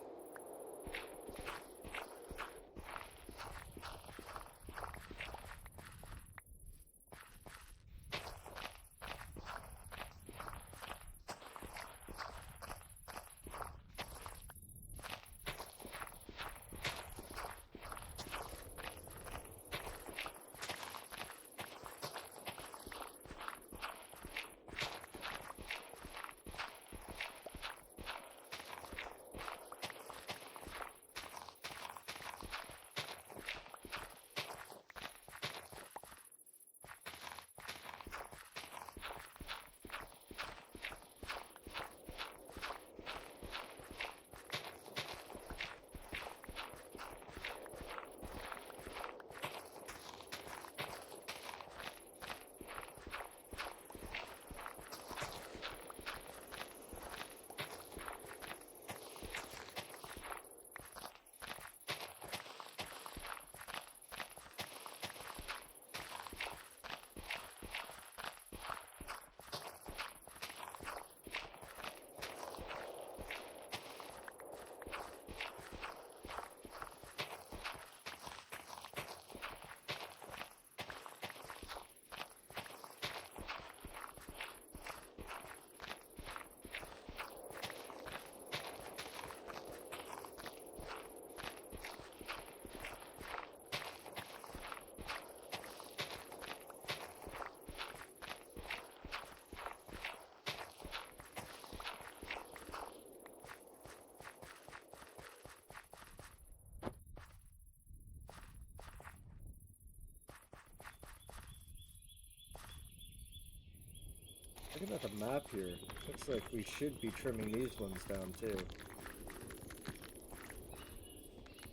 Looking at the map here, looks like we should be trimming these ones down too.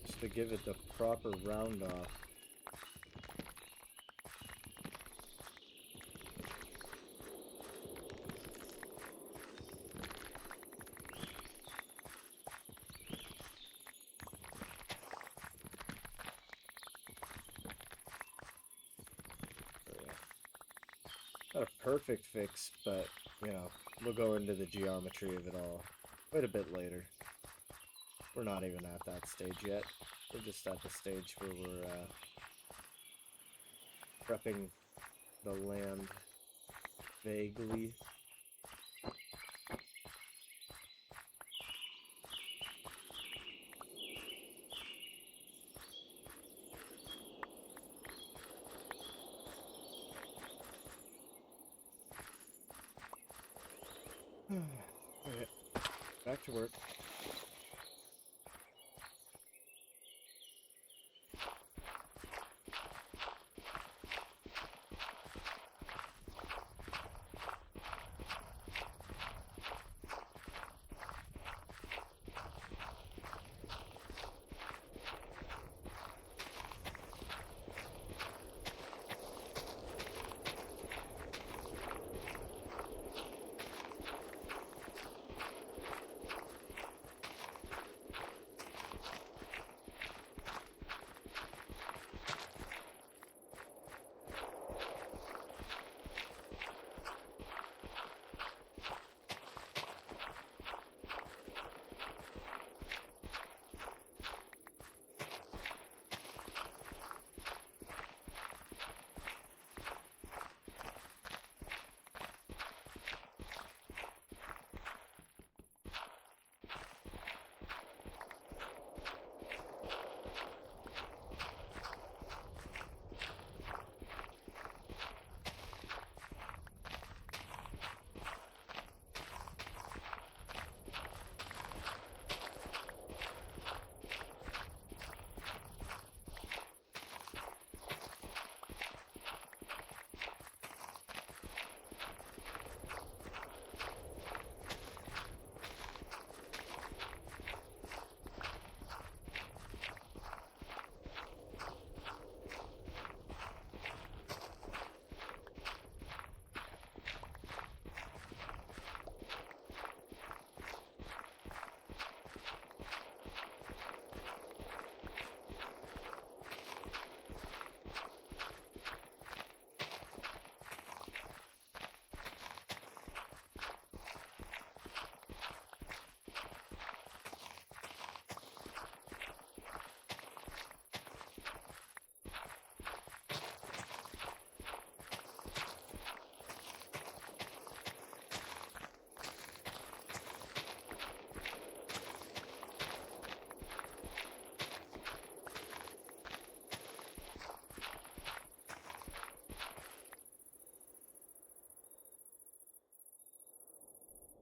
Just to give it the proper round off. Not a perfect fix, but, you know, we'll go into the geometry of it all quite a bit later. We're not even at that stage yet. We're just at the stage where we're prepping the land vaguely. Alright, back to work.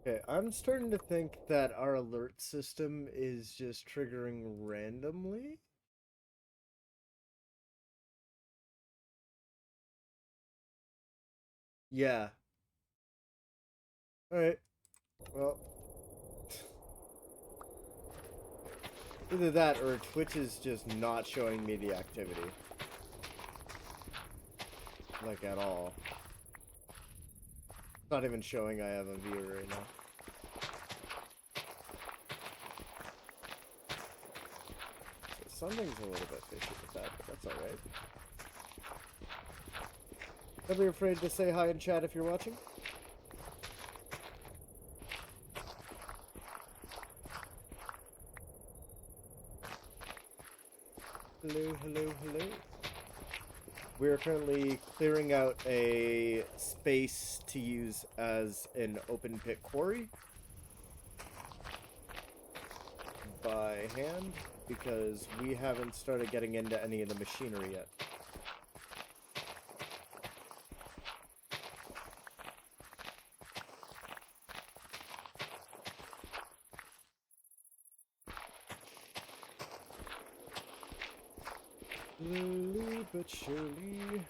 Okay, I'm starting to think that our alert system is just triggering randomly. Yeah. Alright. Well, either that or Twitch is just not showing me the activity. Like, at all. It's not even showing I have a viewer right now. So something's a little bit fishy with that, but that's alright. Don't be afraid to say hi in chat if you're watching. Hello, hello, hello. We're currently clearing out a space to use as an open pit quarry by hand because we haven't started getting into any of the machinery yet. Slowly but surely.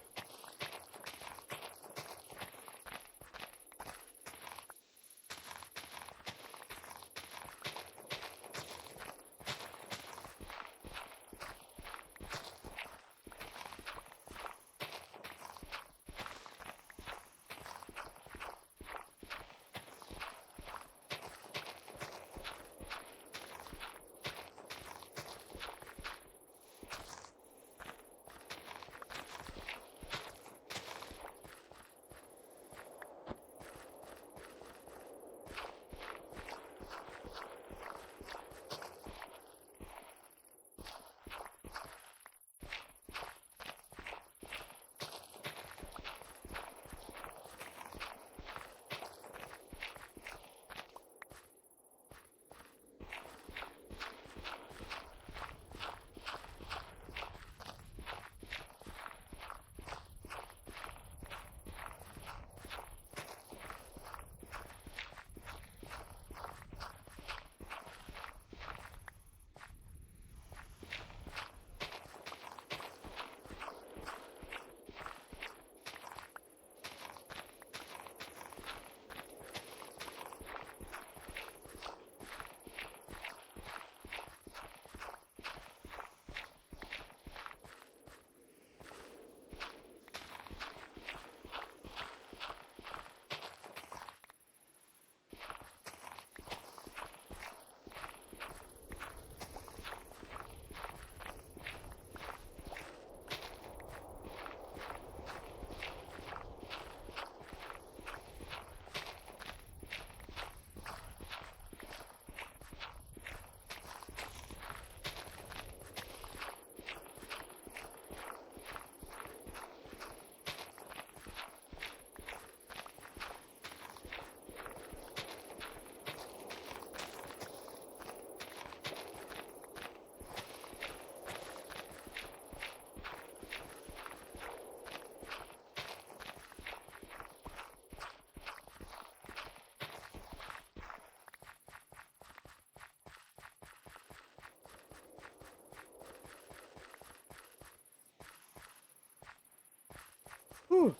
Whew.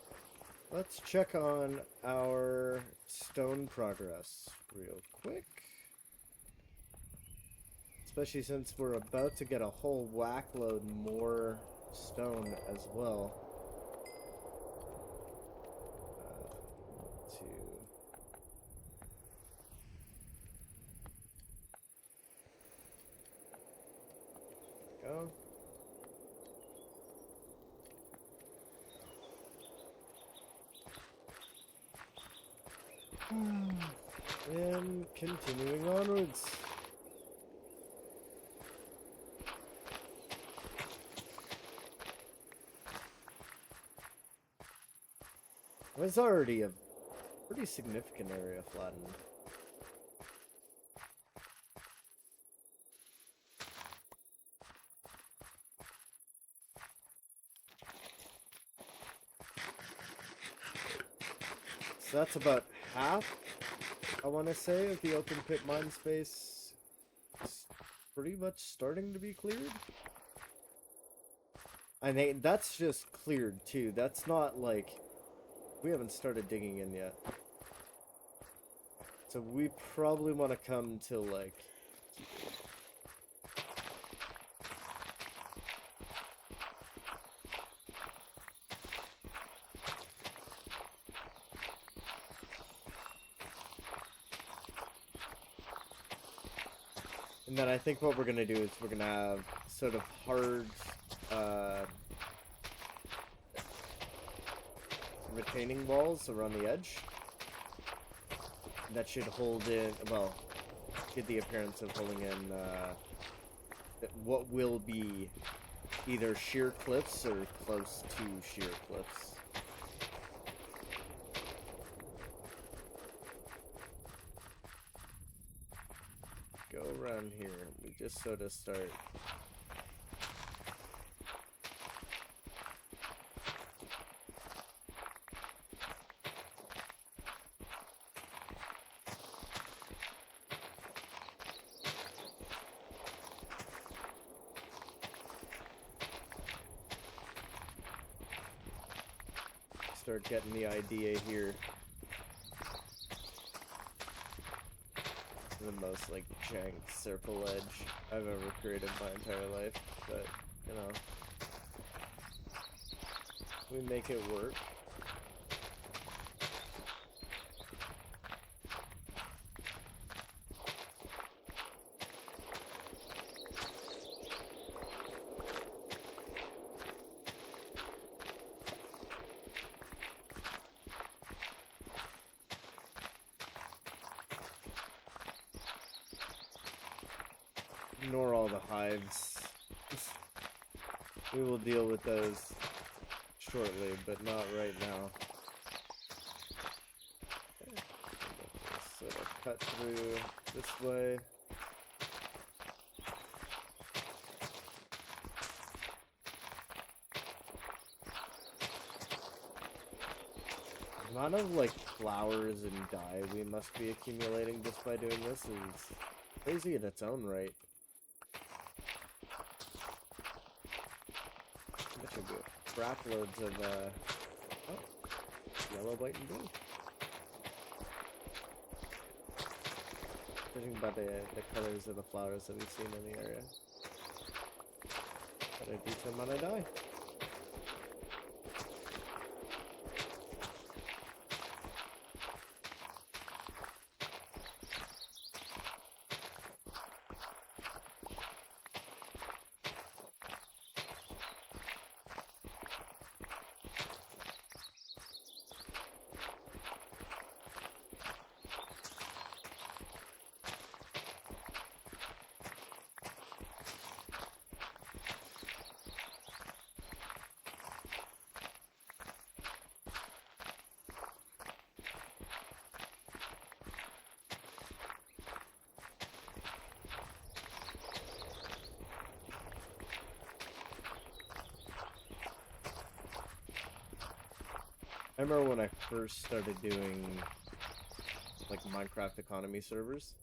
Let's check on our stone progress real quick. Especially since we're about to get a whole whackload more stone as well. 2. Go. And continuing onwards. There's already a pretty significant area flattened. So that's about half, I want to say, of the open pit mine space is pretty much starting to be cleared. I think that's just cleared too. That's not like, we haven't started digging in yet. So we probably want to come to like, and then I think what we're going to do is we're going to have sort of hard retaining walls around the edge. That should hold in, well, get the appearance of holding in what will be either sheer cliffs or close to sheer cliffs. Go around here. We just sort of start. Start getting the idea here. The most like jank circle edge I've ever created my entire life, but you know, we make it work. Ignore all the hives. We will deal with those shortly, but not right now. Okay. Sort of cut through this way. The amount of like flowers and dye we must be accumulating just by doing this is crazy in its own right. That should be crap loads of oh, yellow, white, and blue. Judging by the colors of the flowers that we've seen in the area. But a decent amount of dye. I remember when I first started doing like Minecraft economy servers,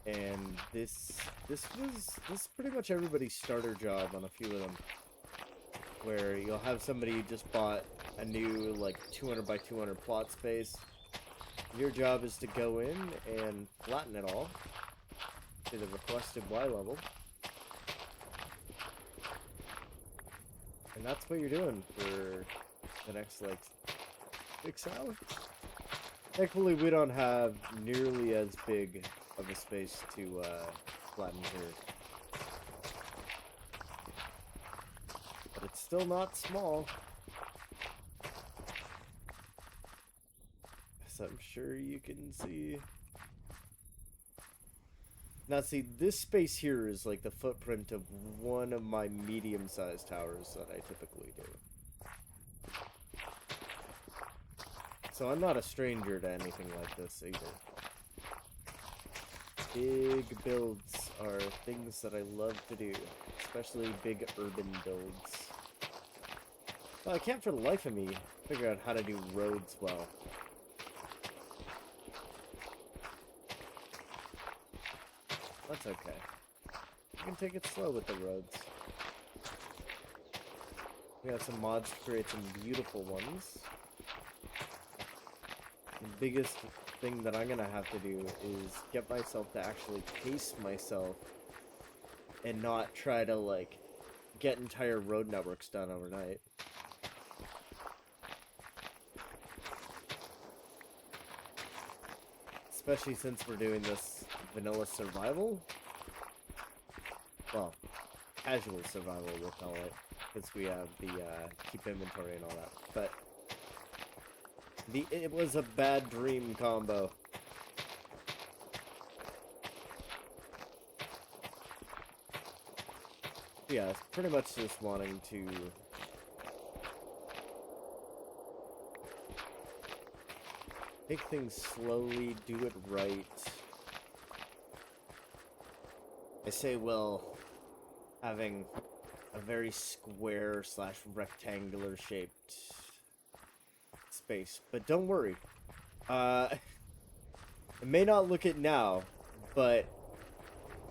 and this was pretty much everybody's starter job on a few of them, where you'll have somebody who just bought a new like 200 by 200 plot space. Your job is to go in and flatten it all to the requested Y level. And that's what you're doing for the next like 6 hours. Thankfully, we don't have nearly as big of a space to flatten here. But it's still not small. As I'm sure you can see. Now see, this space here is like the footprint of one of my medium-sized towers that I typically do. So I'm not a stranger to anything like this either. Big builds are things that I love to do, especially big urban builds. Well, I can't for the life of me figure out how to do roads well. That's okay. You can take it slow with the roads. We got some mods to create some beautiful ones. The biggest thing that I'm gonna have to do is get myself to actually pace myself and not try to like get entire road networks done overnight. Especially since we're doing this vanilla survival. Well, casual survival we'll call it, because we have the keep inventory and all that. But it was a bad dream combo. Yeah, it's pretty much just wanting to take things slowly, do it right. I say, well, having a very square / rectangular shaped space. But don't worry. It may not look it now, but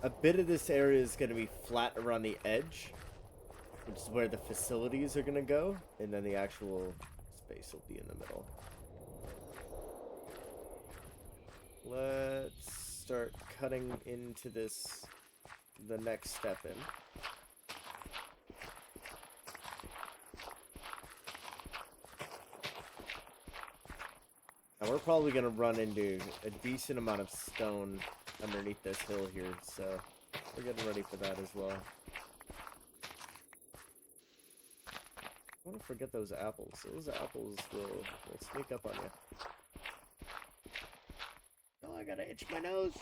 a bit of this area is going to be flat around the edge, which is where the facilities are going to go, and then the actual space will be in the middle. Let's start cutting into this, the next step in. Now we're probably going to run into a decent amount of stone underneath this hill here, so we're getting ready for that as well. I want to forget those apples. Those apples will sneak up on you. Oh, I gotta itch my nose.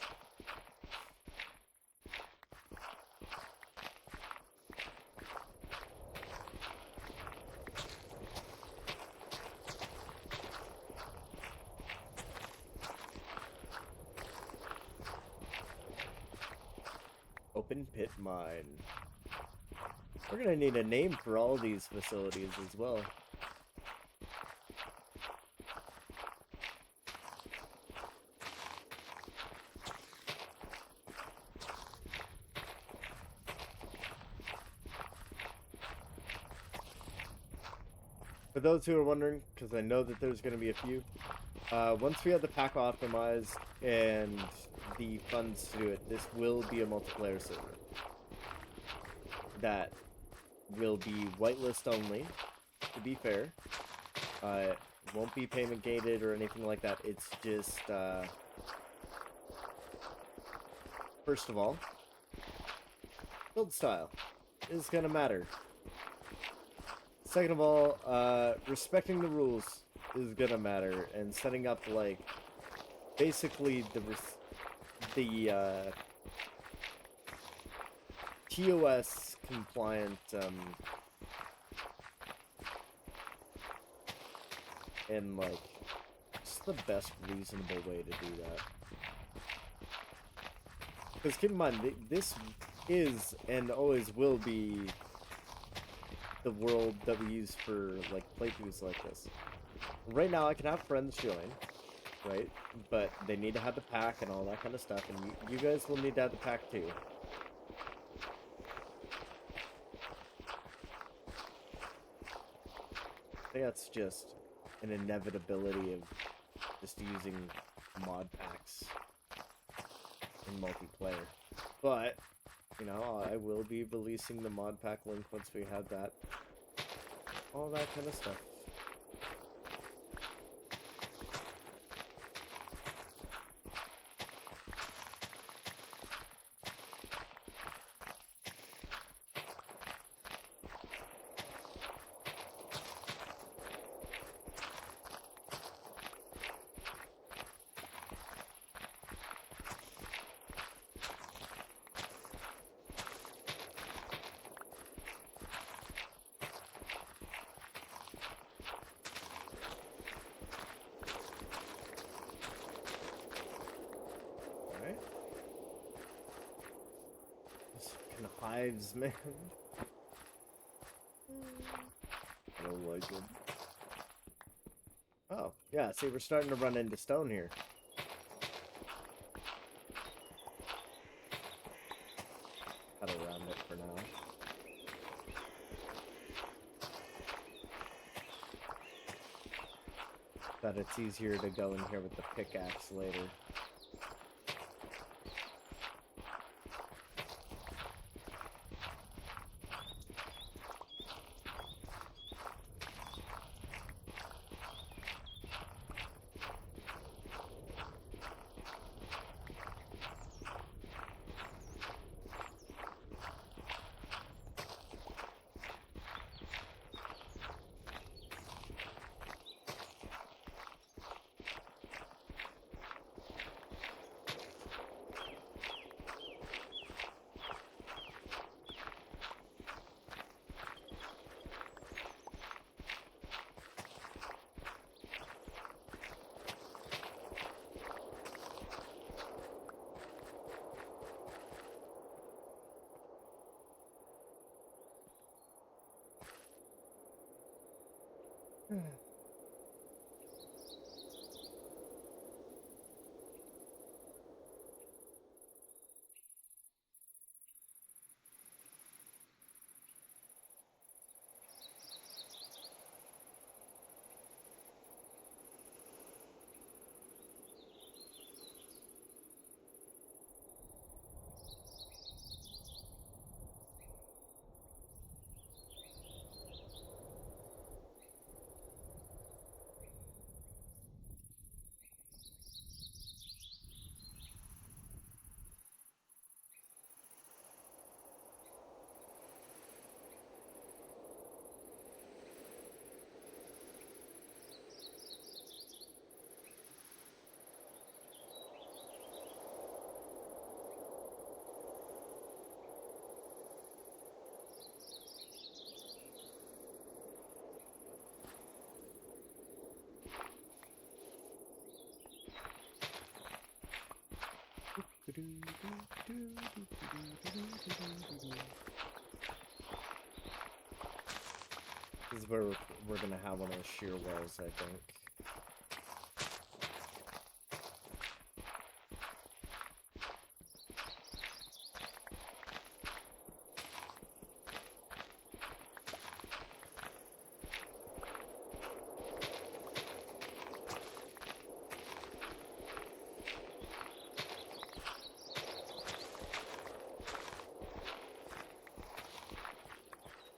Open pit mine. We're gonna need a name for all these facilities as well. For those who are wondering, because I know that there's going to be a few, once we have the pack optimized and the funds to do it, this will be a multiplayer server. That will be whitelist only, to be fair. It won't be payment gated or anything like that. It's just, first of all, build style is going to matter. Second of all, respecting the rules is gonna matter, and setting up like basically the TOS compliant and like just the best reasonable way to do that. Because keep in mind, this is and always will be the world that we use for like playthroughs like this. Right now I can have friends join, right? But they need to have the pack and all that kind of stuff, and you guys will need to have the pack too. I think that's just an inevitability of just using mod packs in multiplayer. But, you know, I will be releasing the mod pack link once we have that. All that kind of stuff. Alright. These fucking hives, man. I don't like them. Oh, yeah, see, we're starting to run into stone here. Cut around it for now. But it's easier to go in here with the pickaxe later. This is where we're gonna have one of the shear walls, I think.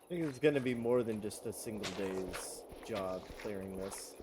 I think it's gonna be more than just a single day's job clearing this.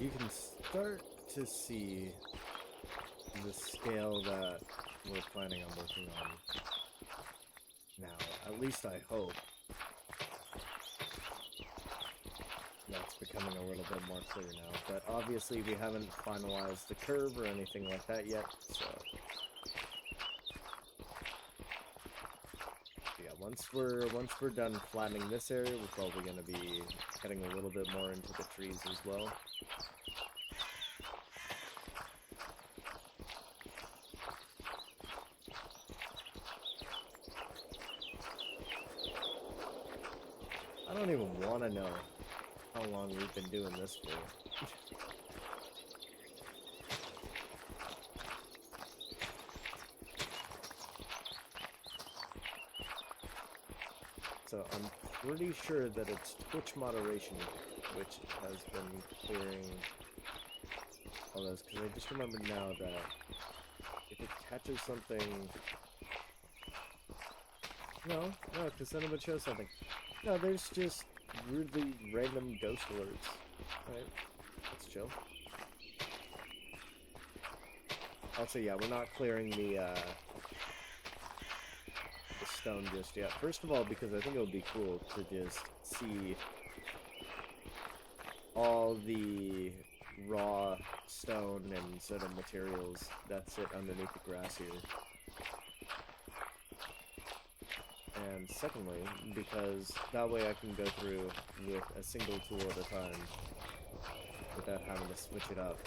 you can start to see the scale that we're planning on working on now. At least I hope. That's becoming a little bit more clear now, but obviously we haven't finalized the curve or anything like that yet, so yeah, once we're done flattening this area, we're probably going to be heading a little bit more into the trees as well. I don't even want to know how long we've been doing this for. So I'm pretty sure that it's Twitch moderation which has been clearing all those, because I just remembered now that if it catches something... No, because then it would show something. No, there's just weirdly random ghost alerts. Alright, that's chill. Also, yeah, we're not clearing the stone just yet. First of all, because I think it would be cool to just see all the raw stone and sort of materials that sit underneath the grass here. And secondly, because that way I can go through with a single tool at a time without having to switch it up.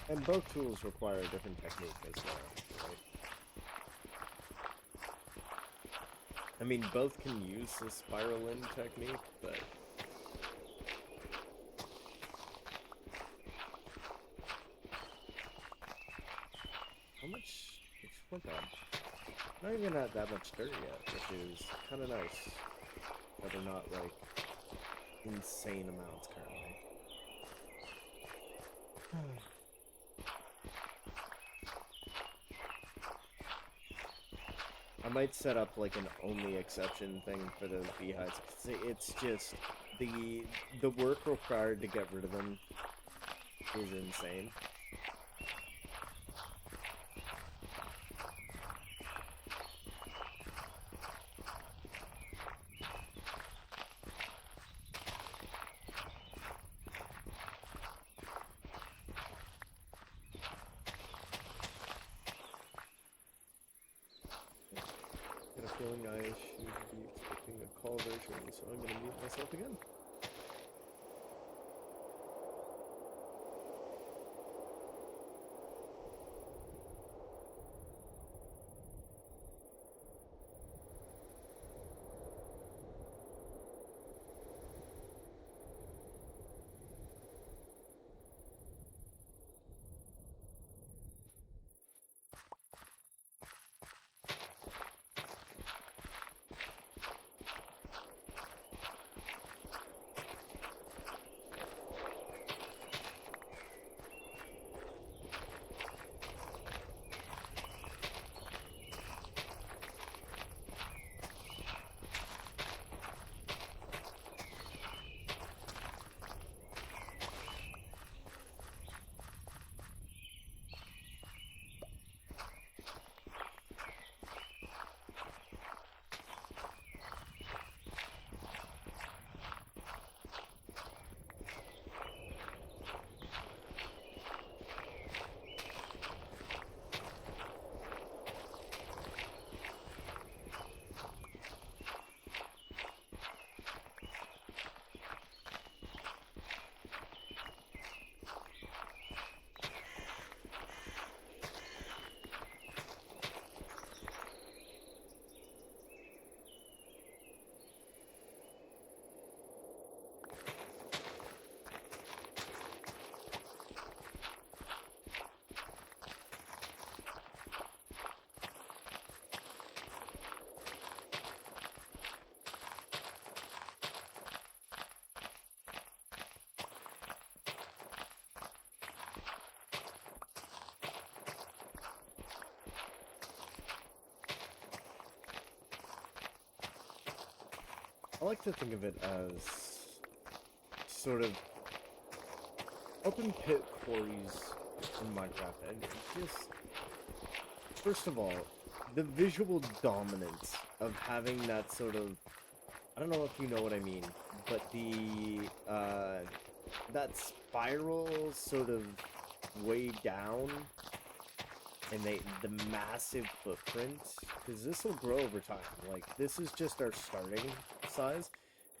And both tools require a different technique as well, right? I mean, both can use the spiral in technique, but... How much... Oh god. Not even at that much dirt yet, which is kind of nice. But they're not, like, insane amounts currently. I might set up like an only exception thing for those beehives, because it's just the work required to get rid of them is insane. I got a feeling I should be expecting a call very shortly, so I'm going to mute myself again. I like to think of it as sort of open pit quarries in Minecraft, and just first of all, the visual dominance of having that sort of, I don't know if you know what I mean, but that spiral sort of way down, and the massive footprint, because this will grow over time. Like, this is just our starting size,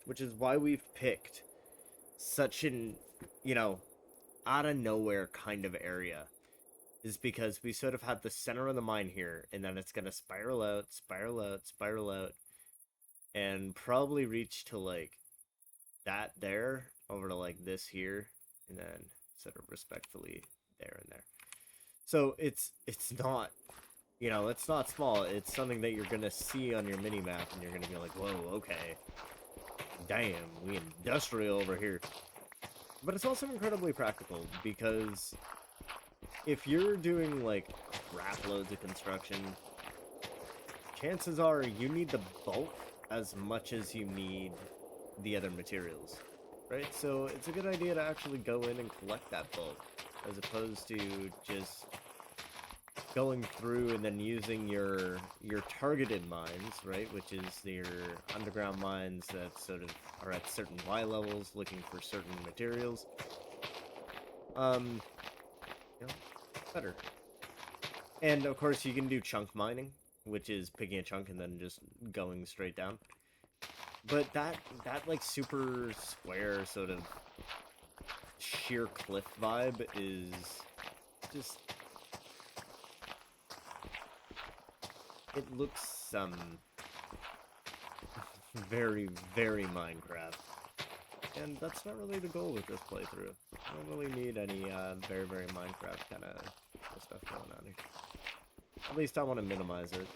which is why we've picked such an, you know, out of nowhere kind of area, is because we sort of have the center of the mine here, and then it's gonna spiral out, spiral out, spiral out, and probably reach to like that there over to like this here, and then sort of respectfully there and there. So it's not, you know, it's not small. It's something that you're gonna see on your mini map, and you're gonna be like, whoa, okay, damn, we industrial over here. But it's also incredibly practical, because if you're doing like crap loads of construction, chances are you need the bulk as much as you need the other materials, right? So it's a good idea to actually go in and collect that bulk, as opposed to just going through and then using your targeted mines, right? Which is your underground mines that sort of are at certain Y levels, looking for certain materials. You know, better. And of course, you can do chunk mining, which is picking a chunk and then just going straight down. But that like super square sort of sheer cliff vibe is just, it looks very, very Minecraft. And that's not really the goal with this playthrough. I don't really need any very, very Minecraft kind of stuff going on here. At least I want to minimize it.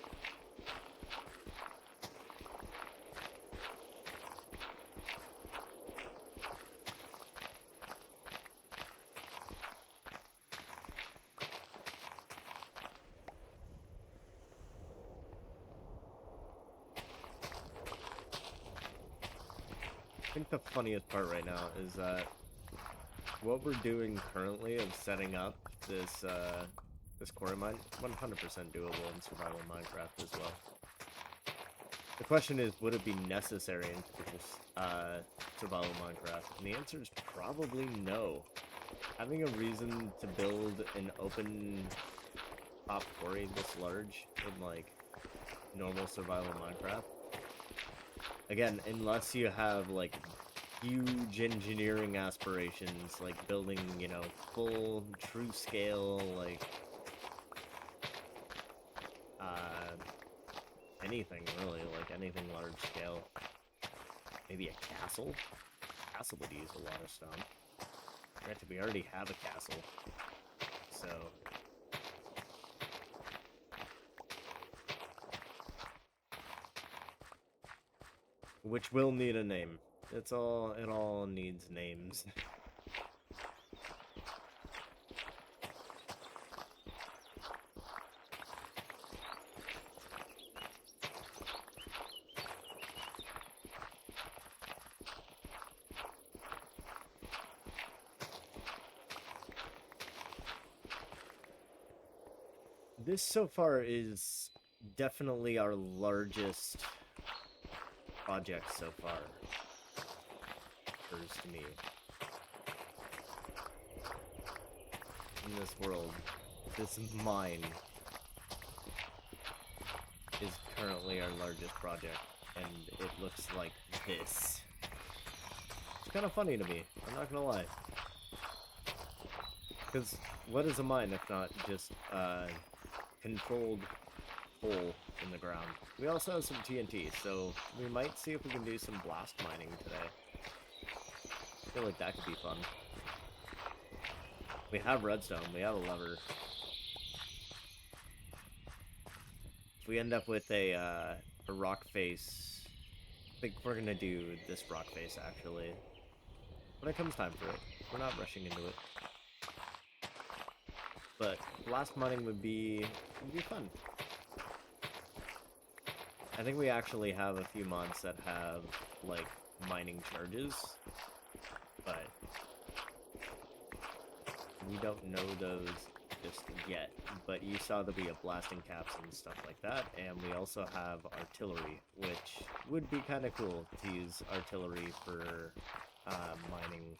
I think the funniest part right now is that what we're doing currently of setting up this quarry mine, 100% doable in survival Minecraft as well. The question is, would it be necessary in typical survival Minecraft? And the answer is probably no. Having a reason to build an open top quarry this large in like normal survival Minecraft, again, unless you have like huge engineering aspirations, like building, you know, full true scale, like anything really, like anything large scale. Maybe a castle? Castle would use a lot of stone. Granted, we already have a castle, so which will need a name. It all needs names. This so far is definitely our largest project so far. Occurs to me. In this world, this mine is currently our largest project, and it looks like this. It's kind of funny to me, I'm not gonna lie. Because what is a mine if not just controlled hole in the ground? We also have some TNT, so we might see if we can do some blast mining today. I feel like that could be fun. We have redstone, we have a lever. If we end up with a rock face, I think we're gonna do this rock face actually. When it comes time for it. We're not rushing into it. But blast mining would be fun. I think we actually have a few mods that have, like, mining charges, but we don't know those just yet. But you saw that we have blasting caps and stuff like that, and we also have artillery, which would be kind of cool to use artillery for mining,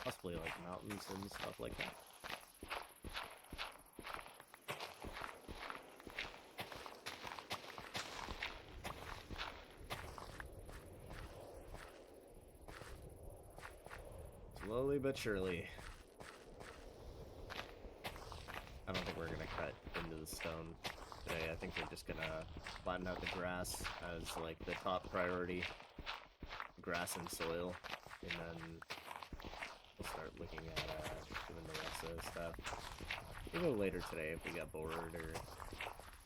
possibly like mountains and stuff like that. Slowly but surely. I don't think we're gonna cut into the stone today. I think we're just gonna flatten out the grass as like the top priority. Grass and soil, and then we'll start looking at doing the rest of the stuff. We'll go later today if we get bored or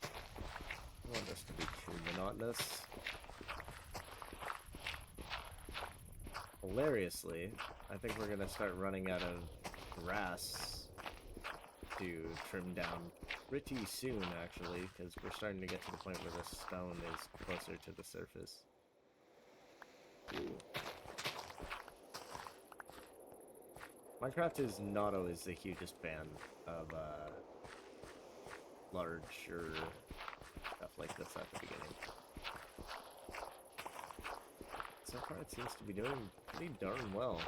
I want this to be too monotonous. Hilariously, I think we're gonna start running out of grass to trim down pretty soon, actually, because we're starting to get to the point where the stone is closer to the surface. Ooh. Minecraft is not always the hugest fan of larger stuff like this at the beginning. So far it seems to be doing pretty darn well.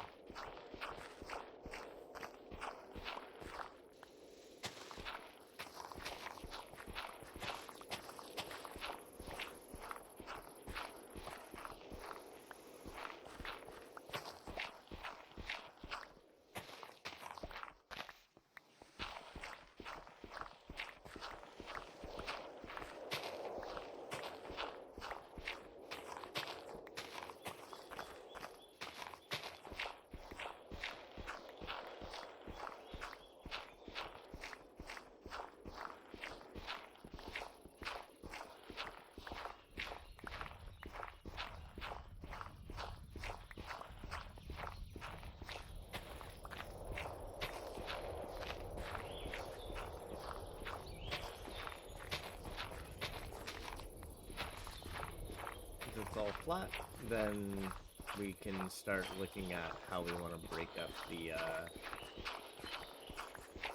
If it's all flat, then we can start looking at how we want to break up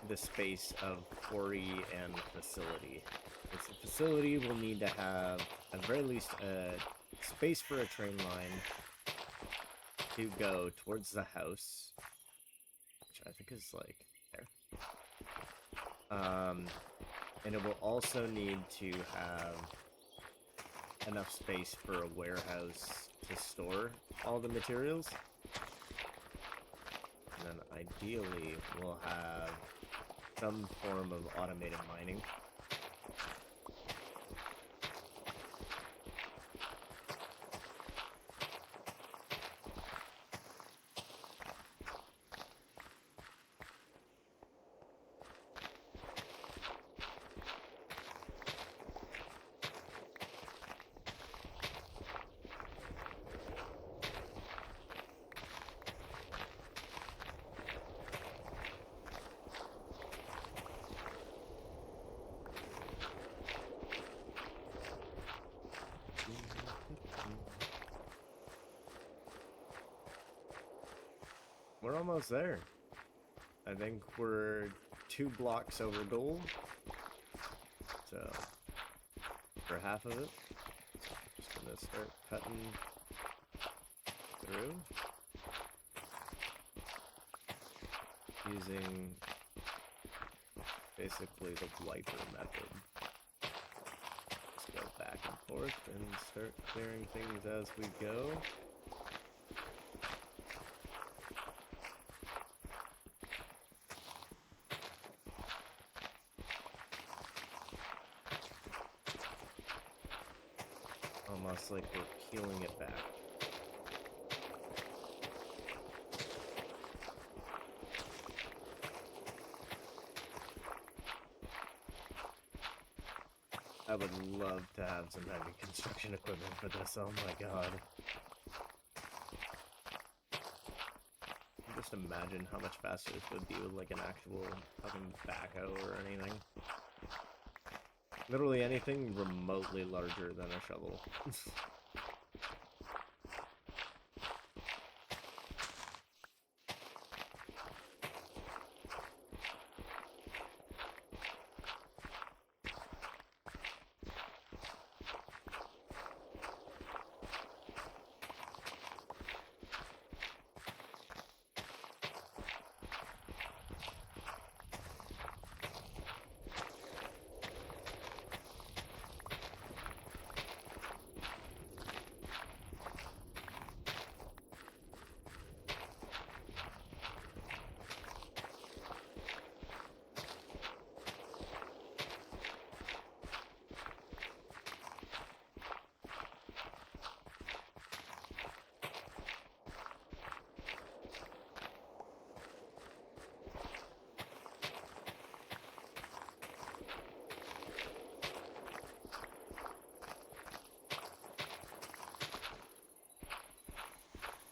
the space of quarry and facility. Because the facility will need to have, at the very least, a space for a train line to go towards the house, which I think is like there. And it will also need to have enough space for a warehouse to store all the materials. And then ideally we'll have some form of automated mining. We're almost there. I think we're 2 blocks over gold. So, for half of it, just gonna start cutting through. Using basically the wiper method. Just go back and forth and start clearing things as we go. Almost like we're peeling it back. I would love to have some heavy construction equipment for this, oh my god. Just imagine how much faster this would be with like an actual fucking backhoe or anything. Literally anything remotely larger than a shovel.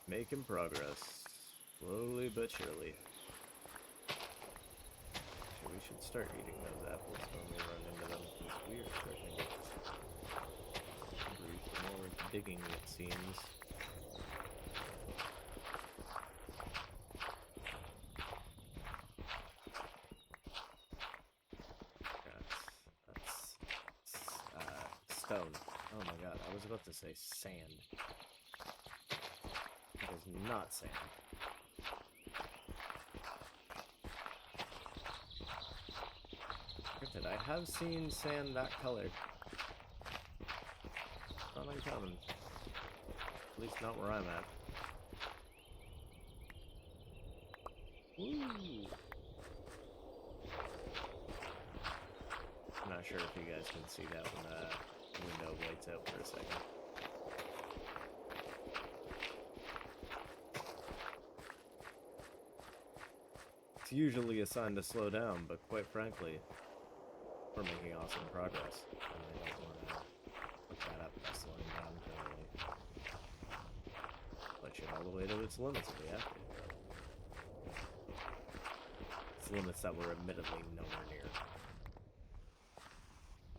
Making progress. Slowly but surely. So we should start eating those apples when we run into them, because we are starting to get hungry for more digging, it seems. That's stone. Oh my god, I was about to say sand. That is not sand. Granted, I have seen sand that color. Not uncommon. At least not where I'm at. Woo! I'm not sure if you guys can see that when the window lights out for a second. It's usually a sign to slow down, but quite frankly, we're making awesome progress. And I don't want to put that up by slowing down totally. Push it all the way to its limits if we have to. It's limits that we're admittedly nowhere near.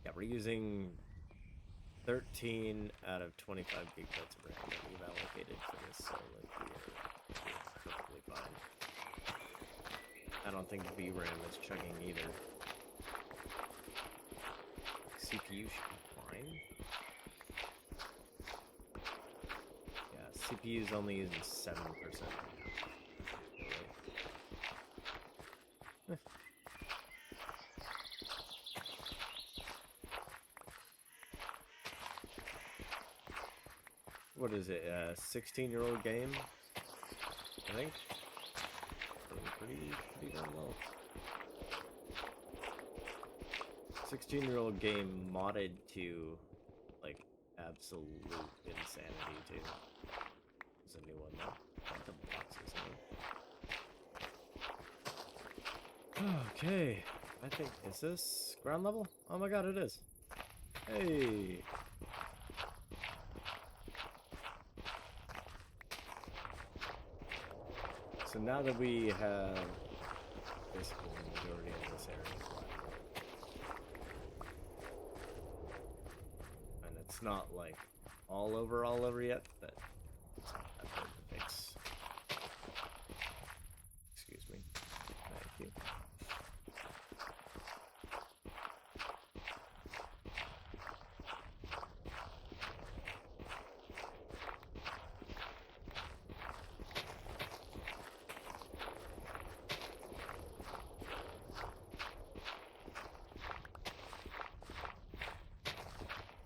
Yeah, we're using 13 out of 25 gigabytes of RAM that we've allocated for this, so like we're perfectly fine. I don't think VRAM is chugging either. CPU should be fine. Yeah, CPU is only using 7% right. What is it? A 16-year-old game? I think. Pretty darn well. 16-year-old game modded to like absolute insanity too. There's a new one though. Not the boxes now. Okay, I think is this ground level? Oh my god, it is. Hey. So now that we have basically the majority of this area flat, and it's not like all over yet, but it's not that hard to fix. Excuse me. Thank you.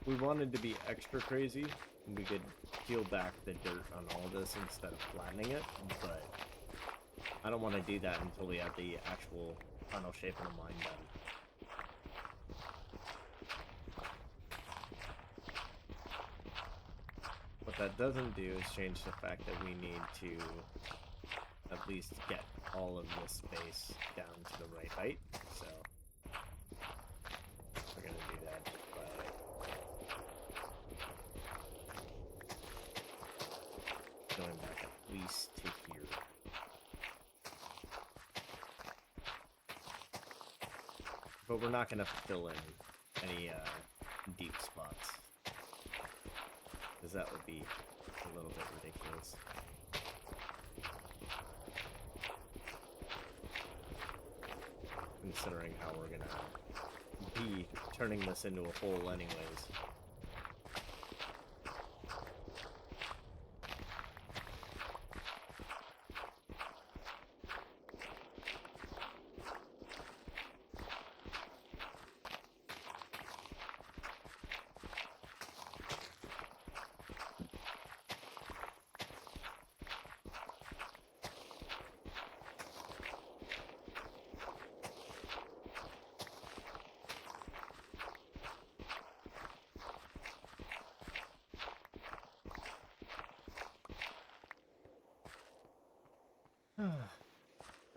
We wanted to be extra crazy, and we could peel back the dirt on all this instead of flattening it, but I don't want to do that until we have the actual final shape of the mine done. What that doesn't do is change the fact that we need to at least get all of this space down to the right height, so we're going to do that by going back at least to here. But we're not going to fill in any deep spots, because that would be a little bit ridiculous. Considering how we're gonna be turning this into a hole anyways.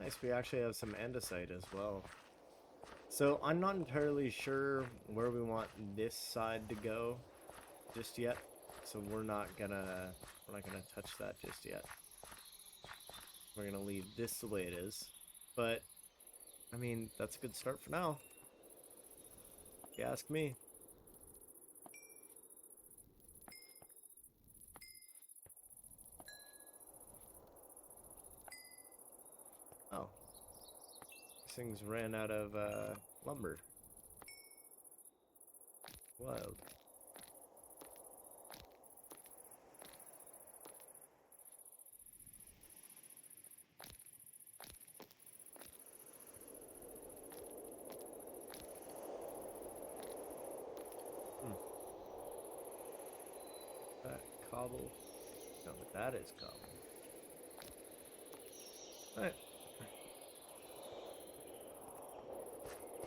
Nice, we actually have some andesite as well. So I'm not entirely sure where we want this side to go just yet. So we're not gonna touch that just yet. We're gonna leave this the way it is. But I mean, that's a good start for now, if you ask me. Oh. These things ran out of lumber. Wild. That cobble. No, but that is cobble. Alright.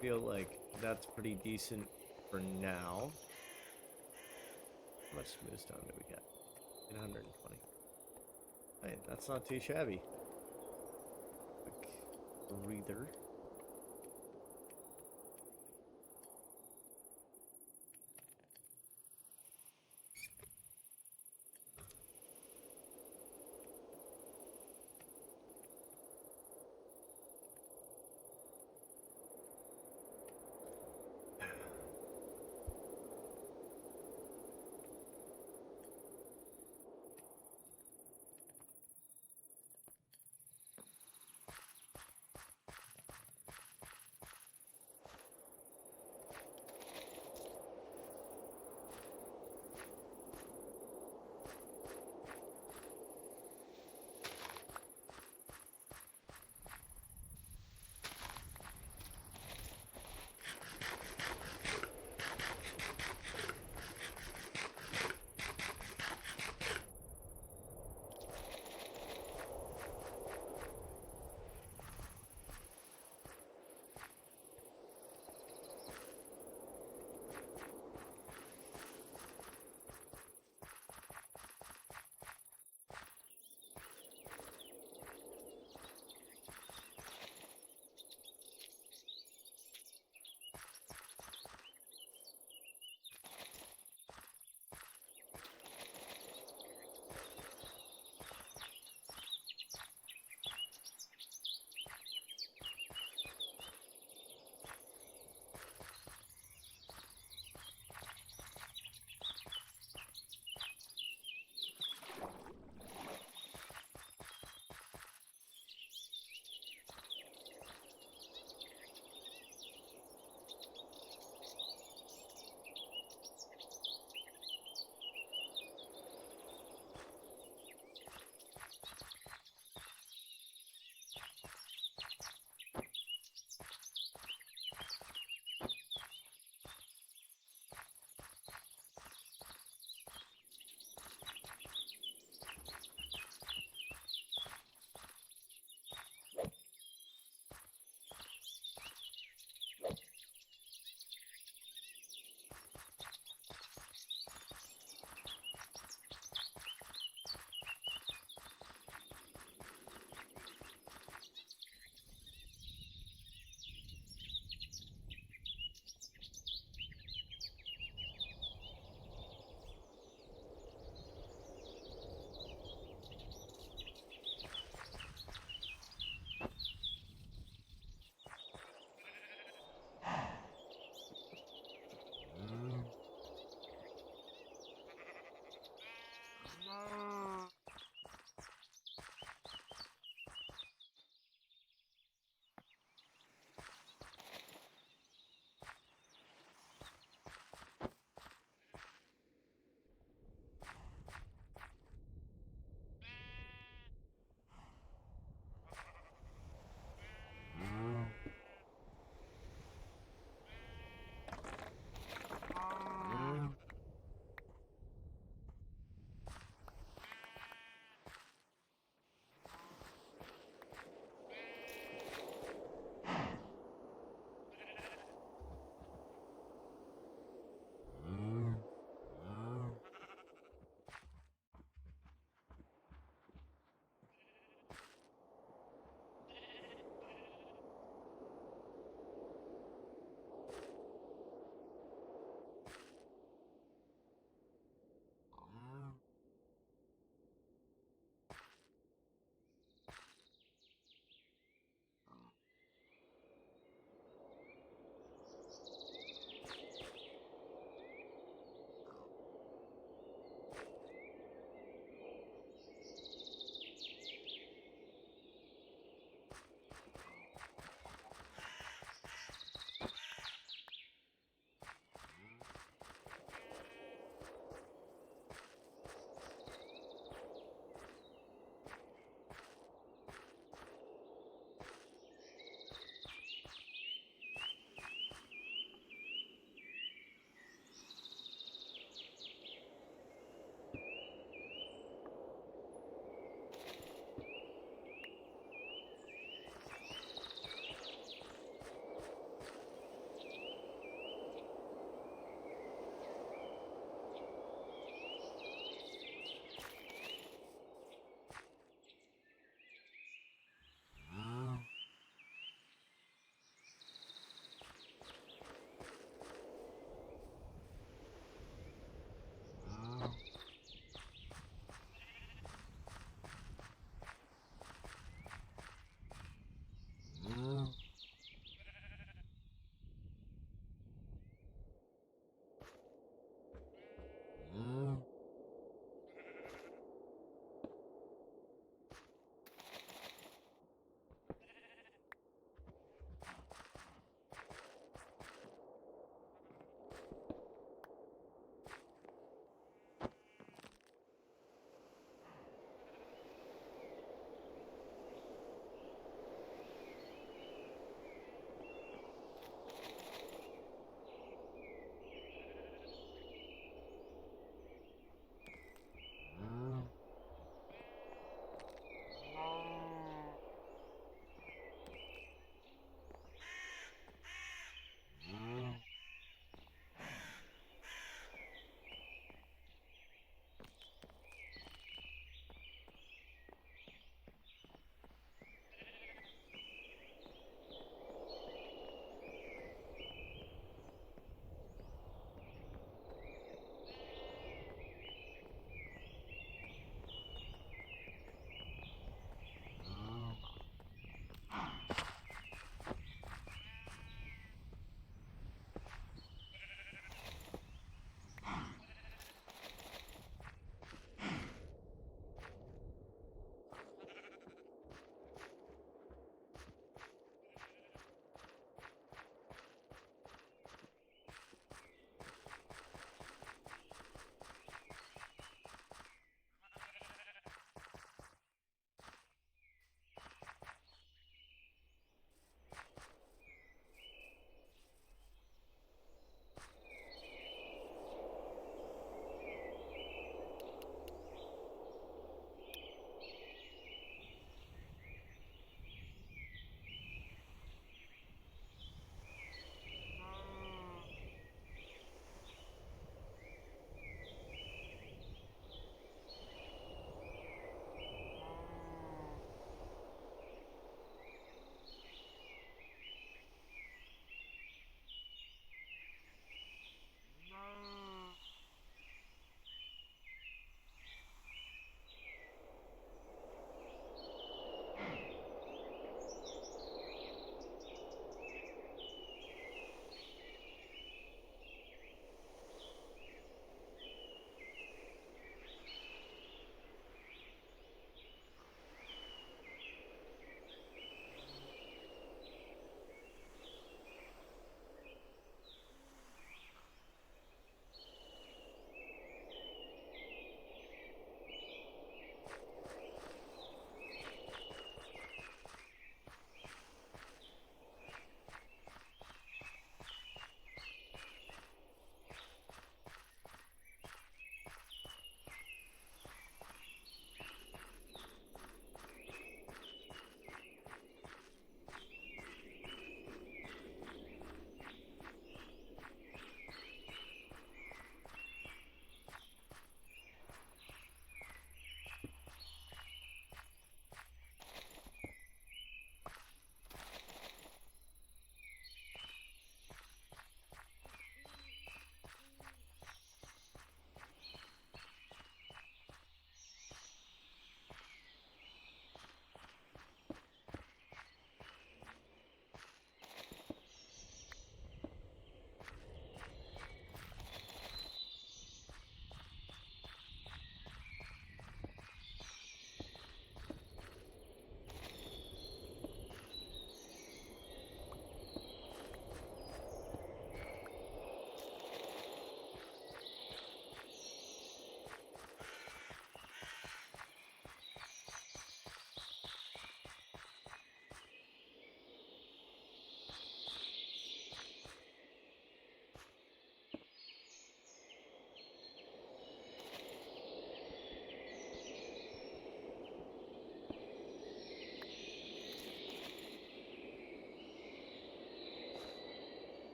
Feel like that's pretty decent for now. How much smooth stone do we get? 820. Hey, that's not too shabby. Quick breather.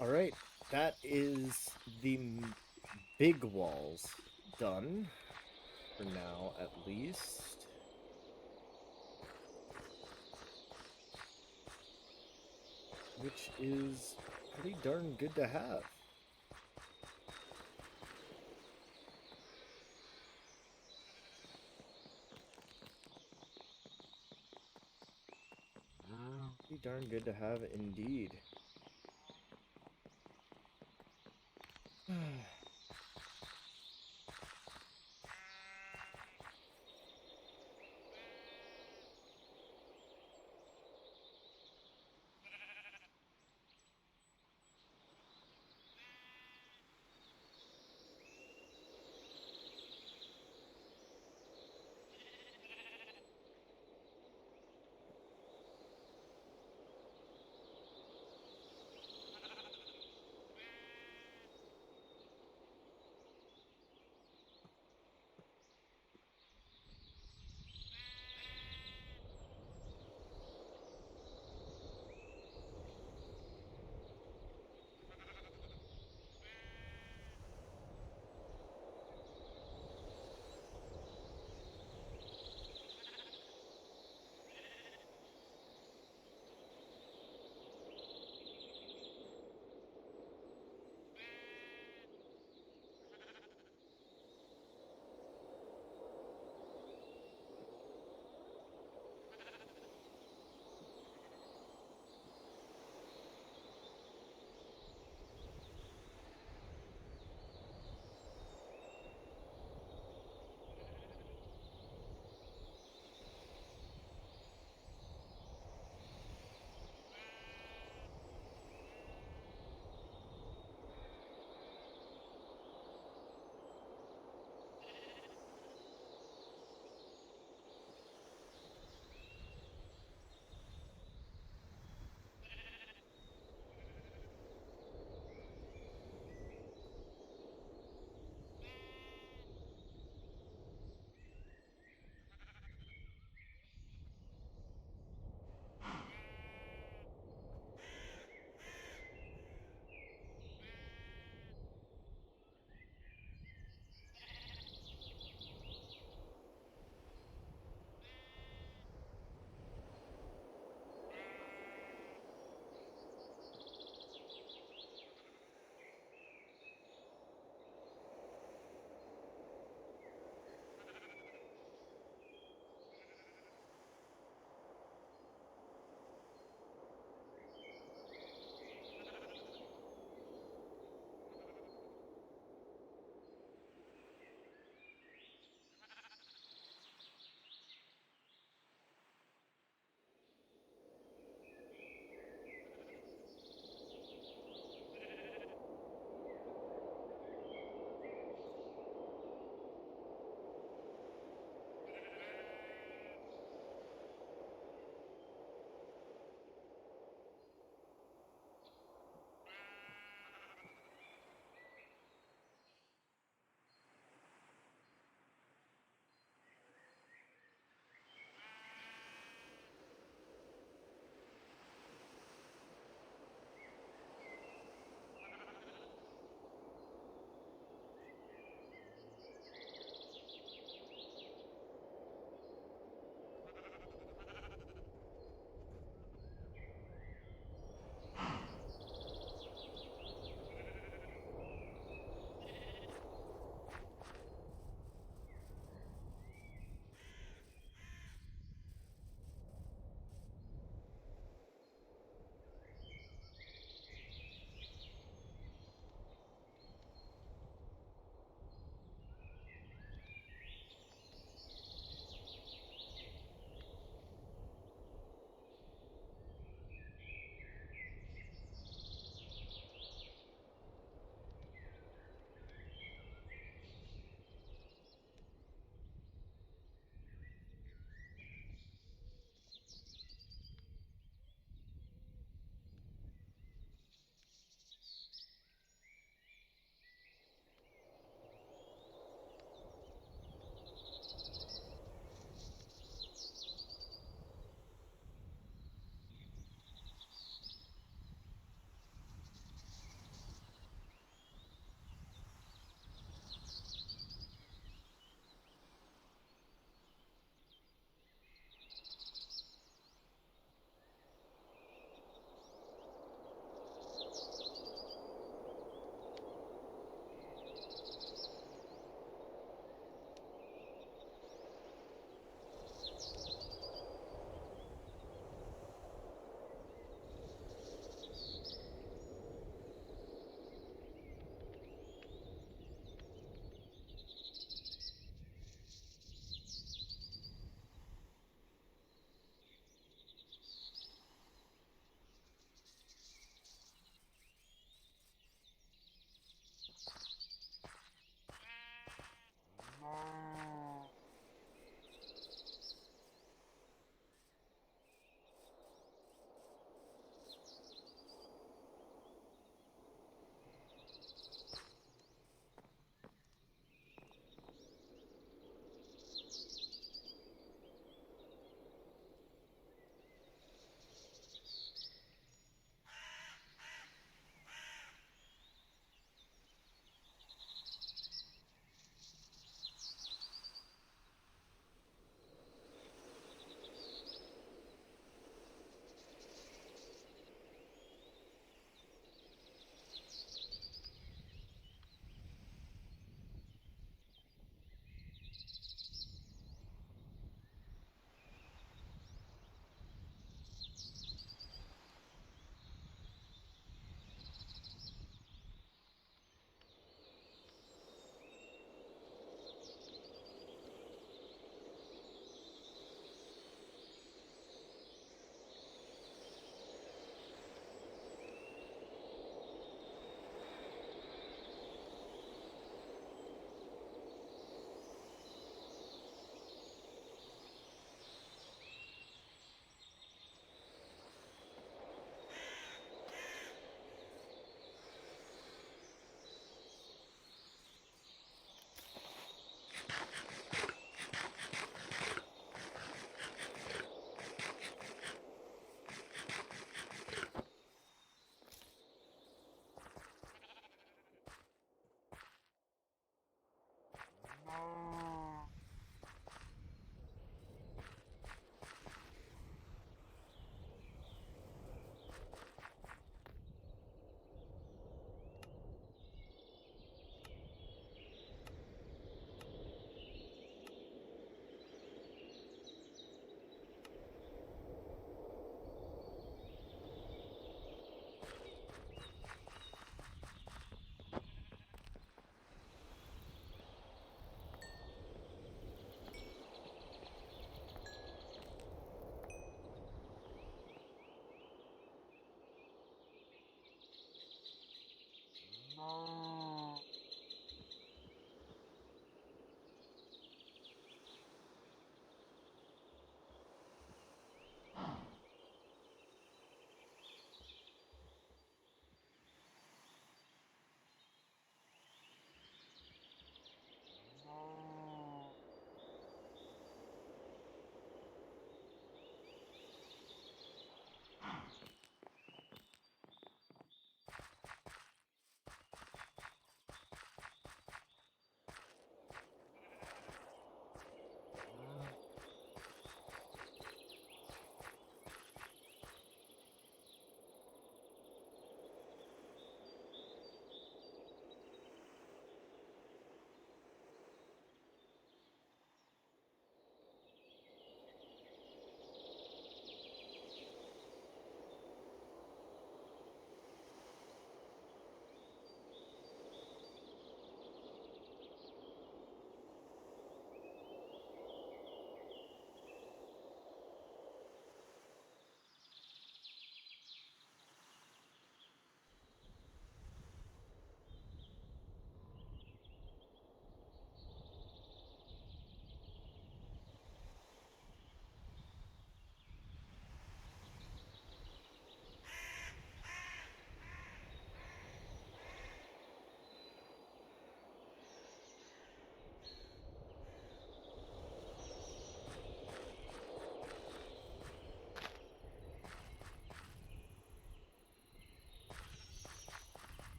All right, that is the big walls done for now, at least. Which is pretty darn good to have. Pretty darn good to have indeed.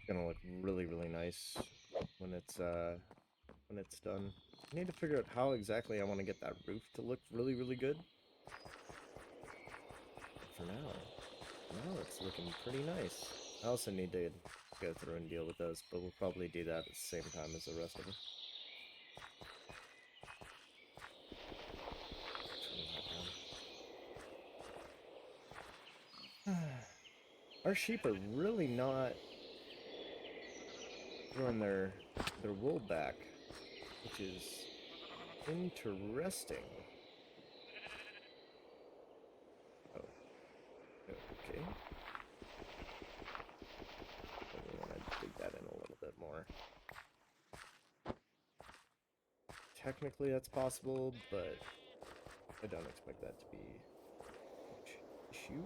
Gonna look really, really nice when it's done. I need to figure out how exactly I want to get that roof to look really, really good. But for now it's looking pretty nice. I also need to go through and deal with those, but we'll probably do that at the same time as the rest of it. Turn that down. Our sheep are really not throwing their wool back, which is interesting. Oh, okay. We want to dig that in a little bit more. Technically, that's possible, but I don't expect that to be an issue.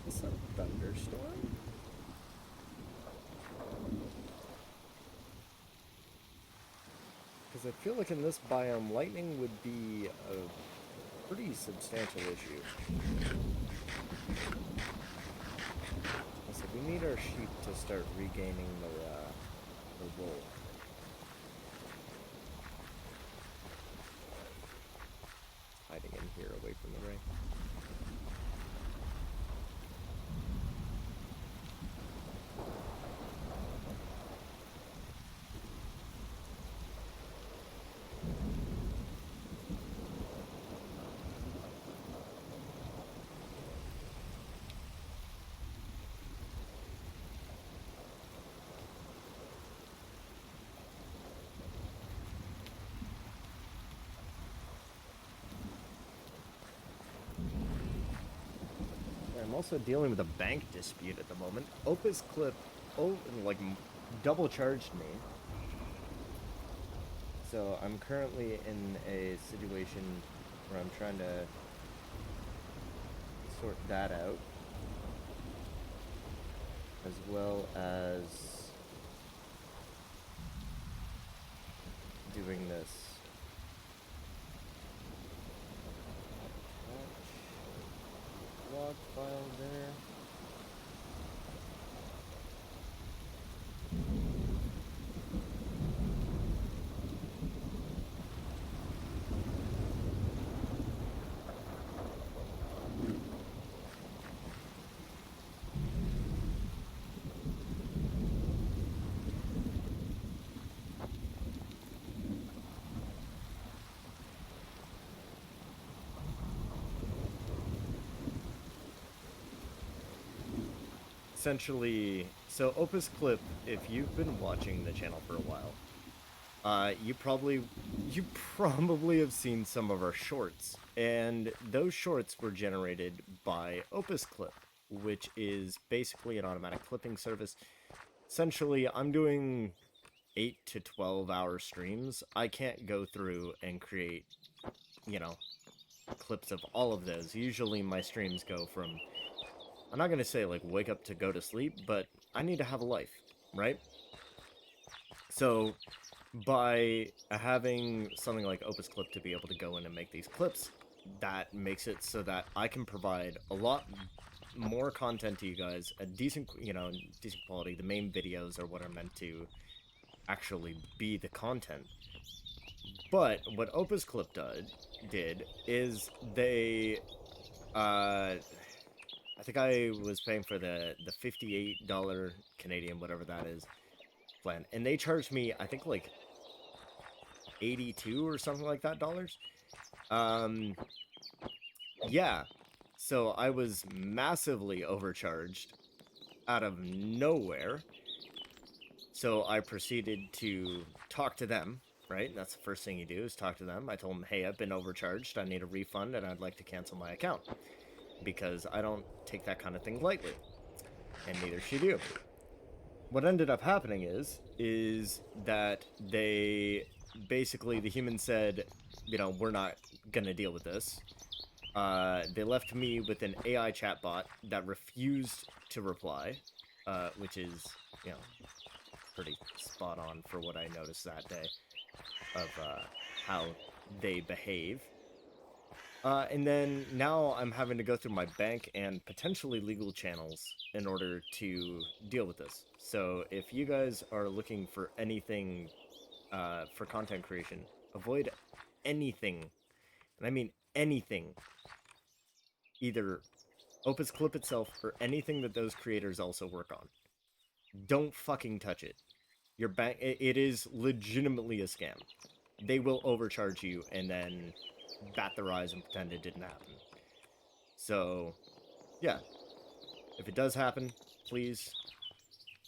Is this a thunderstorm? Because I feel like in this biome, lightning would be a pretty substantial issue. So we need our sheep to start regaining their wool. Hiding in here away from the rain. I'm also dealing with a bank dispute at the moment. Opus Clip, like, double charged me. So I'm currently in a situation where I'm trying to sort that out, as well as doing this. Log file there. Essentially, so Opus Clip, if you've been watching the channel for a while, you probably have seen some of our shorts, and those shorts were generated by Opus Clip, which is basically an automatic clipping service. Essentially, I'm doing 8 to 12 hour streams. I can't go through and create, you know, clips of all of those. Usually my streams go from, I'm not going to say like wake up to go to sleep, but I need to have a life, right? So by having something like Opus Clip to be able to go in and make these clips, that makes it so that I can provide a lot more content to you guys, a decent, decent quality. The main videos are what are meant to actually be the content. But what Opus Clip did is they, I think I was paying for the $58 Canadian, whatever that is, plan, and they charged me, I think, like 82 or something like that dollars. Um, yeah. So I was massively overcharged out of nowhere. So I proceeded to talk to them, right? And that's the first thing you do is talk to them. I told them, hey, I've been overcharged. I need a refund and I'd like to cancel my account because I don't take that kind of thing lightly. And neither should you. What ended up happening is that they basically, the human said, we're not gonna deal with this. They left me with an AI chatbot that refused to reply, which is, pretty spot on for what I noticed that day of how they behave. And then now I'm having to go through my bank and potentially legal channels in order to deal with this. So if you guys are looking for anything for content creation, avoid anything, and I mean anything, either Opus Clip itself or anything that those creators also work on. Don't fucking touch it. Your bank, it is legitimately a scam. They will overcharge you and then bat their eyes and pretend it didn't happen. So, yeah, if it does happen, please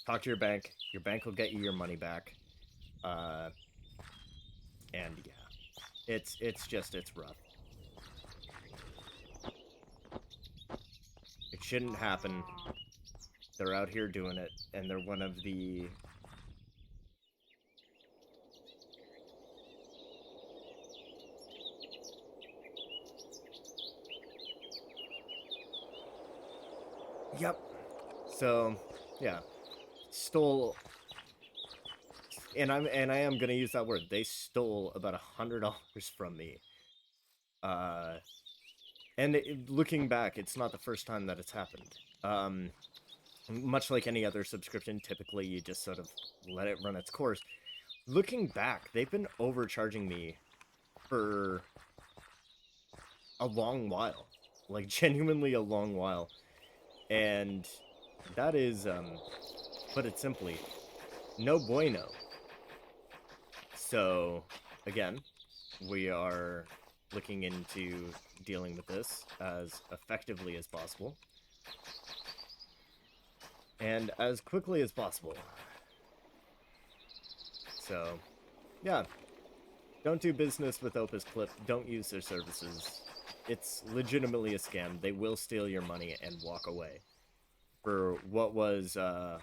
talk to your bank. Your bank will get you your money back. And yeah, it's rough. It shouldn't happen. They're out here doing it, and they're one of the... Yep. So, yeah, stole, and I am gonna use that word. They stole about $100 from me. And looking back, it's not the first time that it's happened. Much like any other subscription, typically you just sort of let it run its course. Looking back, they've been overcharging me for a long while, like genuinely a long while, and that is, put it simply, no bueno. So, again, we are looking into dealing with this as effectively as possible. And as quickly as possible. So, yeah. Don't do business with Opus Clip. Don't use their services. It's legitimately a scam. They will steal your money and walk away. For what was,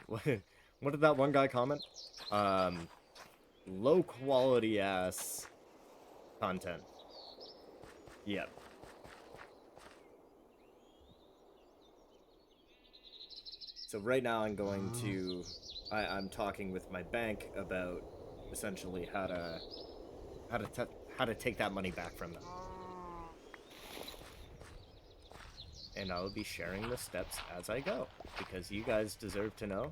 what did that one guy comment? Low quality ass content. Yep. So right now I'm going to, I'm talking with my bank about essentially how to how to how to take that money back from them. And I will be sharing the steps as I go, because you guys deserve to know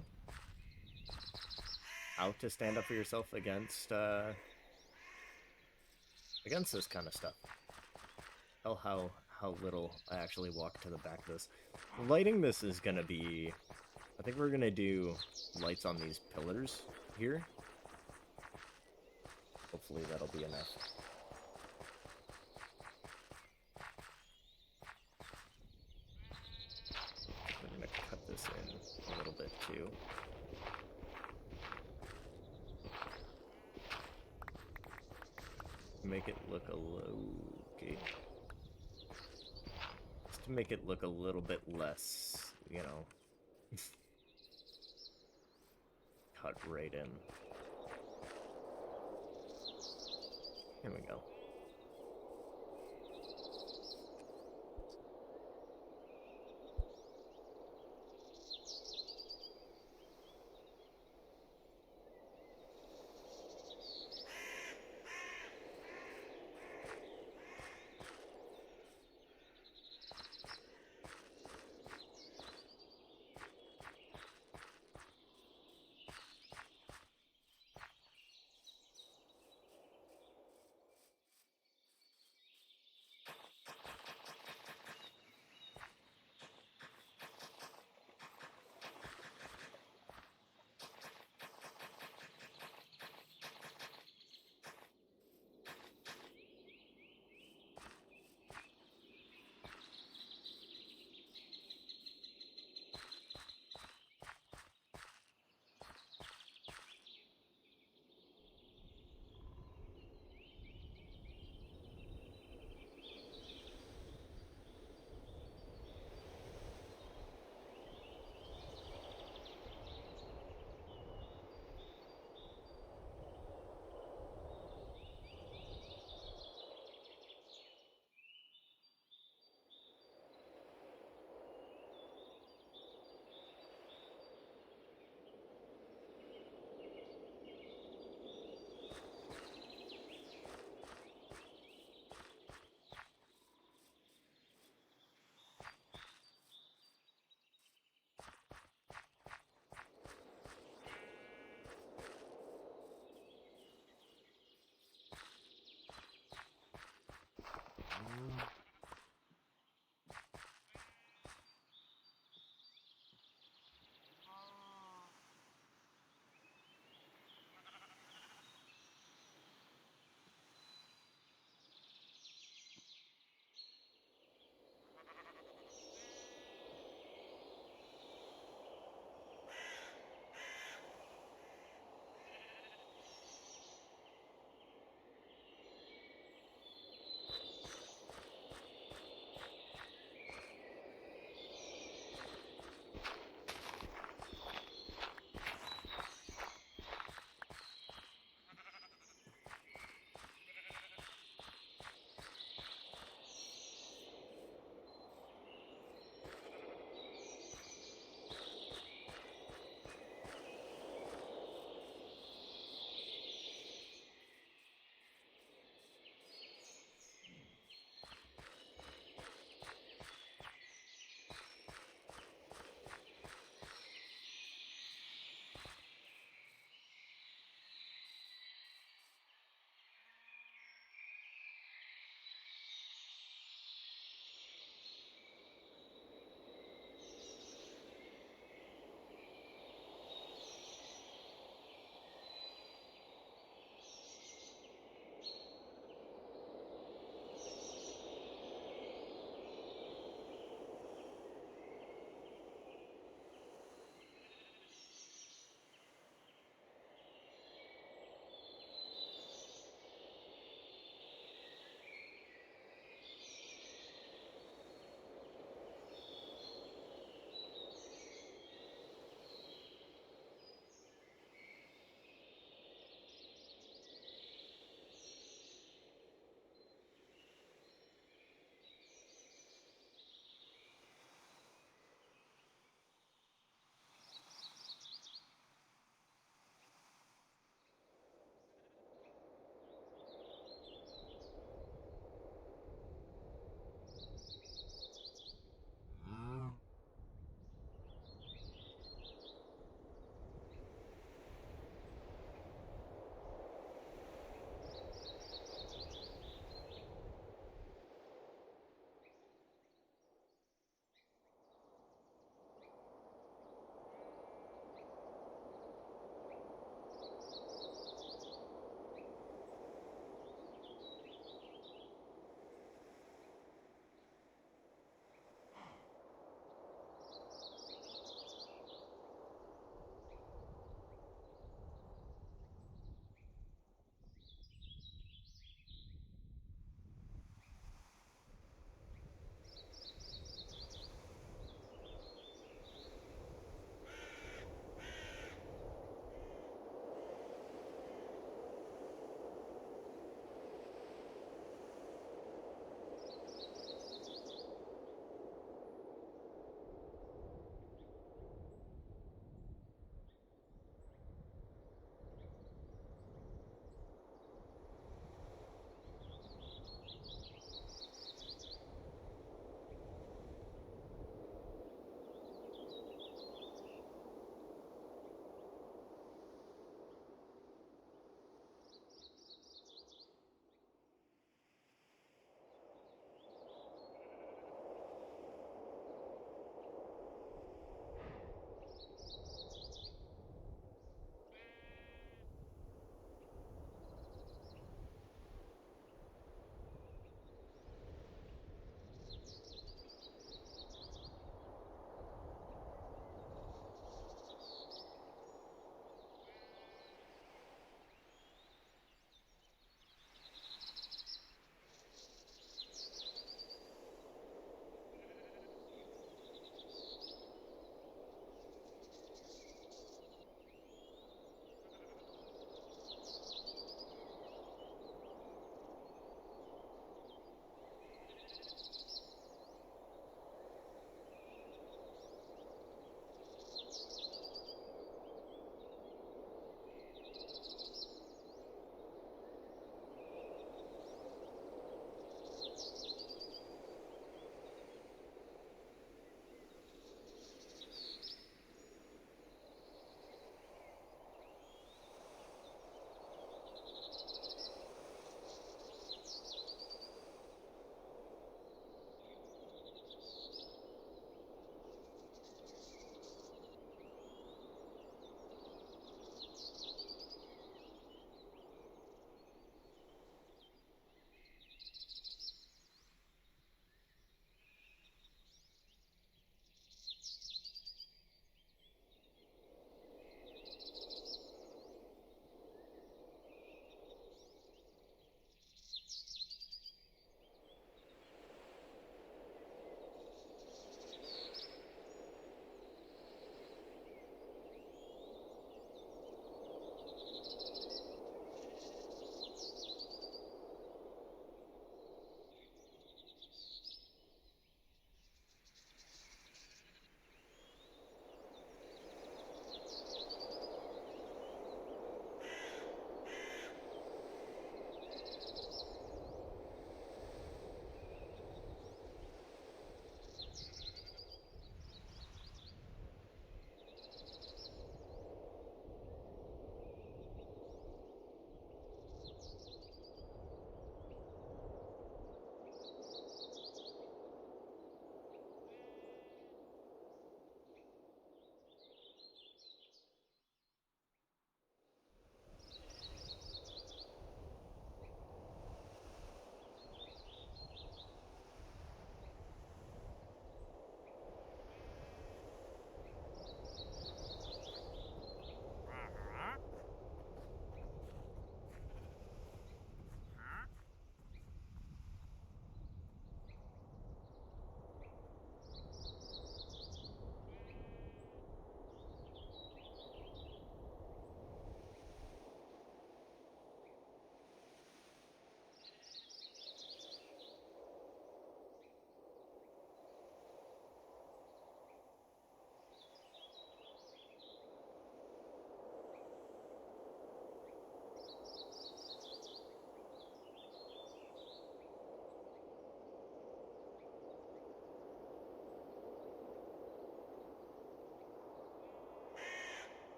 how to stand up for yourself against this kind of stuff. Hell, how little I actually walk to the back of this. Lighting this is gonna be, I think we're gonna do lights on these pillars here. Hopefully that'll be enough. I'm gonna cut this in a little bit too. Make it look a little... Okay. Just to make it look a little bit less, you know... cut right in. Here we go.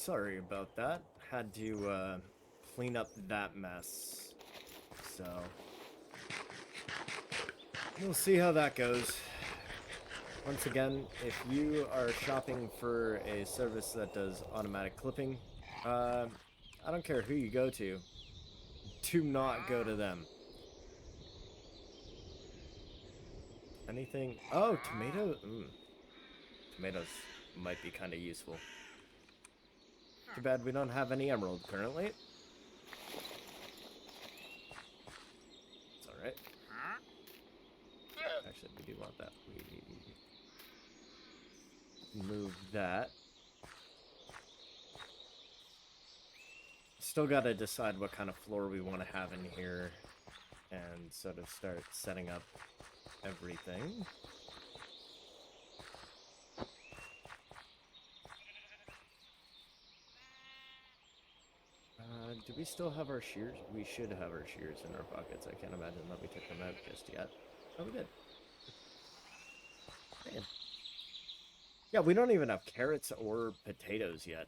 sorry about that. Had to clean up that mess. So we'll see how that goes. Once again, if you are shopping for a service that does automatic clipping, I don't care who you go to. Do not go to them. Anything? Oh, tomato. Tomatoes might be kind of useful. Too bad we don't have any emerald currently. It's alright. Actually, we do want that. We move that. Still gotta decide what kind of floor we want to have in here and sort of start setting up everything. Do we still have our shears? We should have our shears in our pockets. I can't imagine that we took them out just yet. Oh, we did. Man. Yeah, we don't even have carrots or potatoes yet.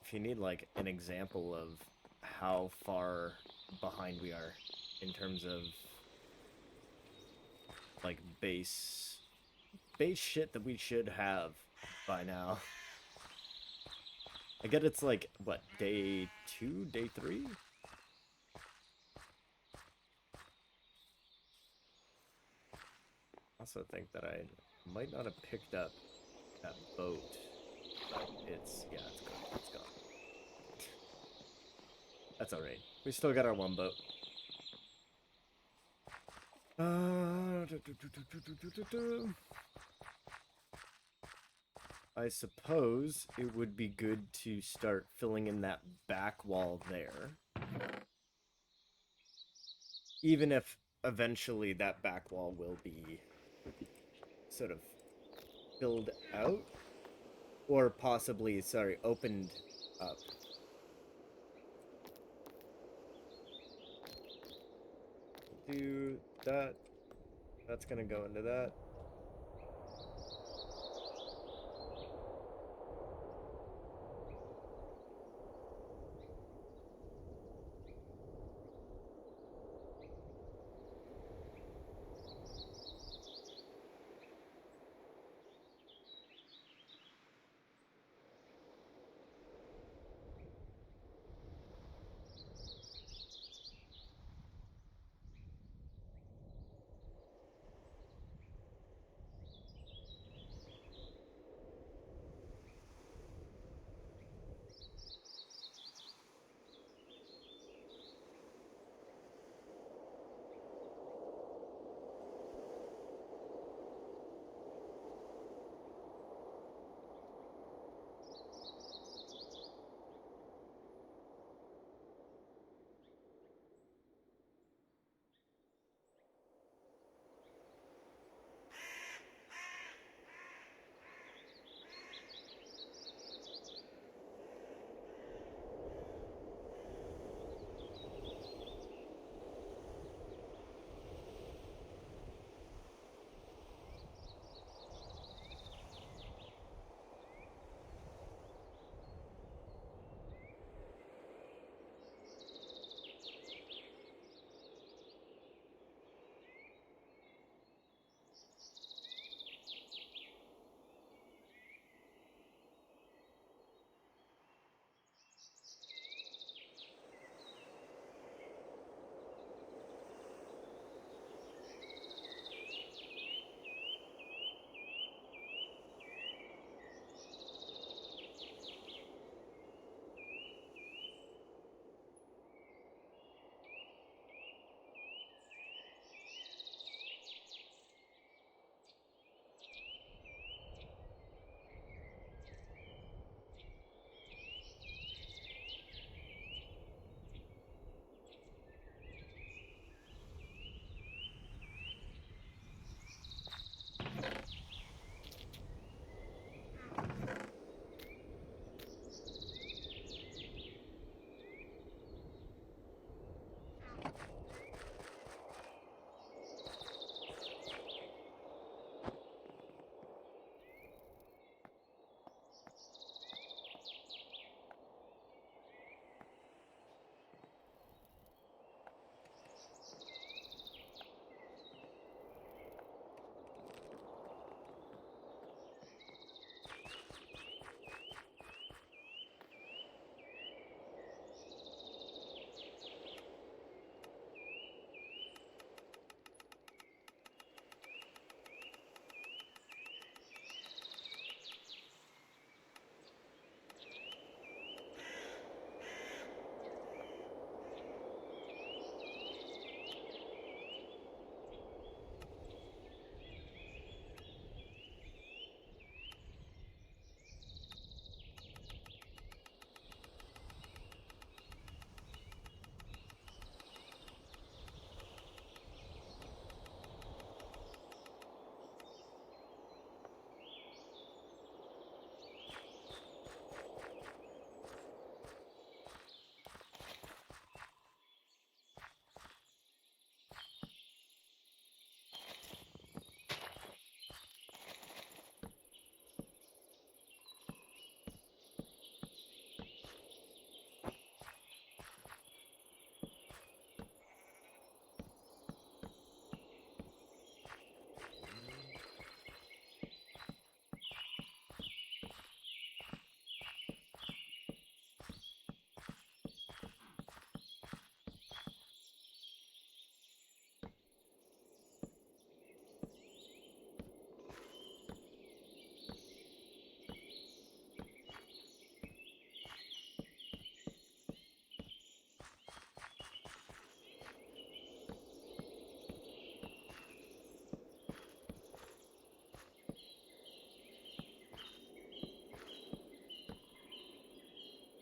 If you need, like, an example of how far behind we are in terms of, like, base shit that we should have by now. I get it's, like, what, day 2, day 3? Also think that I might not have picked up that boat, but it's, yeah, it's gone. It's gone. That's alright. We still got our one boat. I suppose it would be good to start filling in that back wall there. Even if eventually that back wall will be sort of filled out. Or possibly, sorry, opened up. Do that. That's gonna go into that.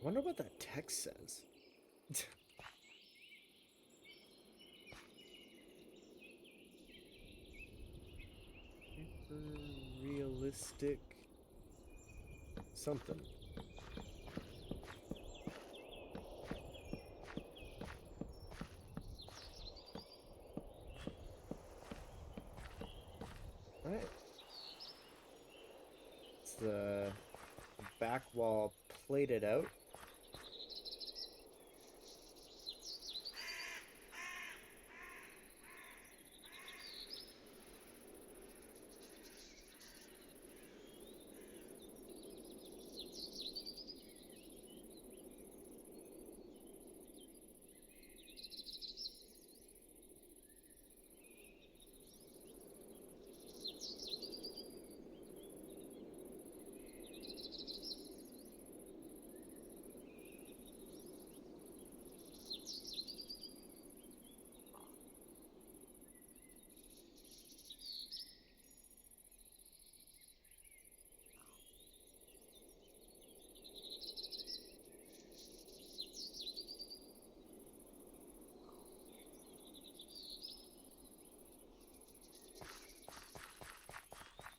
Wonder what that text says. Hyper realistic something. Alright. It's the back wall plated out.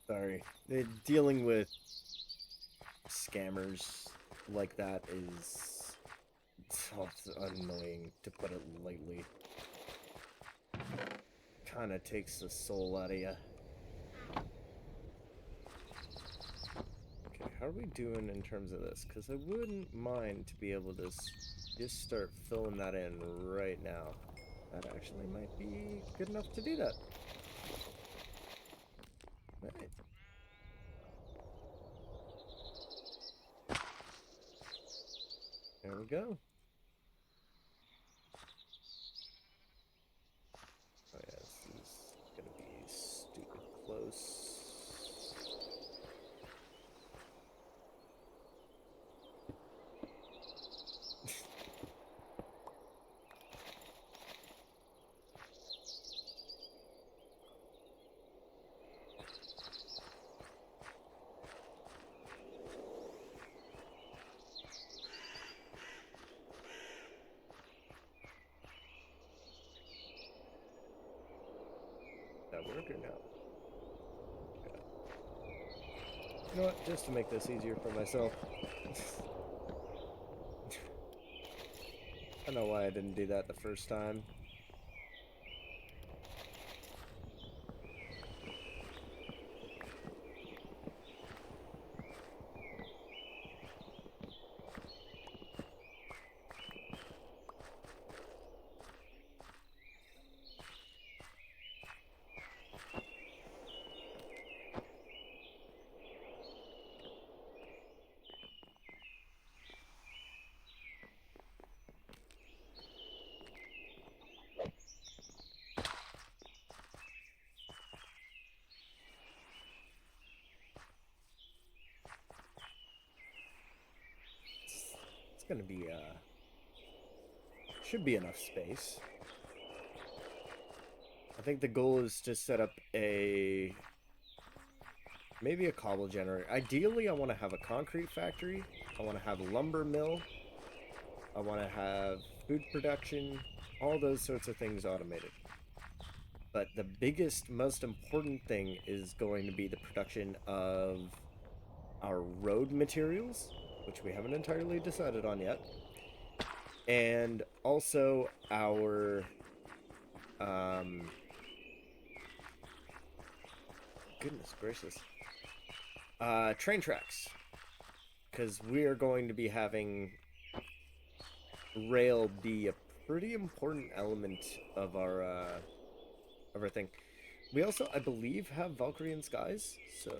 Sorry. Dealing with scammers like that is annoying, to put it lightly. Kind of takes the soul out of you. Okay, how are we doing in terms of this? Because I wouldn't mind to be able to just start filling that in right now. That actually might be good enough to do that. Right. There we go. Oh yeah, this is gonna be stupid close. That work or no? Okay. You know what? Just to make this easier for myself. I don't know why I didn't do that the first time. It's gonna be, should be enough space. I think the goal is to set up maybe a cobble generator. Ideally, I want to have a concrete factory. I want to have a lumber mill. I want to have food production. All those sorts of things automated. But the biggest, most important thing is going to be the production of our road materials, which we haven't entirely decided on yet. And also our goodness gracious, train tracks, because we are going to be having rail be a pretty important element of our thing. We also, I believe, have Valkyrian skies, so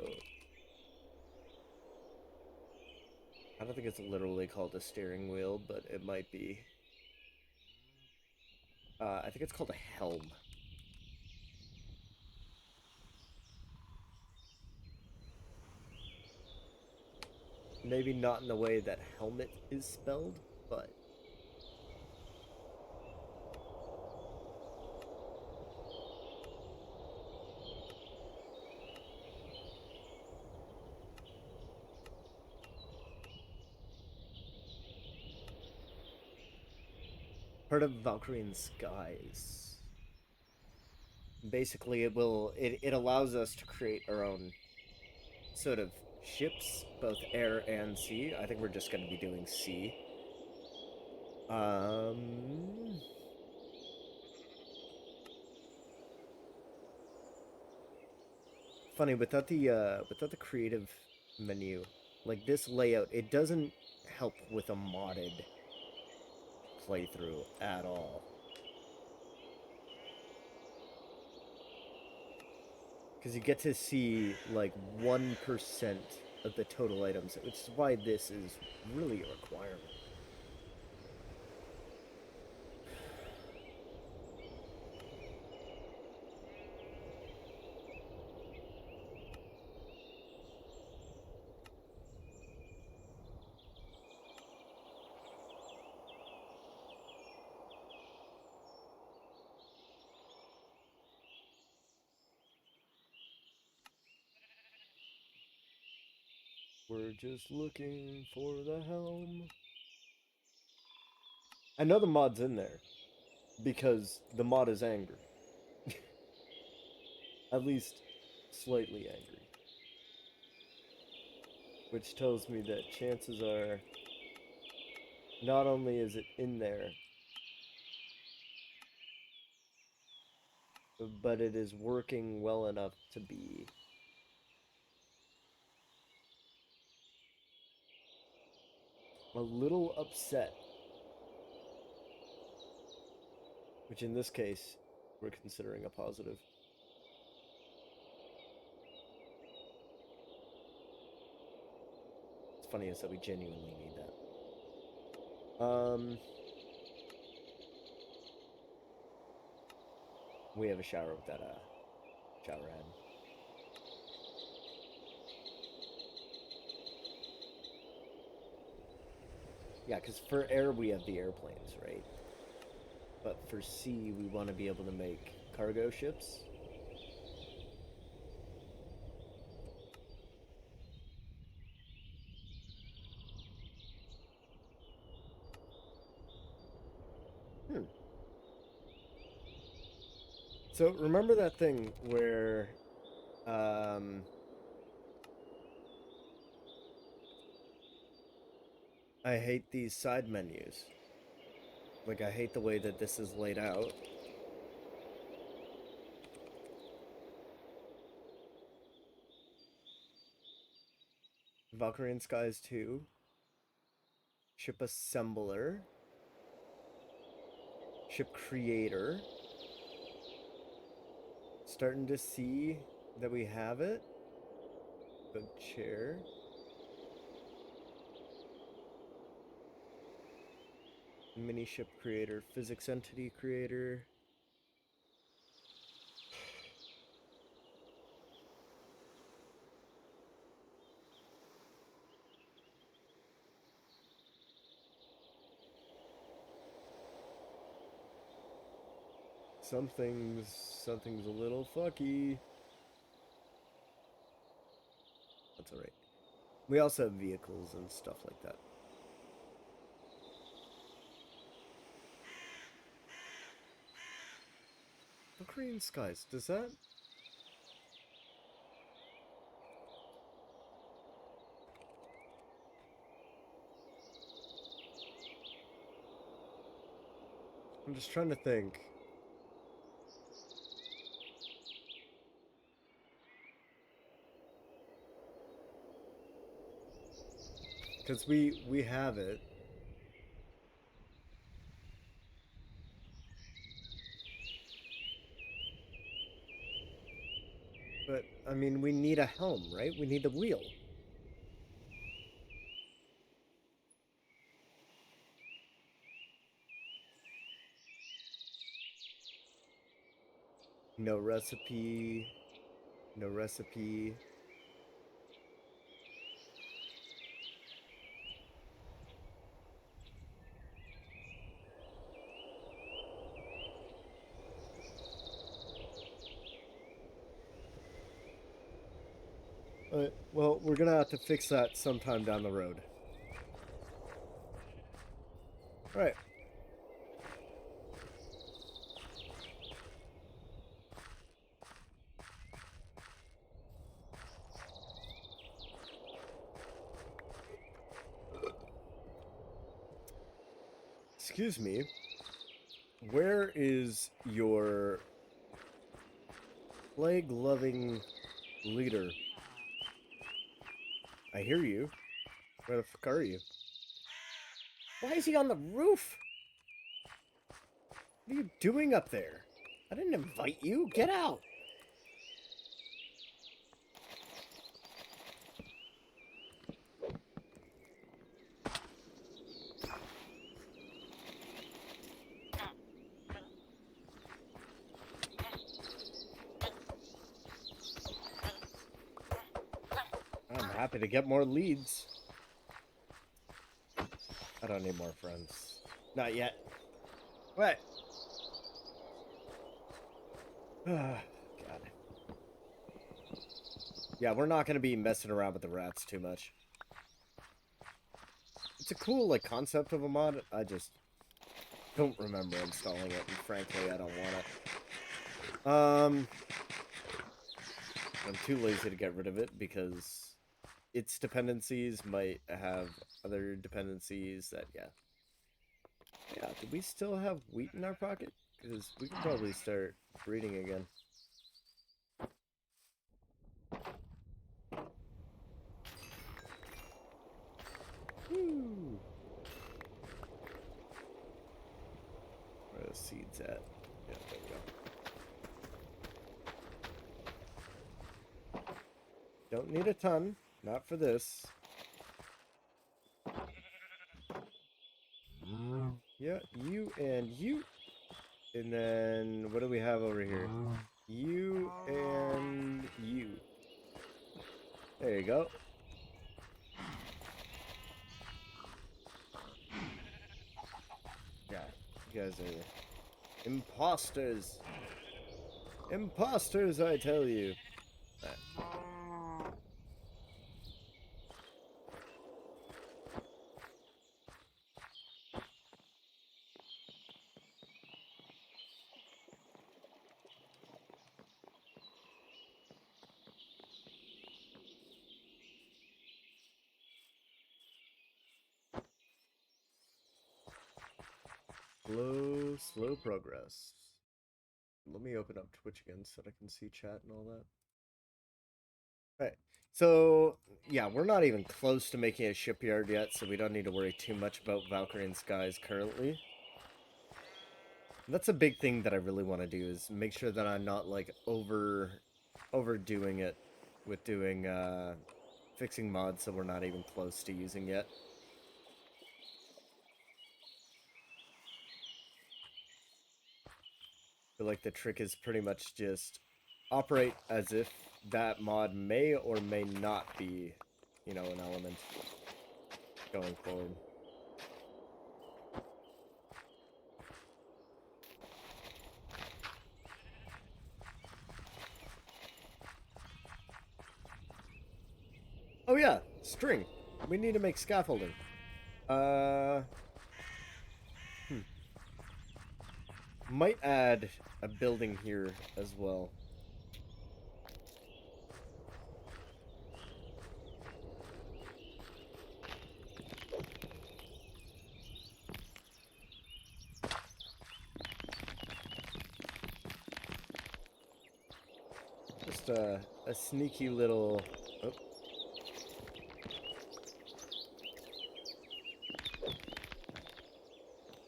I don't think it's literally called a steering wheel, but it might be. I think it's called a helm. Maybe not in the way that helmet is spelled, but Part of Valkyrian Skies. Basically, it allows us to create our own sort of ships, both air and sea. I think we're just going to be doing sea. Um, Funny without the creative menu, like this layout, it doesn't help with a modded playthrough at all. Because you get to see like 1% of the total items, which is why this is really a requirement. We're just looking for the helm. I know the mod's in there because the mod is angry. At least slightly angry. Which tells me that chances are not only is it in there, but it is working well enough to be a little upset. Which in this case, we're considering a positive. It's funny is that we genuinely need that. We have a shower with that shower head. Yeah, because for air we have the airplanes, right? But for sea we want to be able to make cargo ships. Hmm. So remember that thing where um, I hate these side menus. Like I hate the way that this is laid out. Valkyrian Skies 2. Ship Assembler. Ship Creator. Starting to see that we have it. Bug Chair. Mini Ship Creator. Physics Entity Creator. Something's a little fucky. That's alright. We also have vehicles and stuff like that. Korean Skies, does that... I'm just trying to think. Because we have it. But, I mean, we need a helm, right? We need the wheel. No recipe. No recipe. Well, we're gonna have to fix that sometime down the road. Alright. Excuse me. Where is your plague-loving leader? I hear you. Where the fuck are you? Why is he on the roof? What are you doing up there? I didn't invite you. Get out. I'm happy to get more leads. I don't need more friends. Not yet. What? God. Yeah, we're not going to be messing around with the rats too much. It's a cool, like, concept of a mod. I just don't remember installing it, and frankly, I don't want it. I'm too lazy to get rid of it because its dependencies might have other dependencies that, yeah. Yeah, do we still have wheat in our pocket? Because we can probably start breeding again. Woo! Where are the seeds at? Yeah, there we go. Don't need a ton. Not for this. Yeah, you and you. And then, what do we have over here? You and you. There you go. Yeah, you guys are imposters. Imposters, I tell you. Slow progress. Let me open up Twitch again so that I can see chat and all that. Right. So, yeah, we're not even close to making a shipyard yet, so we don't need to worry too much about Valkyrie Skies currently. That's a big thing that I really want to do, is make sure that I'm not, like, overdoing it with doing, fixing mods that we're not even close to using yet. I feel like the trick is pretty much just operate as if that mod may or may not be, you know, an element going forward. Oh yeah, string. We need to make scaffolding. Uh, Might add a building here as well. Just a sneaky little... Oh.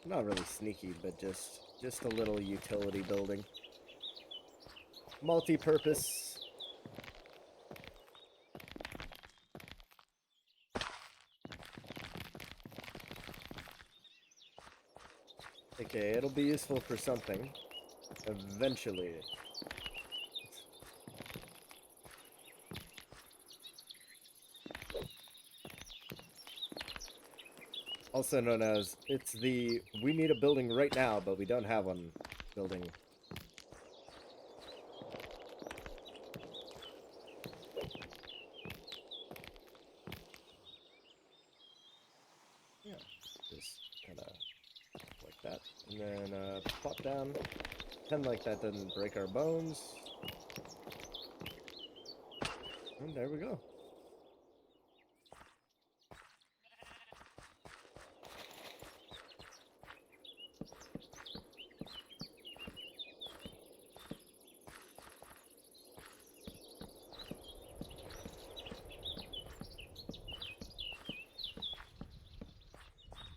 Not really sneaky, but just a little utility building. Multi-purpose. Okay, it'll be useful for something. Eventually. Also known as, it's the, we need a building right now, but we don't have one building. Yeah, just kind of like that. And then pop down. Pretend like that doesn't break our bones. And there we go.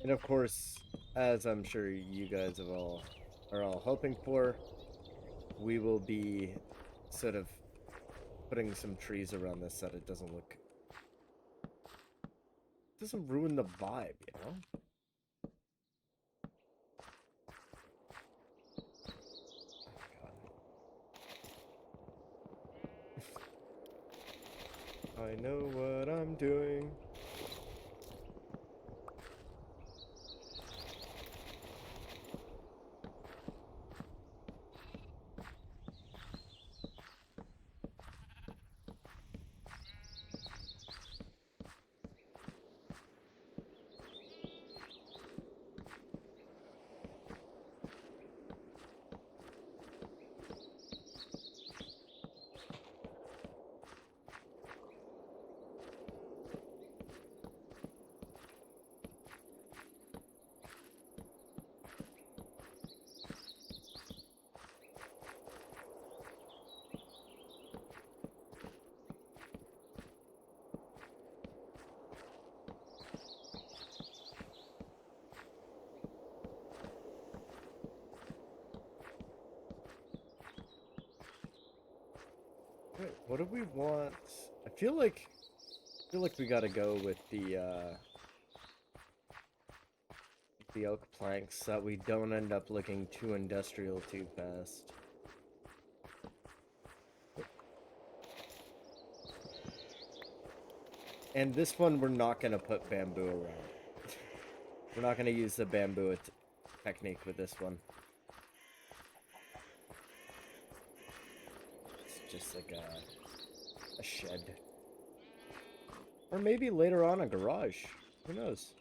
And of course, as I'm sure you guys have all are all hoping for, we will be sort of putting some trees around this so that it doesn't ruin the vibe, you know? I know what I'm doing. Wait, what do we want? I feel like we gotta go with the oak planks so that we don't end up looking too industrial too fast. And this one we're not gonna put bamboo around. We're not gonna use the bamboo technique with this one. It's just like a shed. Or maybe later on a garage. Who knows?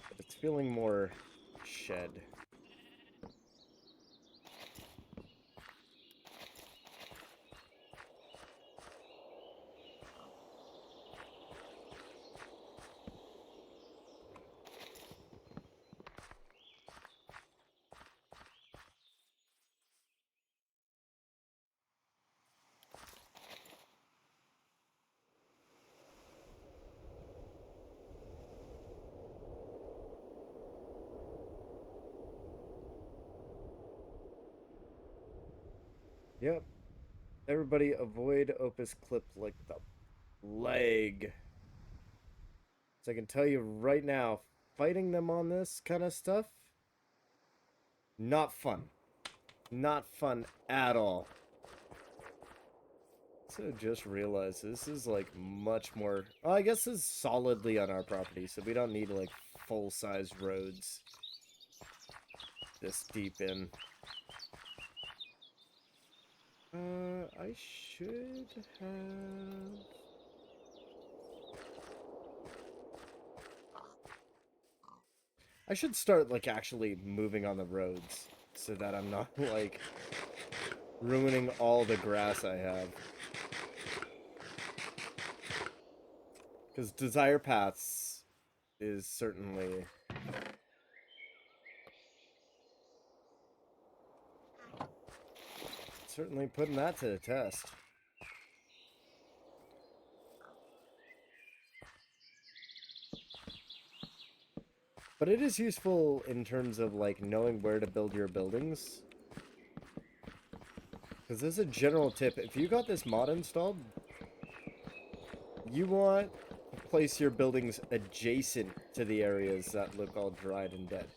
But it's feeling more shed. Yep. Everybody avoid Opus Clip like the leg. So I can tell you right now, fighting them on this kind of stuff, not fun. Not fun at all. So just realized this is like much more. Well, I guess this is solidly on our property, so we don't need like full-size roads this deep in. I should have. I should start like actually moving on the roads so that I'm not like ruining all the grass I have. Because Desire Paths is certainly putting that to the test. But it is useful in terms of like knowing where to build your buildings. Because as a general tip, if you got this mod installed, you want to place your buildings adjacent to the areas that look all dried and dead.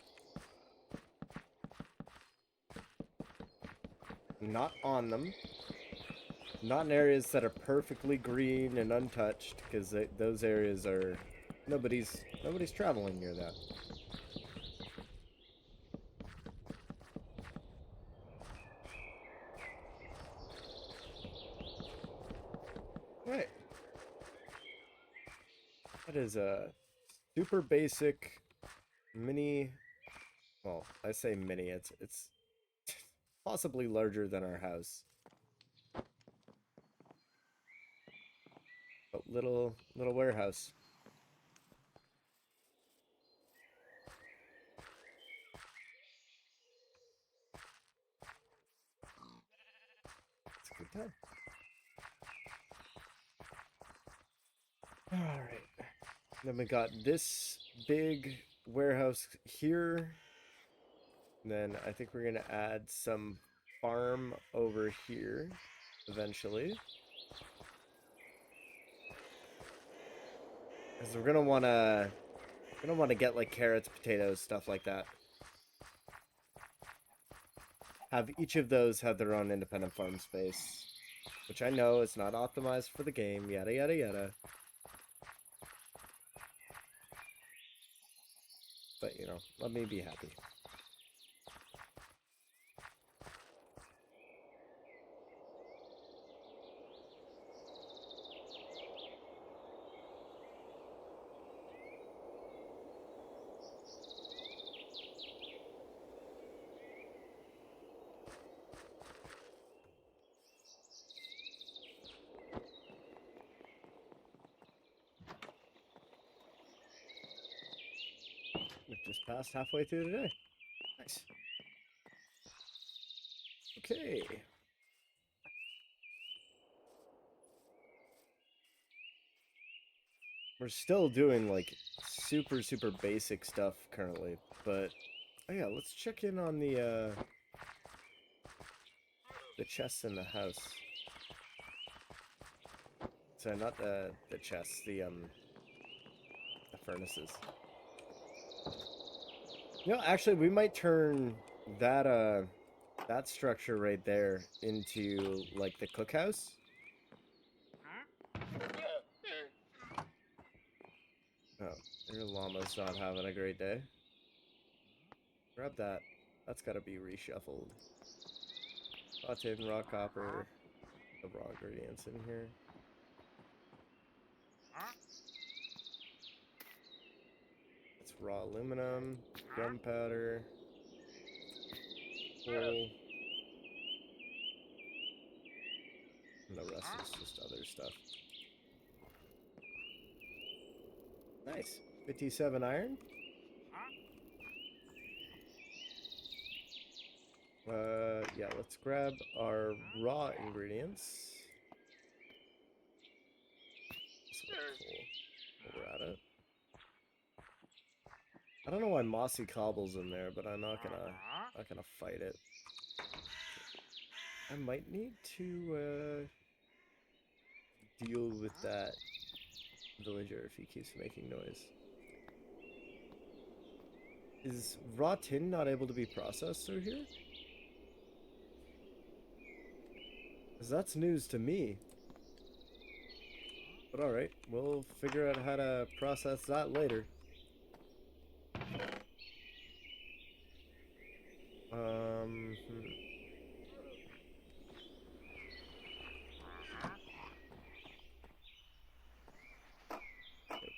Not on them. Not in areas that are perfectly green and untouched, because those areas are... Nobody's traveling near that. Right. That is a super basic mini... Well, I say mini, it's possibly larger than our house. But little warehouse. It's a good time. Alright. Then we got this big warehouse here. And then I think we're gonna add some farm over here eventually. Because we're gonna wanna get like carrots, potatoes, stuff like that. Have each of those have their own independent farm space. Which I know is not optimized for the game, yada yada yada. But you know, let me be happy. We've just passed halfway through today. Nice. Okay. We're still doing like super basic stuff currently, but oh yeah, let's check in on the chests in the house. Sorry, not the chests, the furnaces. You know, actually we might turn that that structure right there into like the cookhouse. Oh, your llama's not having a great day. Grab that. That's gotta be reshuffled. Raw tin, raw copper. The raw ingredients in here. It's raw aluminum, gunpowder, coal. And the rest is just other stuff. Nice. 57 iron. Yeah, let's grab our raw ingredients. Cool. While we're at it. I don't know why mossy cobble's in there, but I'm not gonna fight it. I might need to deal with that villager if he keeps making noise. Is raw tin not able to be processed through here? Because that's news to me. But alright, we'll figure out how to process that later. Hmm.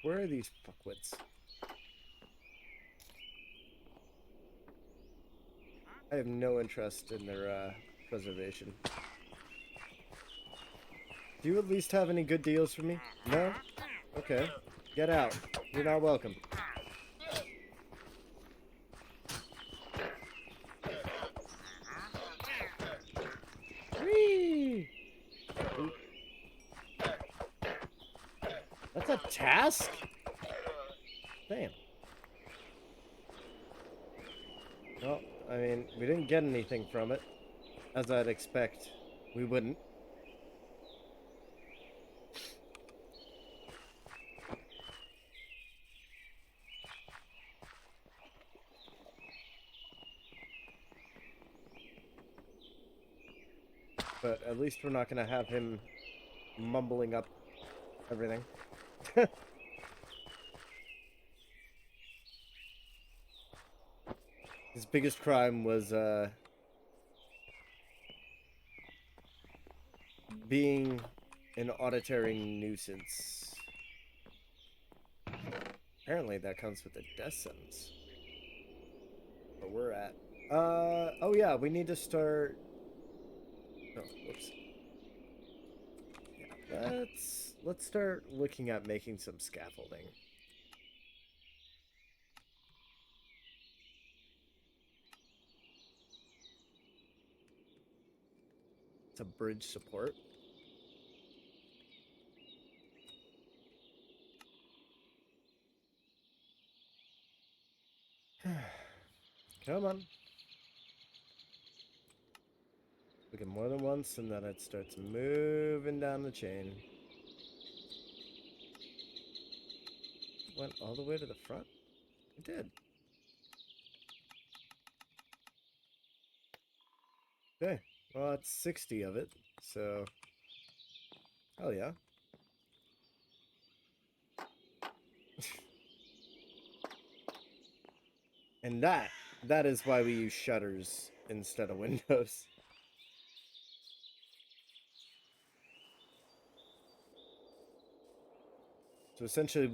Where are these fuckwits? I have no interest in their preservation. Do you at least have any good deals for me? No? Okay. Get out. You're not welcome. Whee! That's a task? Damn. Well, I mean, we didn't get anything from it. As I'd expect, we wouldn't. But at least we're not going to have him mumbling up everything. His biggest crime was being an auditory nuisance. Apparently that comes with the death sentence. Where we're at. Oh yeah, we need to start... Oh, whoops. Yeah, let's start looking at making some scaffolding. It's a bridge support. Come on. Click it more than once, and then it starts moving down the chain. Went all the way to the front? It did. Okay. Well, it's 60 of it, so... Hell yeah. And that is why we use shutters instead of windows. So essentially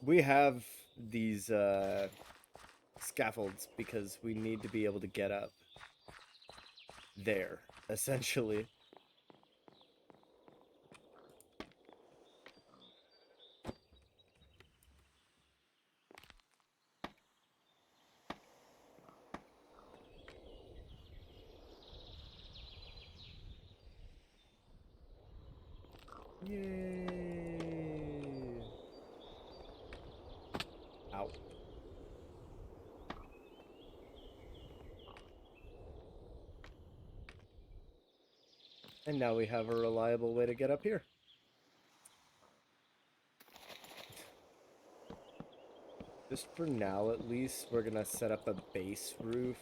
we have these scaffolds because we need to be able to get up there, essentially. Yay! Ow. And now we have a reliable way to get up here. Just for now, at least, we're gonna set up a base roof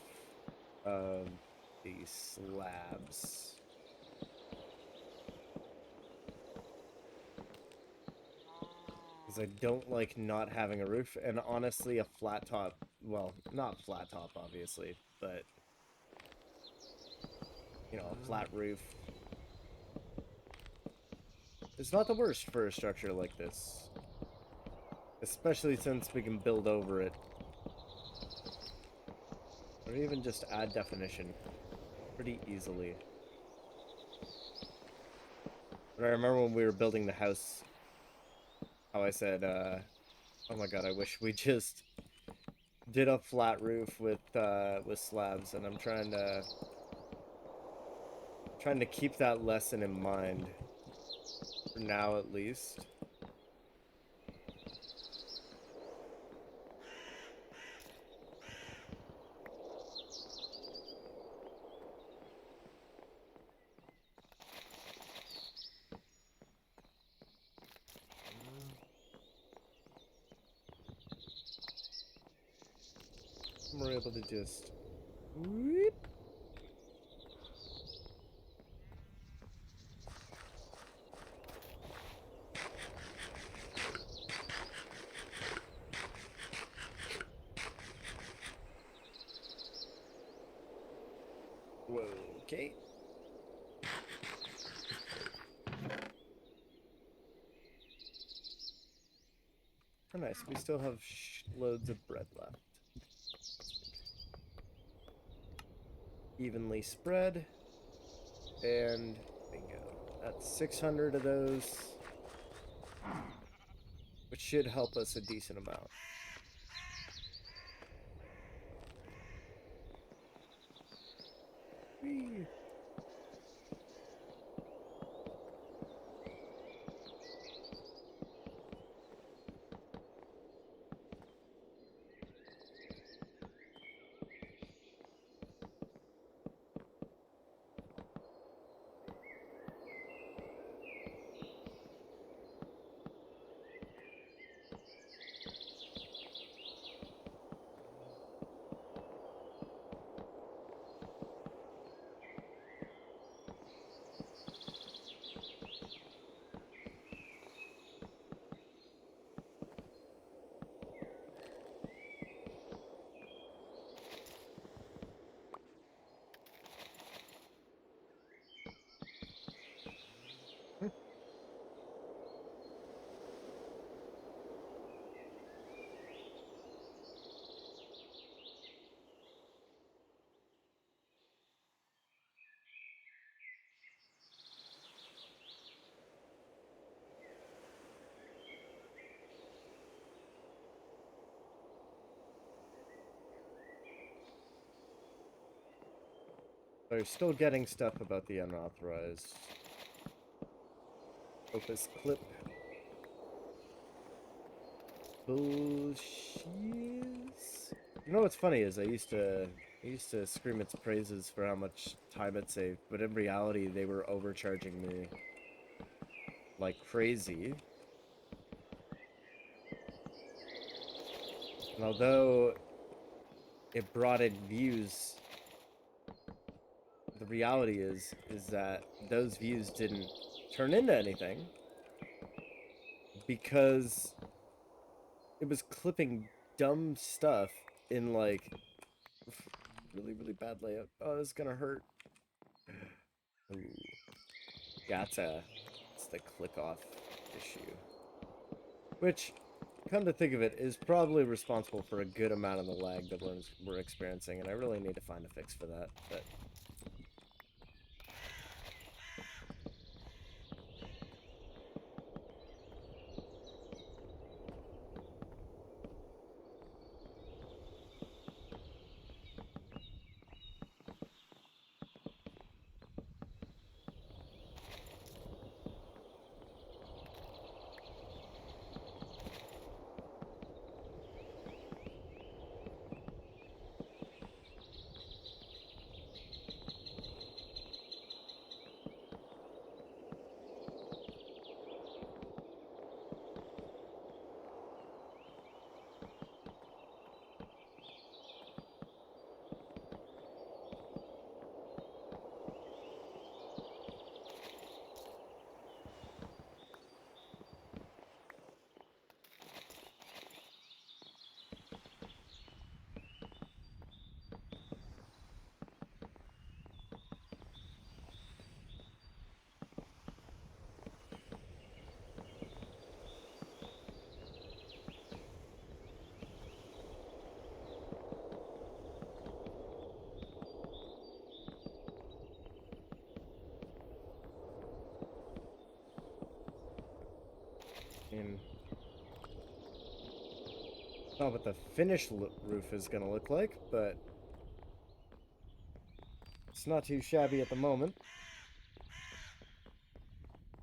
of these slabs. Because I don't like not having a roof, and honestly, a flat top, well, not flat top, obviously, but, you know, a flat roof is not the worst for a structure like this. Especially since we can build over it. Or even just add definition pretty easily. But I remember when we were building the house, how I said, oh my god, I wish we just did a flat roof with slabs, and I'm trying to keep that lesson in mind. For now, at least. We're able to just... Whoop. Whoa, okay. Oh, nice. We still have loads of bread left. Evenly spread. And bingo. That's 600 of those. Which should help us a decent amount. Whee. They're still getting stuff about the unauthorized Opus clip. Bullshit. You know what's funny is I used to scream its praises for how much time it saved, but in reality they were overcharging me like crazy. And although it brought in views, the reality is that those views didn't turn into anything because it was clipping dumb stuff in like really really bad layout. Oh, this is gonna hurt. Ooh. Yeah, it's the click off issue, which, come to think of it, is probably responsible for a good amount of the lag that we're experiencing, and I really need to find a fix for that. But I mean, not what the finished roof is gonna look like, but it's not too shabby at the moment.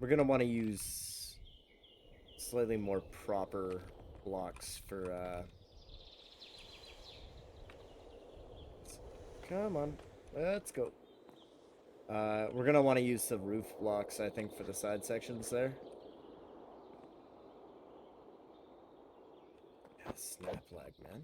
We're gonna want to use slightly more proper blocks for come on, let's go. We're gonna want to use the roof blocks, I think, for the side sections there. Yeah, snap lag, man.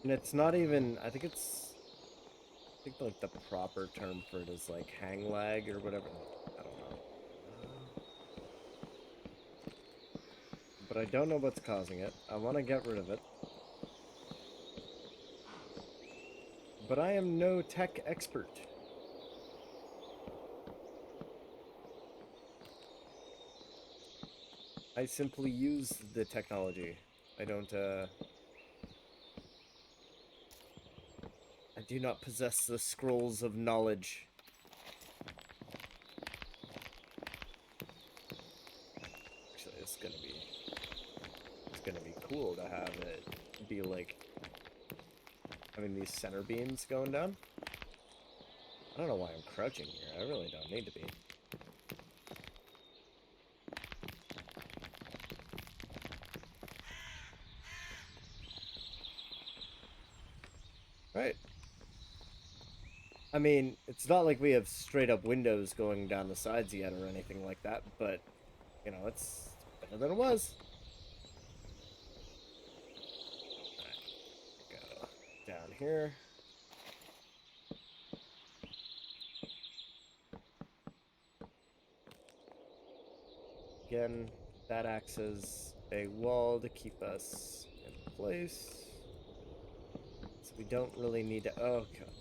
And it's not even. I think like the proper term for it is like hang lag or whatever. I don't know. But I don't know what's causing it. I want to get rid of it. But I am no tech expert. I simply use the technology. I don't, I do not possess the scrolls of knowledge. Actually, it's gonna be cool to have it be like, having these center beams going down. I don't know why I'm crouching here. I really don't need to be. Right. I mean, it's not like we have straight up windows going down the sides yet or anything like that, but, you know, it's better than it was. Alright, go down here. Again, that acts as a wall to keep us in place. So we don't really need to... Oh, god.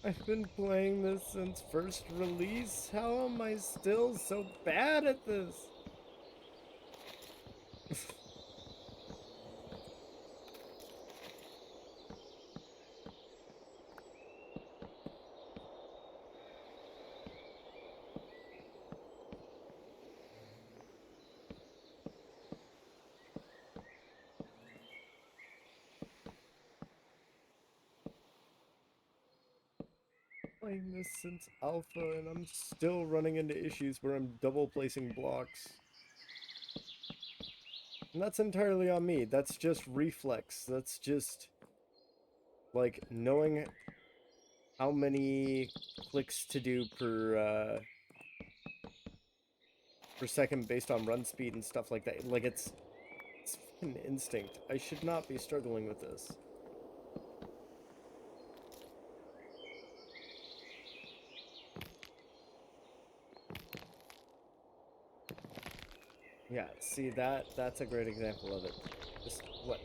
I've been playing this since first release. How am I still so bad at this? Playing this since alpha, and I'm still running into issues where I'm double placing blocks. And that's entirely on me. That's just reflex. That's just, like, knowing how many clicks to do per second based on run speed and stuff like that. Like, it's fucking instinct. I should not be struggling with this. Yeah, see, that's a great example of it. Just, what?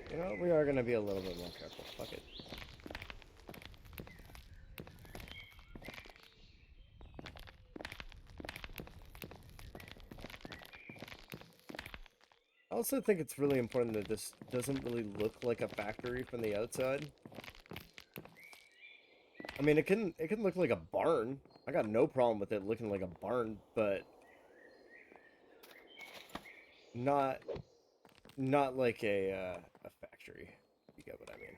You know, we are gonna be a little bit more careful. Fuck it. I also think it's really important that this doesn't really look like a factory from the outside. I mean, it can look like a barn. I got no problem with it looking like a barn, but not not like a factory. You get what I mean?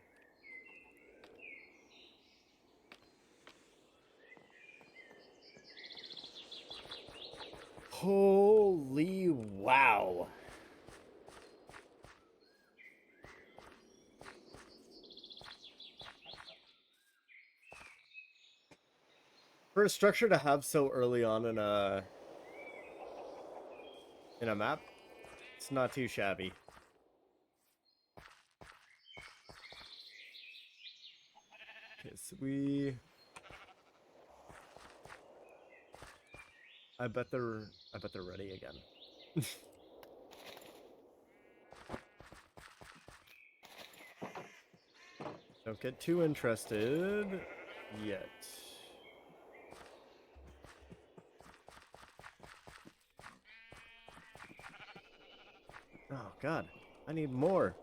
Holy wow. For a structure to have so early on in a map, it's not too shabby. Okay, so I bet they're ready again. Don't get too interested yet. Oh god, I need more.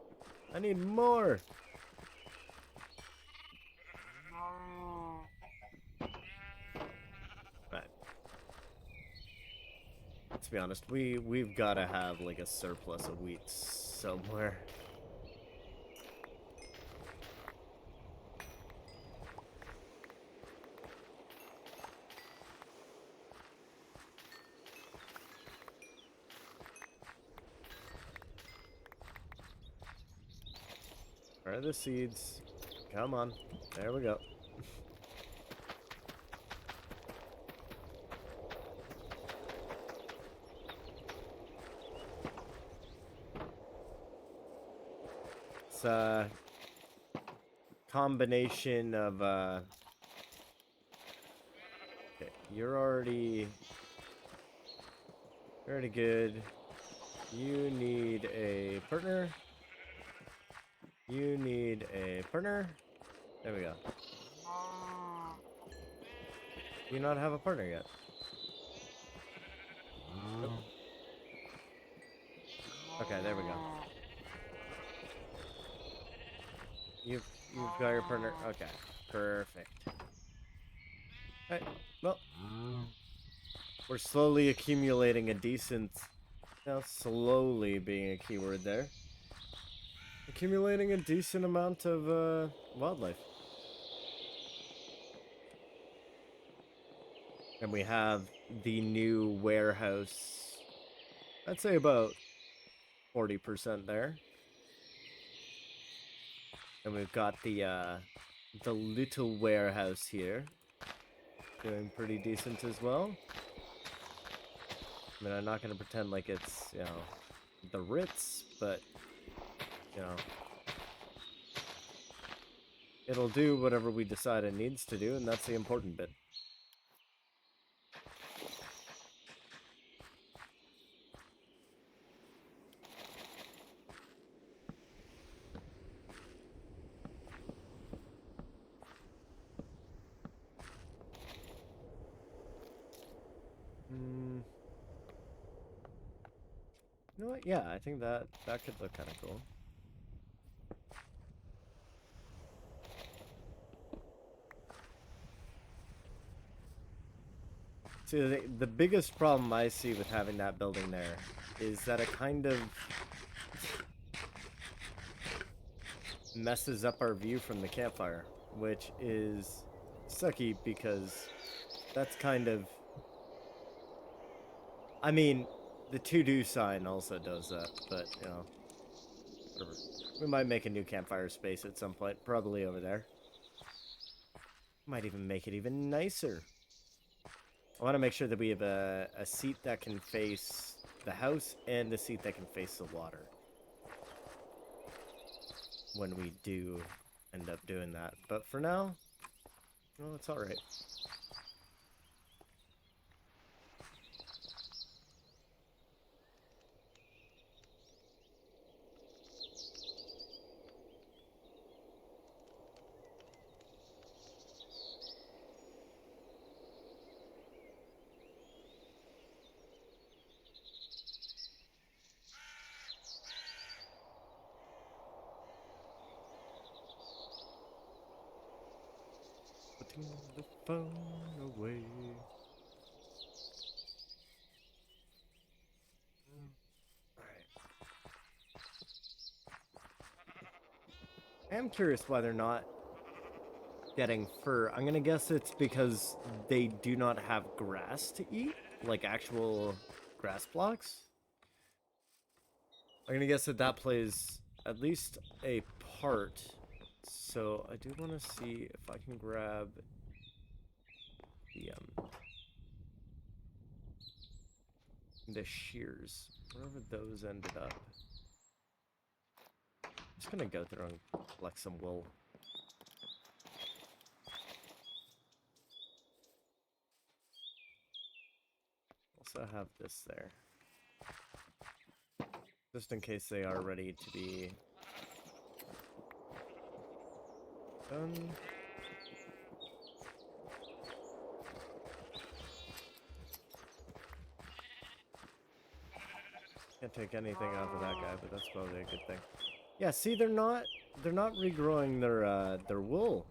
I need more. Right. Let's be honest, we've got to have like a surplus of wheat somewhere. Where are the seeds? Come on. There we go. It's a combination of okay, you're already good. You need a partner. You need a partner. There we go. Do you not have a partner yet? Nope. Okay, there we go. You've got your partner. Okay, perfect. Alright, well, we're slowly accumulating a decent. Now, slowly being a keyword there. Accumulating a decent amount of wildlife. And we have the new warehouse. I'd say about 40% there. And we've got the little warehouse here. Doing pretty decent as well. I mean, I'm not going to pretend like it's, you know, the Ritz, but, you know, it'll do whatever we decide it needs to do, and that's the important bit. You know what? Yeah, I think that could look kind of cool. See, the biggest problem I see with having that building there is that it kind of messes up our view from the campfire, which is sucky because that's kind of... I mean, the to-do sign also does that, but, you know, whatever. We might make a new campfire space at some point, probably over there. Might even make it even nicer. I want to make sure that we have a seat that can face the house and a seat that can face the water when we do end up doing that. But for now, well, it's alright. Putting the phone away. Alright. I am curious why they're not getting fur. I'm gonna guess it's because they do not have grass to eat, like actual grass blocks. I'm gonna guess that that plays at least a part. So I do want to see if I can grab the shears, wherever those ended up. I'm just gonna go through and collect some wool. Also have this there, just in case they are ready to be done. Can't take anything off of that guy, but that's probably a good thing. Yeah, see, they're not regrowing their wool,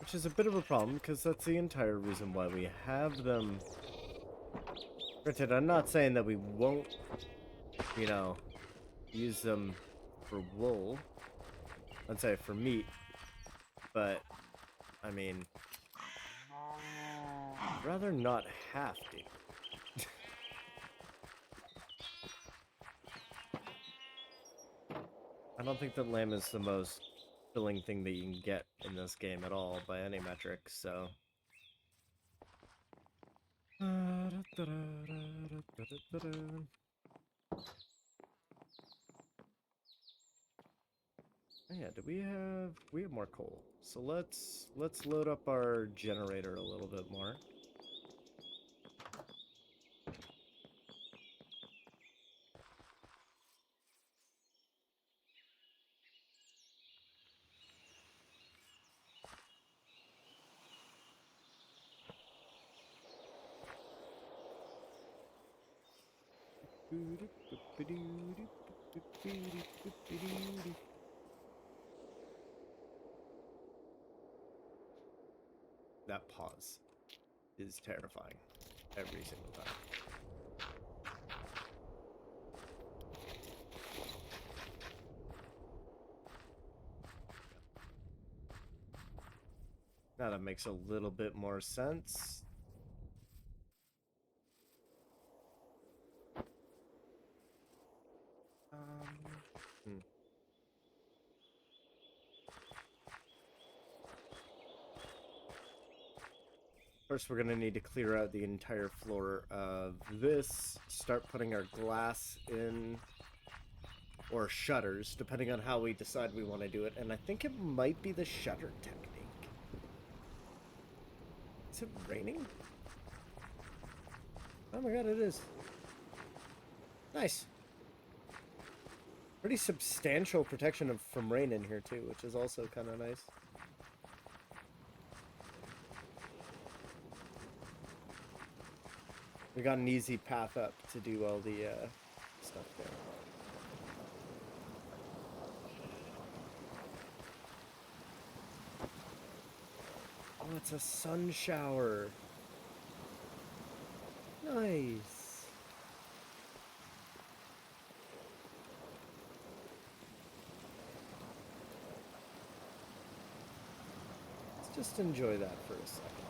which is a bit of a problem because that's the entire reason why we have them. Granted, I'm not saying that we won't, you know, use them for wool. I'd say for meat, but I mean, I'd rather not have to. I don't think that lamb is the most filling thing that you can get in this game at all by any metric, so. Yeah, do we have more coal. So let's load up our generator a little bit more. That pause is terrifying every single time. Now that makes a little bit more sense. Hmm. First, we're gonna need to clear out the entire floor of this, start putting our glass in, or shutters, depending on how we decide we want to do it. And I think it might be the shutter technique. Is it raining? Oh my god, it is. Nice. Pretty substantial protection from rain in here too, which is also kind of nice. We got an easy path up to do all the stuff there. Oh, it's a sun shower. Nice. Let's just enjoy that for a second.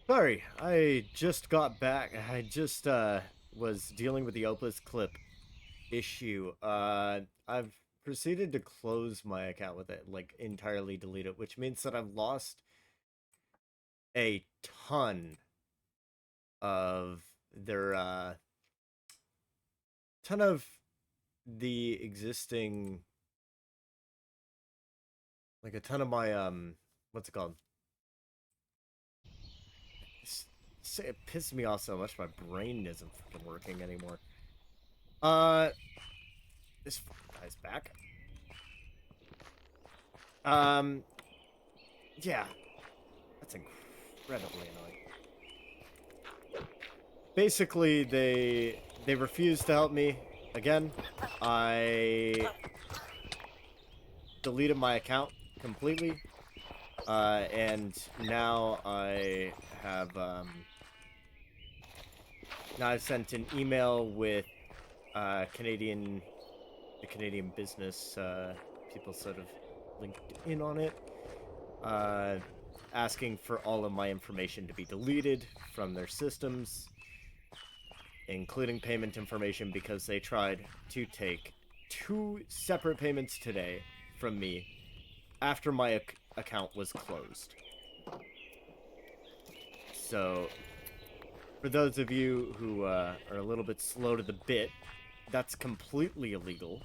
Sorry, I just got back. I just was dealing with the Opus clip issue. I've proceeded to close my account with it, like entirely delete it, which means that I've lost a ton of their ton of the existing, like a ton of my what's it called? It pisses me off so much my brain isn't fucking working anymore. Uh this fucking guy's back. Um yeah, that's incredibly annoying. Basically, they refused to help me again. I deleted my account completely, and now I have now I've sent an email with the Canadian business people sort of linked in on it, uh, asking for all of my information to be deleted from their systems, including payment information, because they tried to take 2 separate payments today from me after my account was closed. So, for those of you who are a little bit slow to the bit, that's completely illegal.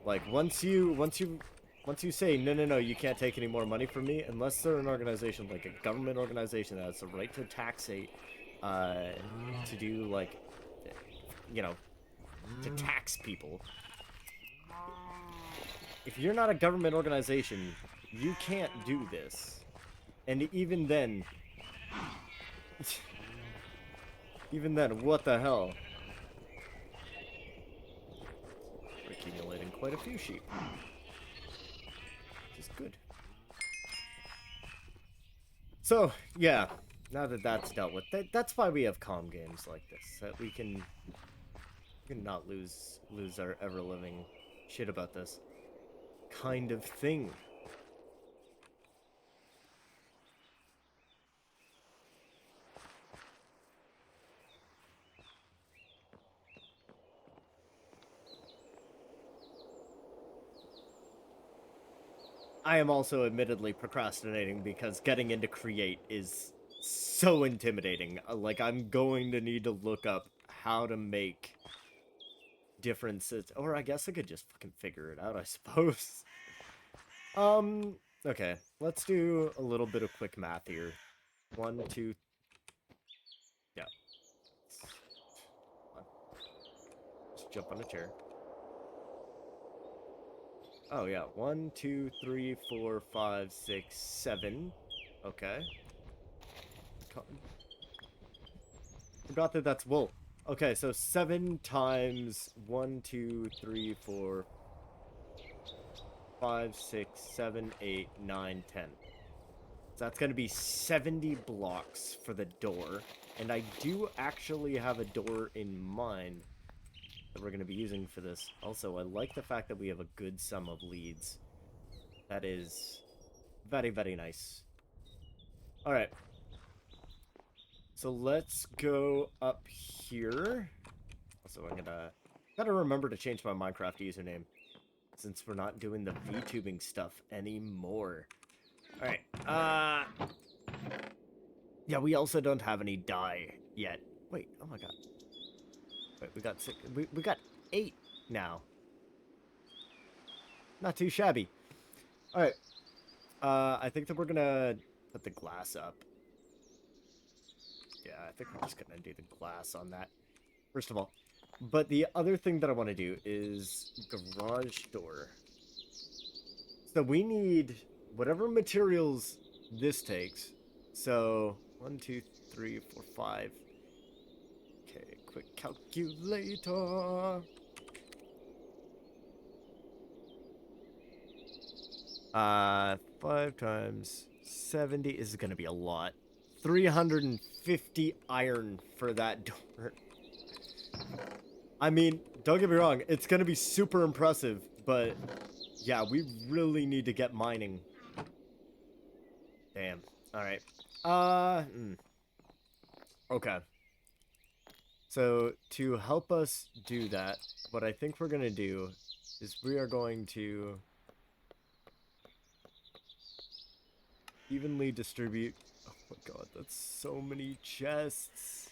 Like once you say no, you can't take any more money from me unless they're an organization like a government organization that has the right to taxate, to do like, you know, to tax people. If you're not a government organization, you can't do this. And even then, what the hell? We're accumulating quite a few sheep, which is good. So, yeah, now that that's dealt with, that's why we have calm games like this, that we can not lose our ever-living shit about this kind of thing. I am also admittedly procrastinating because getting into Create is so intimidating. Like, I'm going to need to look up how to make differences, or I guess I could just fucking figure it out, I suppose. Okay, let's do a little bit of quick math here. 1, 2, yeah. Just jump on a chair. Oh yeah, 1, 2, 3, 4, 5, 6, 7. Okay. Forgot that that's wool. Okay, so 7 times 1, 2, 3, 4, 5, 6, 7, 8, 9, 10. So that's going to be 70 blocks for the door. And I do actually have a door in mind that we're going to be using for this. Also, I like the fact that we have a good sum of leads. That is very, very nice. Alright. So let's go up here. Also, I'm gotta remember to change my Minecraft username, since we're not doing the VTubing stuff anymore. Alright, yeah, we also don't have any dye yet. Wait, oh my god. Wait, we got 6, we got 8 now. Not too shabby. Alright, I think that we're gonna put the glass up. Yeah, I think we're just gonna do the glass on that, first of all. But the other thing that I want to do is garage door. So we need whatever materials this takes. So 1, 2, 3, 4, 5. Okay, quick calculator. 5 times 70 is gonna be a lot. 350 iron for that door. I mean, don't get me wrong, it's gonna be super impressive, but yeah, we really need to get mining. Damn. Alright. Okay. So, to help us do that, what I think we're gonna do is we are going to evenly distribute. Oh my god, that's so many chests.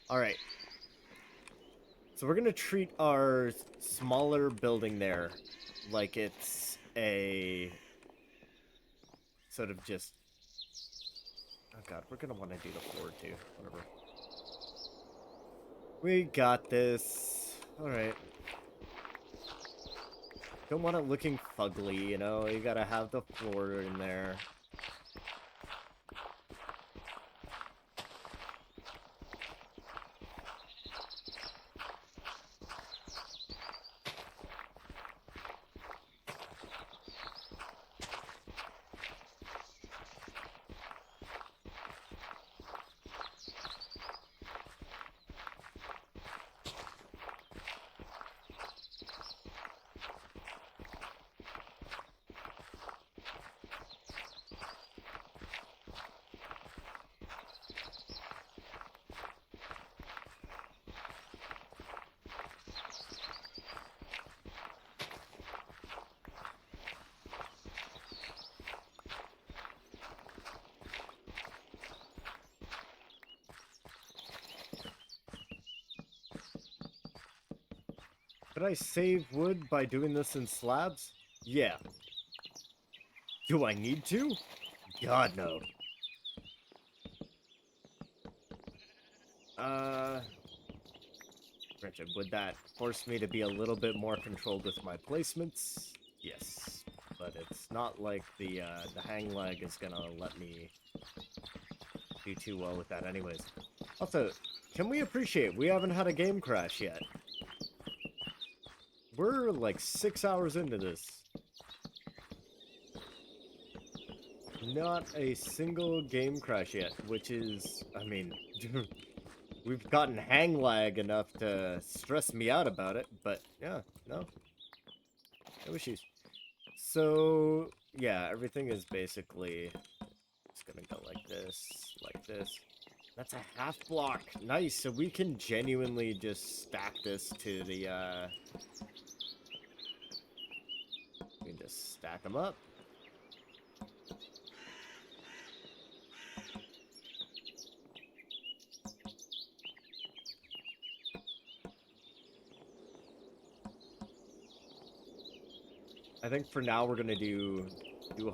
Alright. So we're gonna treat our smaller building there like it's a sort of just... Oh god, we're gonna want to do the floor too. Whatever. We got this. Alright. Don't want it looking fugly, you know? You gotta have the floor in there. Could I save wood by doing this in slabs? Yeah. Do I need to? God, no. Granted, would that force me to be a little bit more controlled with my placements? Yes. But it's not like the hang lag is gonna let me do too well with that anyways. Also, can we appreciate we haven't had a game crash yet? We're like 6 hours into this. Not a single game crash yet, which is, I mean, we've gotten hang lag enough to stress me out about it, but yeah, no issues. So, yeah, everything is basically just gonna go like this, like this. That's a half block. Nice, so we can genuinely just stack this to the, we can just stack them up. I think for now we're gonna do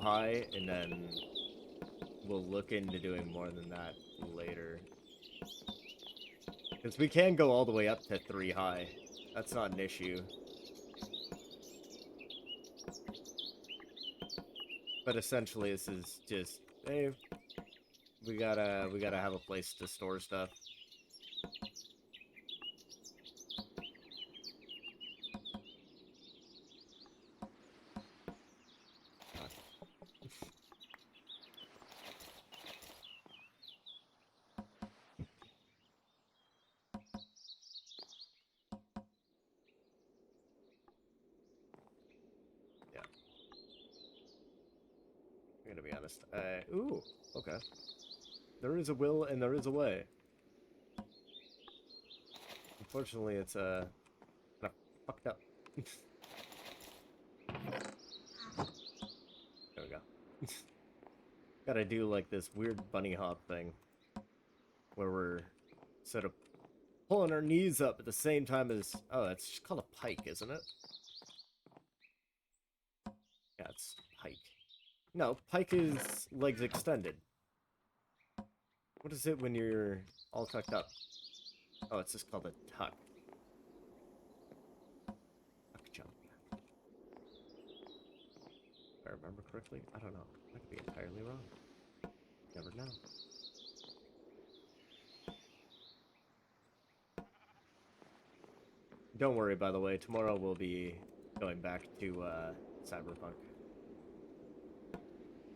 high, and then we'll look into doing more than that later. Because we can go all the way up to 3 high. That's not an issue. But essentially this is just, hey, we gotta have a place to store stuff. Yeah. I'm gonna be honest. Ooh, okay. There is a will and there is a way. Unfortunately, it's, kind of fucked up. There we go. Gotta do, like, this weird bunny hop thing. Where we're sort of pulling our knees up at the same time as... Oh, that's just called a pike, isn't it? Yeah, it's pike. No, pike is legs extended. What is it when you're all tucked up? Oh, it's just called a tuck. Tuck jump. If I remember correctly, I don't know. I could be entirely wrong. Never know. Don't worry, by the way. Tomorrow we'll be going back to Cyberpunk.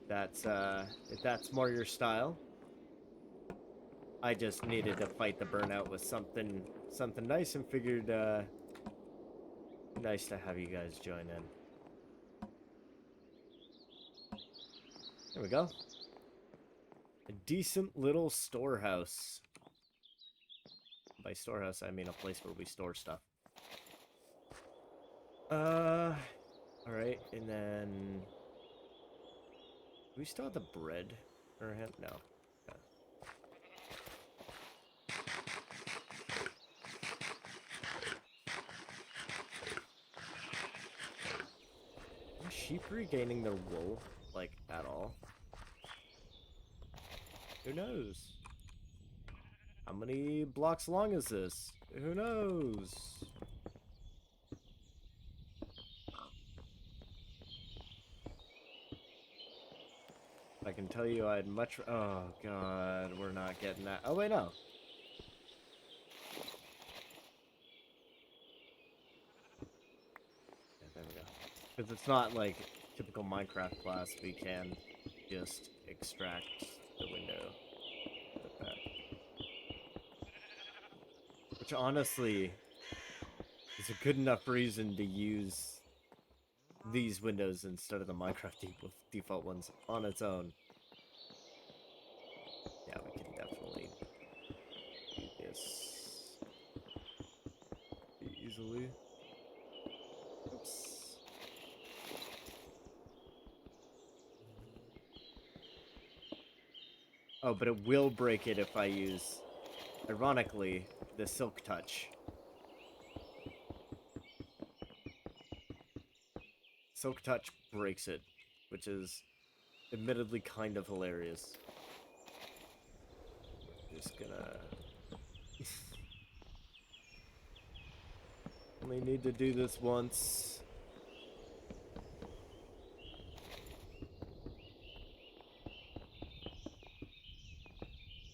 That's if that's more your style. I just needed to fight the burnout with something nice and figured nice to have you guys join in. There we go. A decent little storehouse. By storehouse, I mean a place where we store stuff. Alright, and then... Do we still have the bread? Or hemp? No. Yeah. Are sheep regaining their wool? Like, at all? Who knows? How many blocks long is this? Who knows? I can tell you I'd much... Oh, God, we're not getting that. Oh, wait, no. Yeah, there we go. Because it's not like typical Minecraft class, we can just extract the window. Like that. Which, honestly, is a good enough reason to use these windows instead of the Minecraft default ones on its own. Yeah, we can definitely do this easily. Oops. Oh, but it will break it if I use, ironically, the Silk Touch. Silk Touch breaks it, which is admittedly kind of hilarious. Just gonna... Only need to do this once.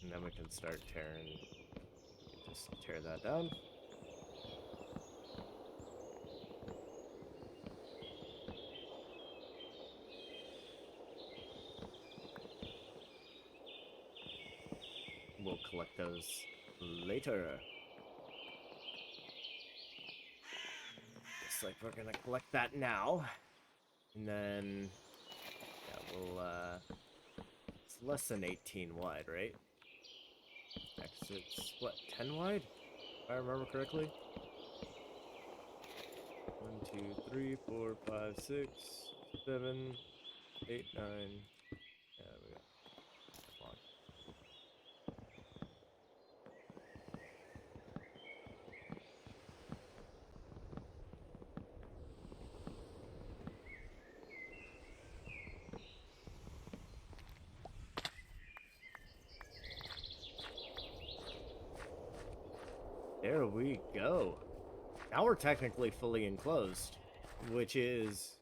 And then we can start tearing... Just tear that down. We'll collect those later. Looks like we're gonna collect that now. And then... Yeah, we'll, it's less than 18 wide, right? Exits, what, 10 wide? If I remember correctly. 1, 2, 3, 4, 5, 6, 7, 8, 9. Yeah, we go. Come on. There we go. Now we're technically fully enclosed, which is,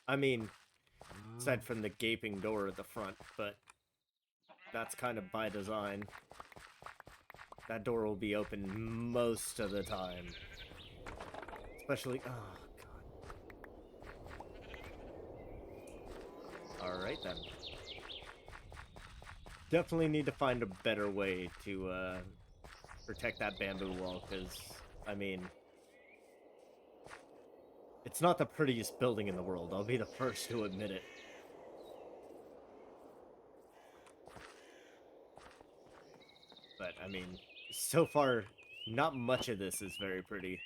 I mean, aside from the gaping door at the front, but that's kind of by design. That door will be open most of the time. Especially, oh god. Alright then. Definitely need to find a better way to protect that bamboo wall, because, I mean, it's not the prettiest building in the world. I'll be the first to admit it. But, I mean, so far, not much of this is very pretty.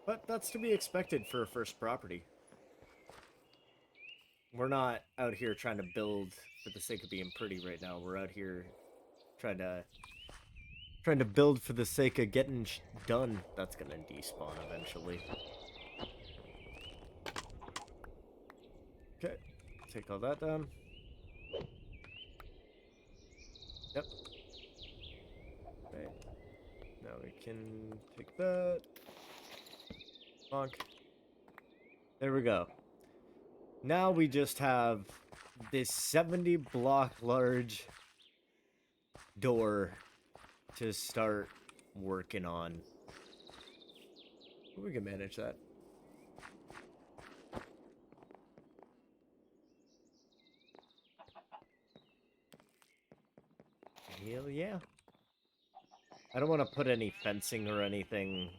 But that's to be expected for a first property. We're not out here trying to build for the sake of being pretty right now. We're out here trying to build for the sake of getting done. That's gonna despawn eventually. Okay, take all that down. Yep. Okay. Now we can take that. Bonk. There we go. Now we just have this 70 block large door to start working on. We can manage that. Hell yeah. I don't want to put any fencing or anything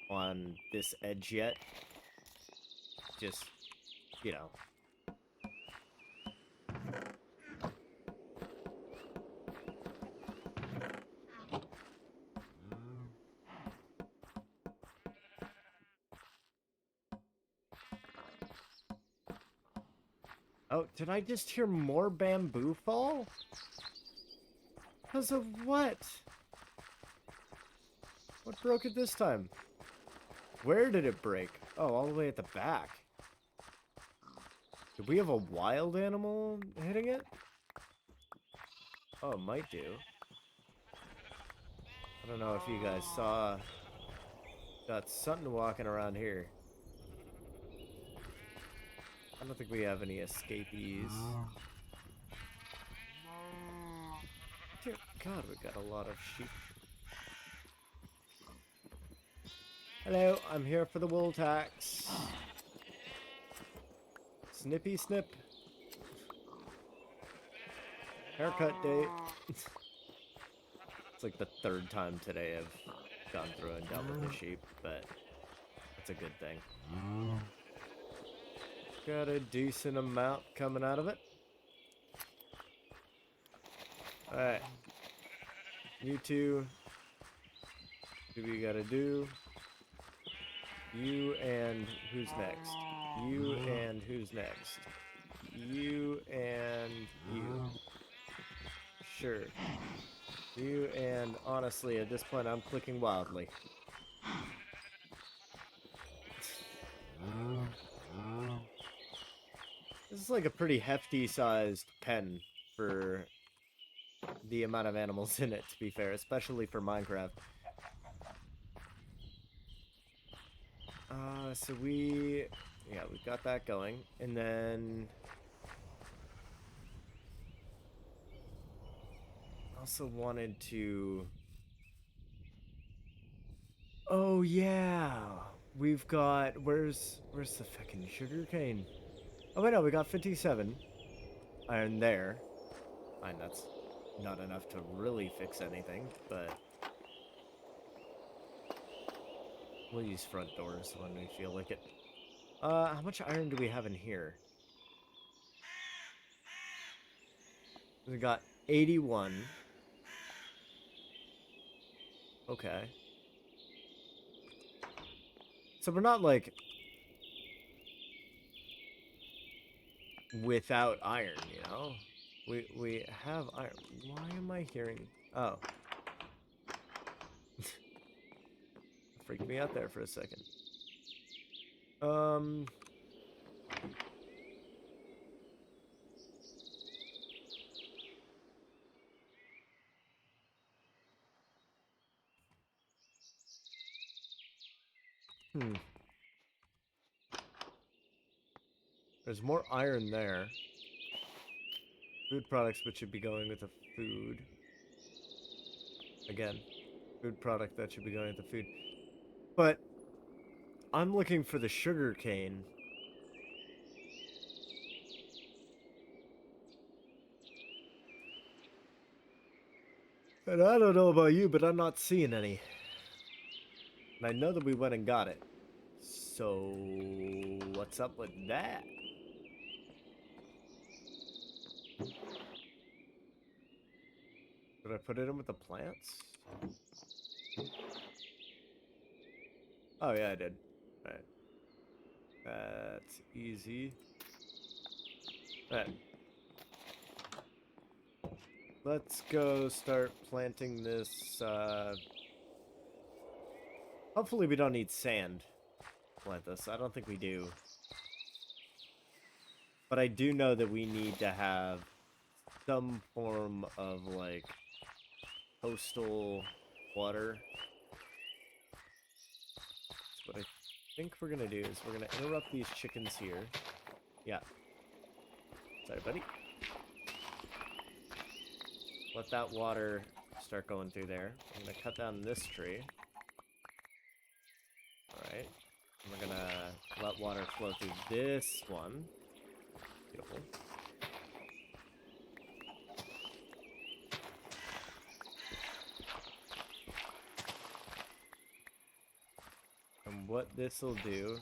on this edge yet. Just, you know. Oh, did I just hear more bamboo fall? Because of what? What broke it this time? Where did it break? Oh, all the way at the back. Did we have a wild animal hitting it? Oh, it might do. I don't know if you guys saw. Got something walking around here. I don't think we have any escapees. Dear God, we got a lot of sheep. Hello, I'm here for the wool tax. Snippy snip. Haircut day. It's like the third time today I've gone through and dealt with the sheep, but it's a good thing. Got a decent amount coming out of it. Alright. You two. Do we gotta do? You and who's next? You and who's next? You and you. Sure. You and honestly, at this point, I'm clicking wildly. This is like a pretty hefty sized pen for the amount of animals in it, to be fair, especially for Minecraft. So we've got that going, and then also wanted to. Oh yeah, we've got where's the fucking sugar cane? Oh wait, no, we got 57 iron there. Fine, that's not enough to really fix anything, but we'll use front doors when we feel like it. How much iron do we have in here? We got 81. Okay. So we're not like without iron, you know? We have iron. Why am I hearing? Oh. Freaked me out there for a second. There's more iron there. Food products, which should be going with the food. Again, food product that should be going with the food. But I'm looking for the sugar cane. And I don't know about you, but I'm not seeing any. And I know that we went and got it. So, what's up with that? Did I put it in with the plants? Oh, yeah, I did. Alright. That's easy. Alright. Let's go start planting this, Hopefully we don't need sand to plant this. I don't think we do. But I do know that we need to have some form of, like, coastal water. So what I think we're gonna do is we're gonna interrupt these chickens here. Yeah. Sorry, buddy. Let that water start going through there. I'm gonna cut down this tree. Alright. We're gonna let water flow through this one. Beautiful. And what this will do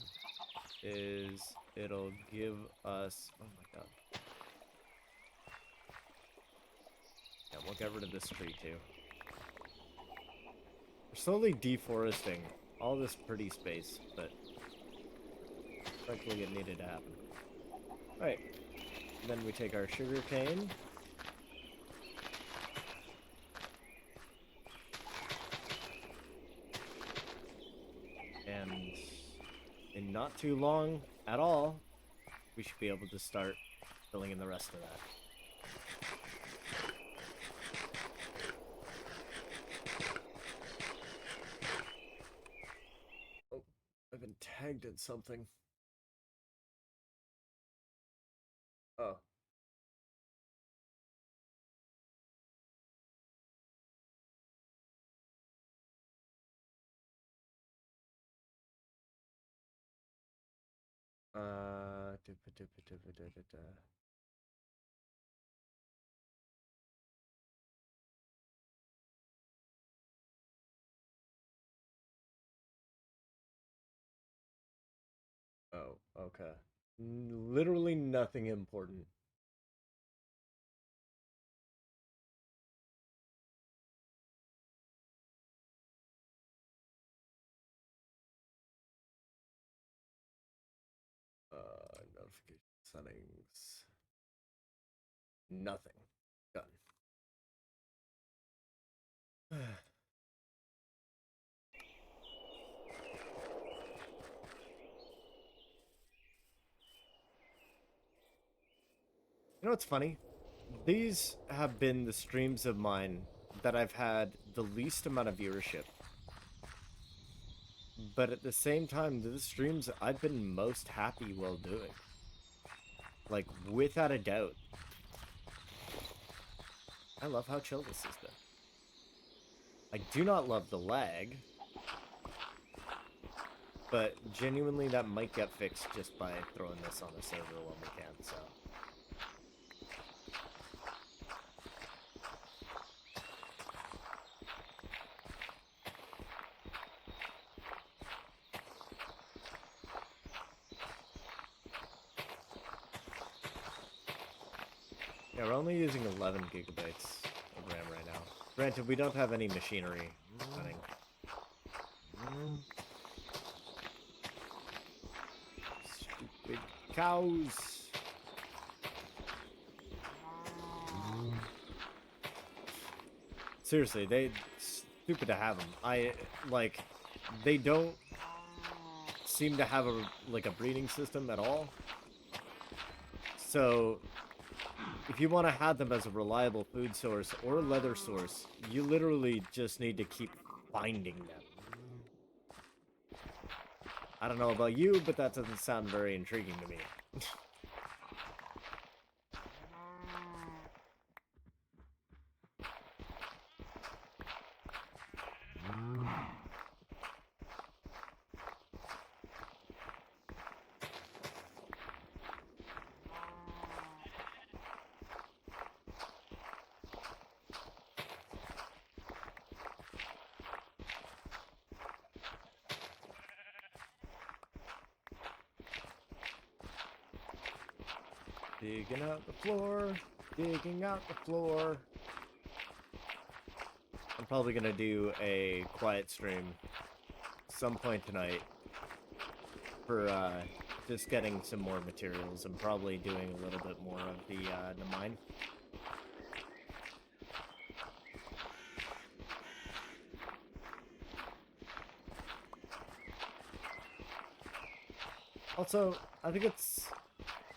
is it'll give us... Oh my god. Yeah, we'll get rid of this tree too. We're slowly deforesting all this pretty space, but frankly it needed to happen. Alright. Then we take our sugar cane. And in not too long at all, we should be able to start filling in the rest of that. Oh, I've been tagged in something. Oh. Uh, Oh, okay. Literally nothing important. Notification settings. Nothing. Done. You know what's funny? These have been the streams of mine that I've had the least amount of viewership. But at the same time, the streams I've been most happy while doing. Like, without a doubt. I love how chill this has been. I do not love the lag. But genuinely, that might get fixed just by throwing this on the server when we can, so... Yeah, we're only using 11 gigabytes of RAM right now. Granted, we don't have any machinery running. Stupid cows! Seriously, stupid to have them. They don't seem to have a breeding system at all. So, if you want to have them as a reliable food source or leather source, you literally just need to keep finding them. I don't know about you, but that doesn't sound very intriguing to me. Digging out the floor, digging out the floor. I'm probably gonna do a quiet stream some point tonight for just getting some more materials and probably doing a little bit more of the mine. Also,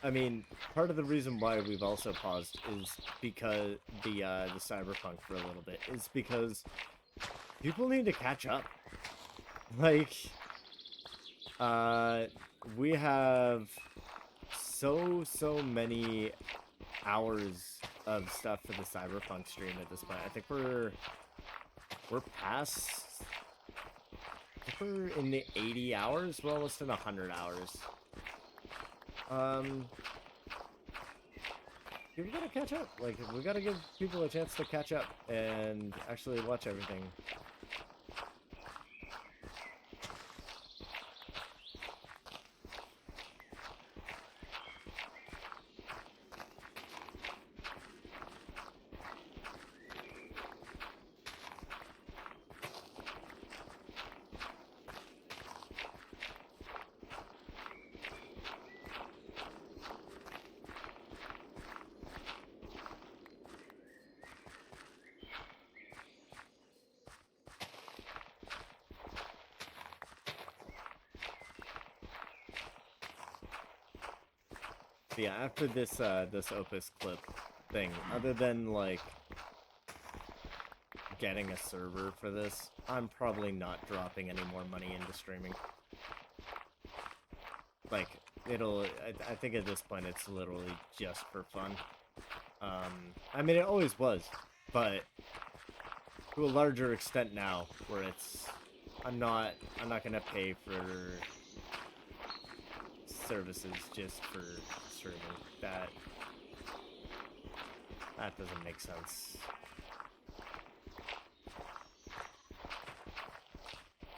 I mean, part of the reason why we've also paused is because the cyberpunk for a little bit is because people need to catch up. Like, we have so many hours of stuff for the cyberpunk stream at this point. I think we're past. I think we're in the 80 hours. We're almost in 100 hours. We gotta catch up. Like, we gotta give people a chance to catch up and actually watch everything. Yeah, after this Opus clip thing, other than like getting a server for this, I'm probably not dropping any more money into streaming. Like, I think at this point it's literally just for fun. I mean, it always was, but to a larger extent now, where it's, I'm not gonna pay for services just for streaming. That doesn't make sense.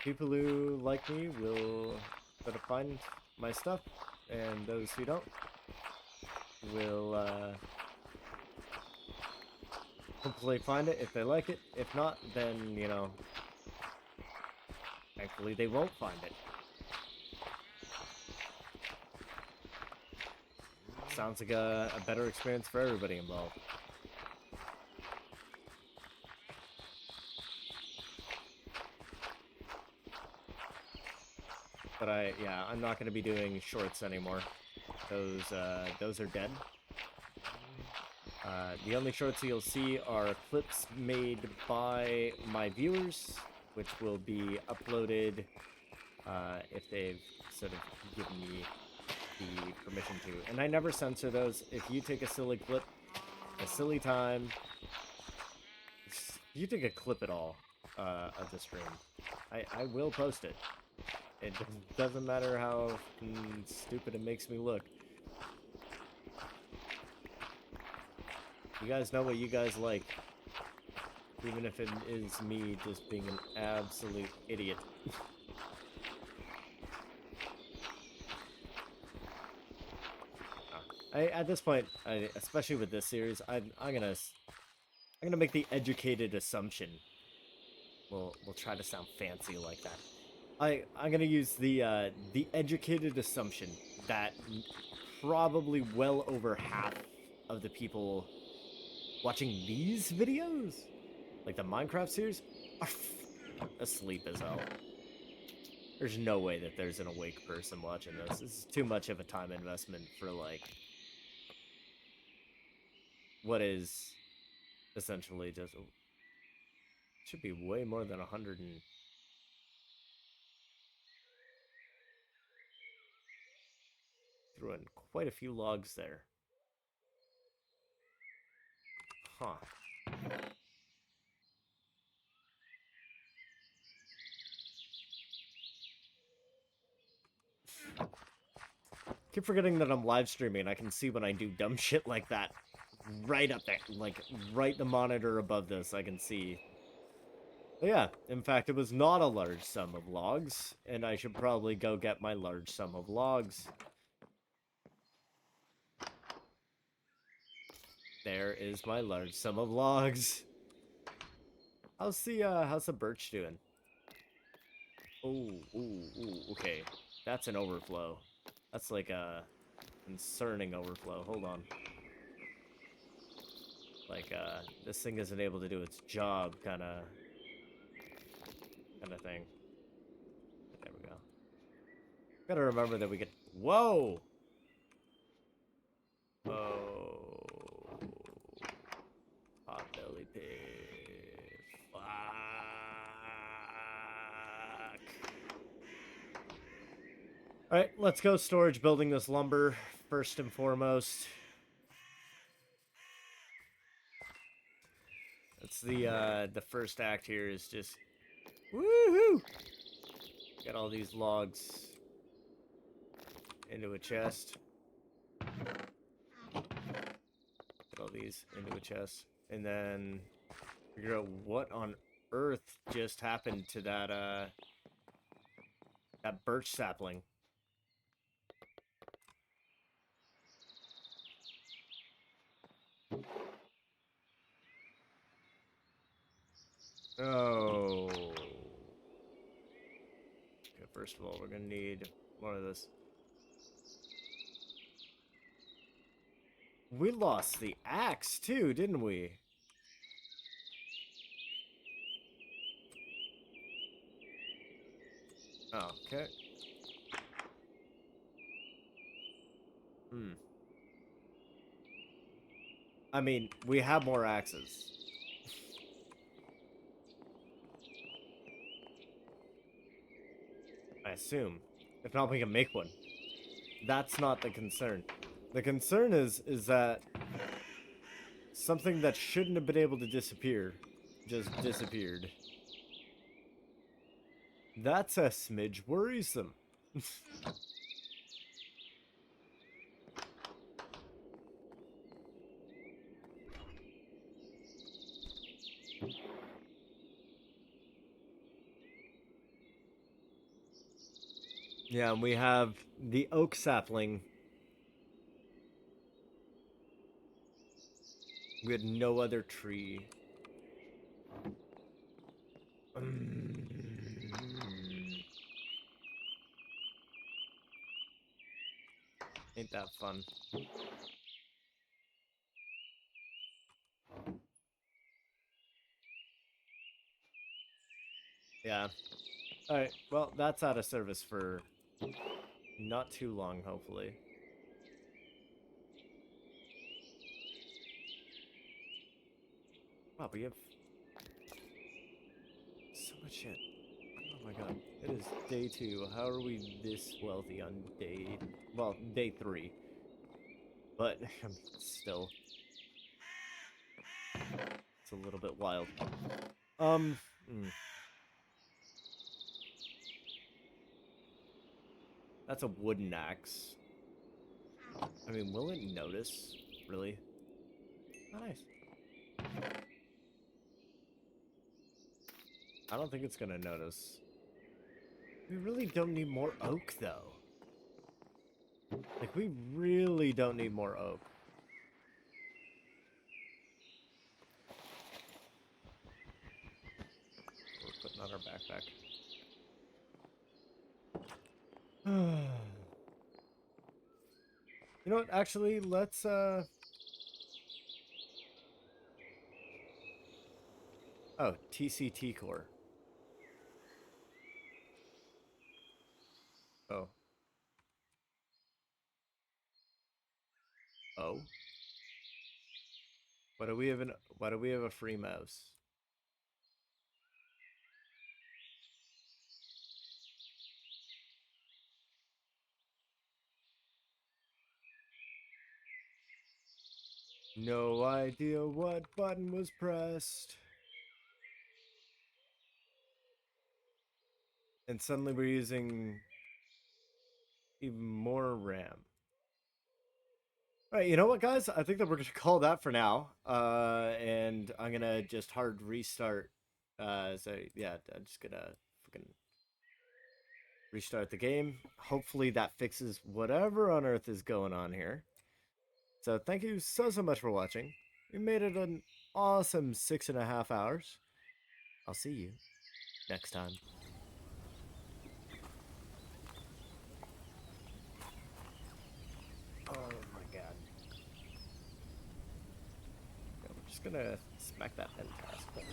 People who like me will go to find my stuff, and those who don't will hopefully find it if they like it. If not, then, you know, thankfully they won't find it. Sounds like a better experience for everybody involved. But I'm not going to be doing shorts anymore. Those are dead. The only shorts you'll see are clips made by my viewers, which will be uploaded if they've sort of given me the permission to. And I never censor those. If you take a silly clip, a silly time, if you take a clip at all of the stream, I will post it. It doesn't matter how stupid it makes me look. You guys know what you guys like. Even if it is me just being an absolute idiot. At this point, especially with this series, I'm gonna make the educated assumption. We'll try to sound fancy like that. I'm gonna use the educated assumption that probably well over half of the people watching these videos, like the Minecraft series, are asleep as hell. There's no way that there's an awake person watching this. This is too much of a time investment for, like, what is essentially just... should be way more than 100 and... threw in quite a few logs there. Huh. Keep forgetting that I'm live streaming. I can see when I do dumb shit like that. Right up there. Like, right the monitor above this, I can see. But yeah, in fact, it was not a large sum of logs, and I should probably go get my large sum of logs. There is my large sum of logs. How's the birch doing? Ooh, okay. That's an overflow. That's like a concerning overflow. Hold on. Like, this thing isn't able to do its job, kind of thing. There we go. Gotta remember that we get... Whoa! Oh. Potbelly pig. Fuck. Alright, let's go storage building this lumber, first and foremost. That's the first act here is just... Woohoo! Get all these logs into a chest. Get all these into a chest. And then figure out what on earth just happened to that birch sapling. Oh. Okay, first of all, we're gonna need more of this. We lost the axe too, didn't we? Oh, okay. I mean, we have more axes. I assume. If not, we can make one. That's not the concern. The concern is that something that shouldn't have been able to disappear just disappeared. That's a smidge worrisome. Yeah, and we have the oak sapling. We had no other tree. Ain't that fun. Yeah. Alright, well, that's out of service for not too long, hopefully. Wow, we have so much shit. Oh my god. It is day 2. How are we this wealthy on day... Well, day 3. But, still. It's a little bit wild. Hmm. That's a wooden axe. I mean, will it notice? Really? Oh, nice. I don't think it's gonna notice. We really don't need more oak, though. Like, we really don't need more oak. We're putting on our backpack. You know what? Actually, let's, Oh, TCT core. Oh. Oh? Why do we have a free mouse? No idea what button was pressed. And suddenly we're using even more RAM. All right, you know what, guys? I think that we're gonna call that for now. And I'm gonna just hard restart. So yeah, I'm just gonna fucking restart the game. Hopefully that fixes whatever on earth is going on here. So thank you so much for watching. We made it an awesome 6.5 hours. I'll see you next time. Oh my god. Yeah, we're just gonna smack that pen task button.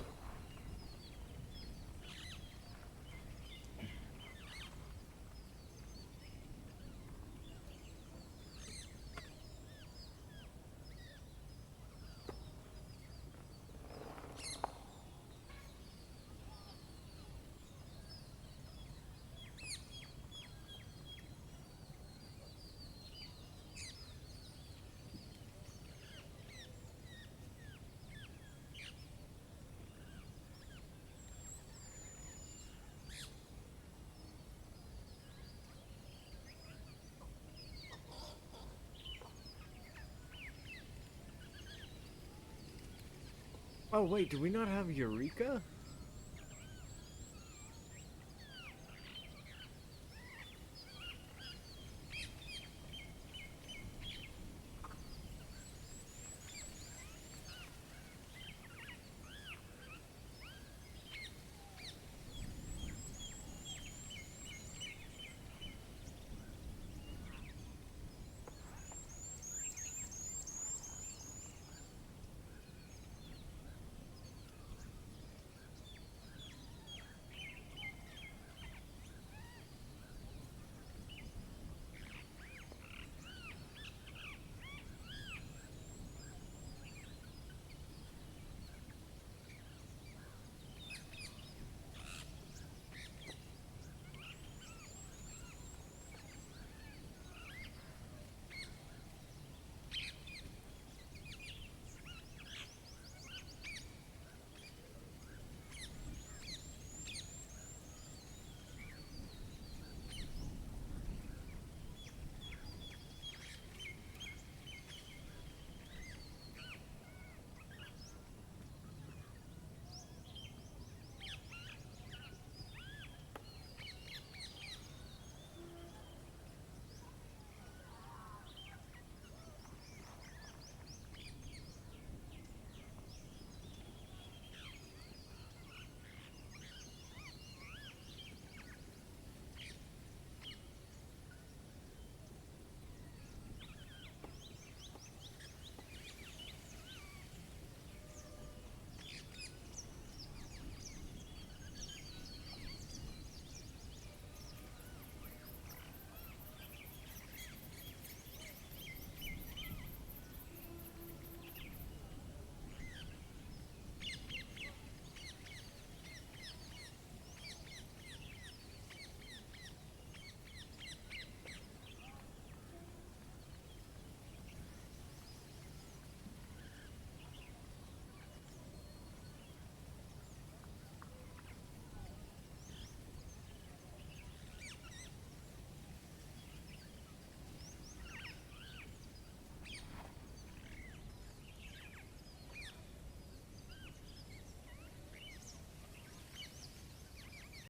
Oh wait, do we not have Eureka?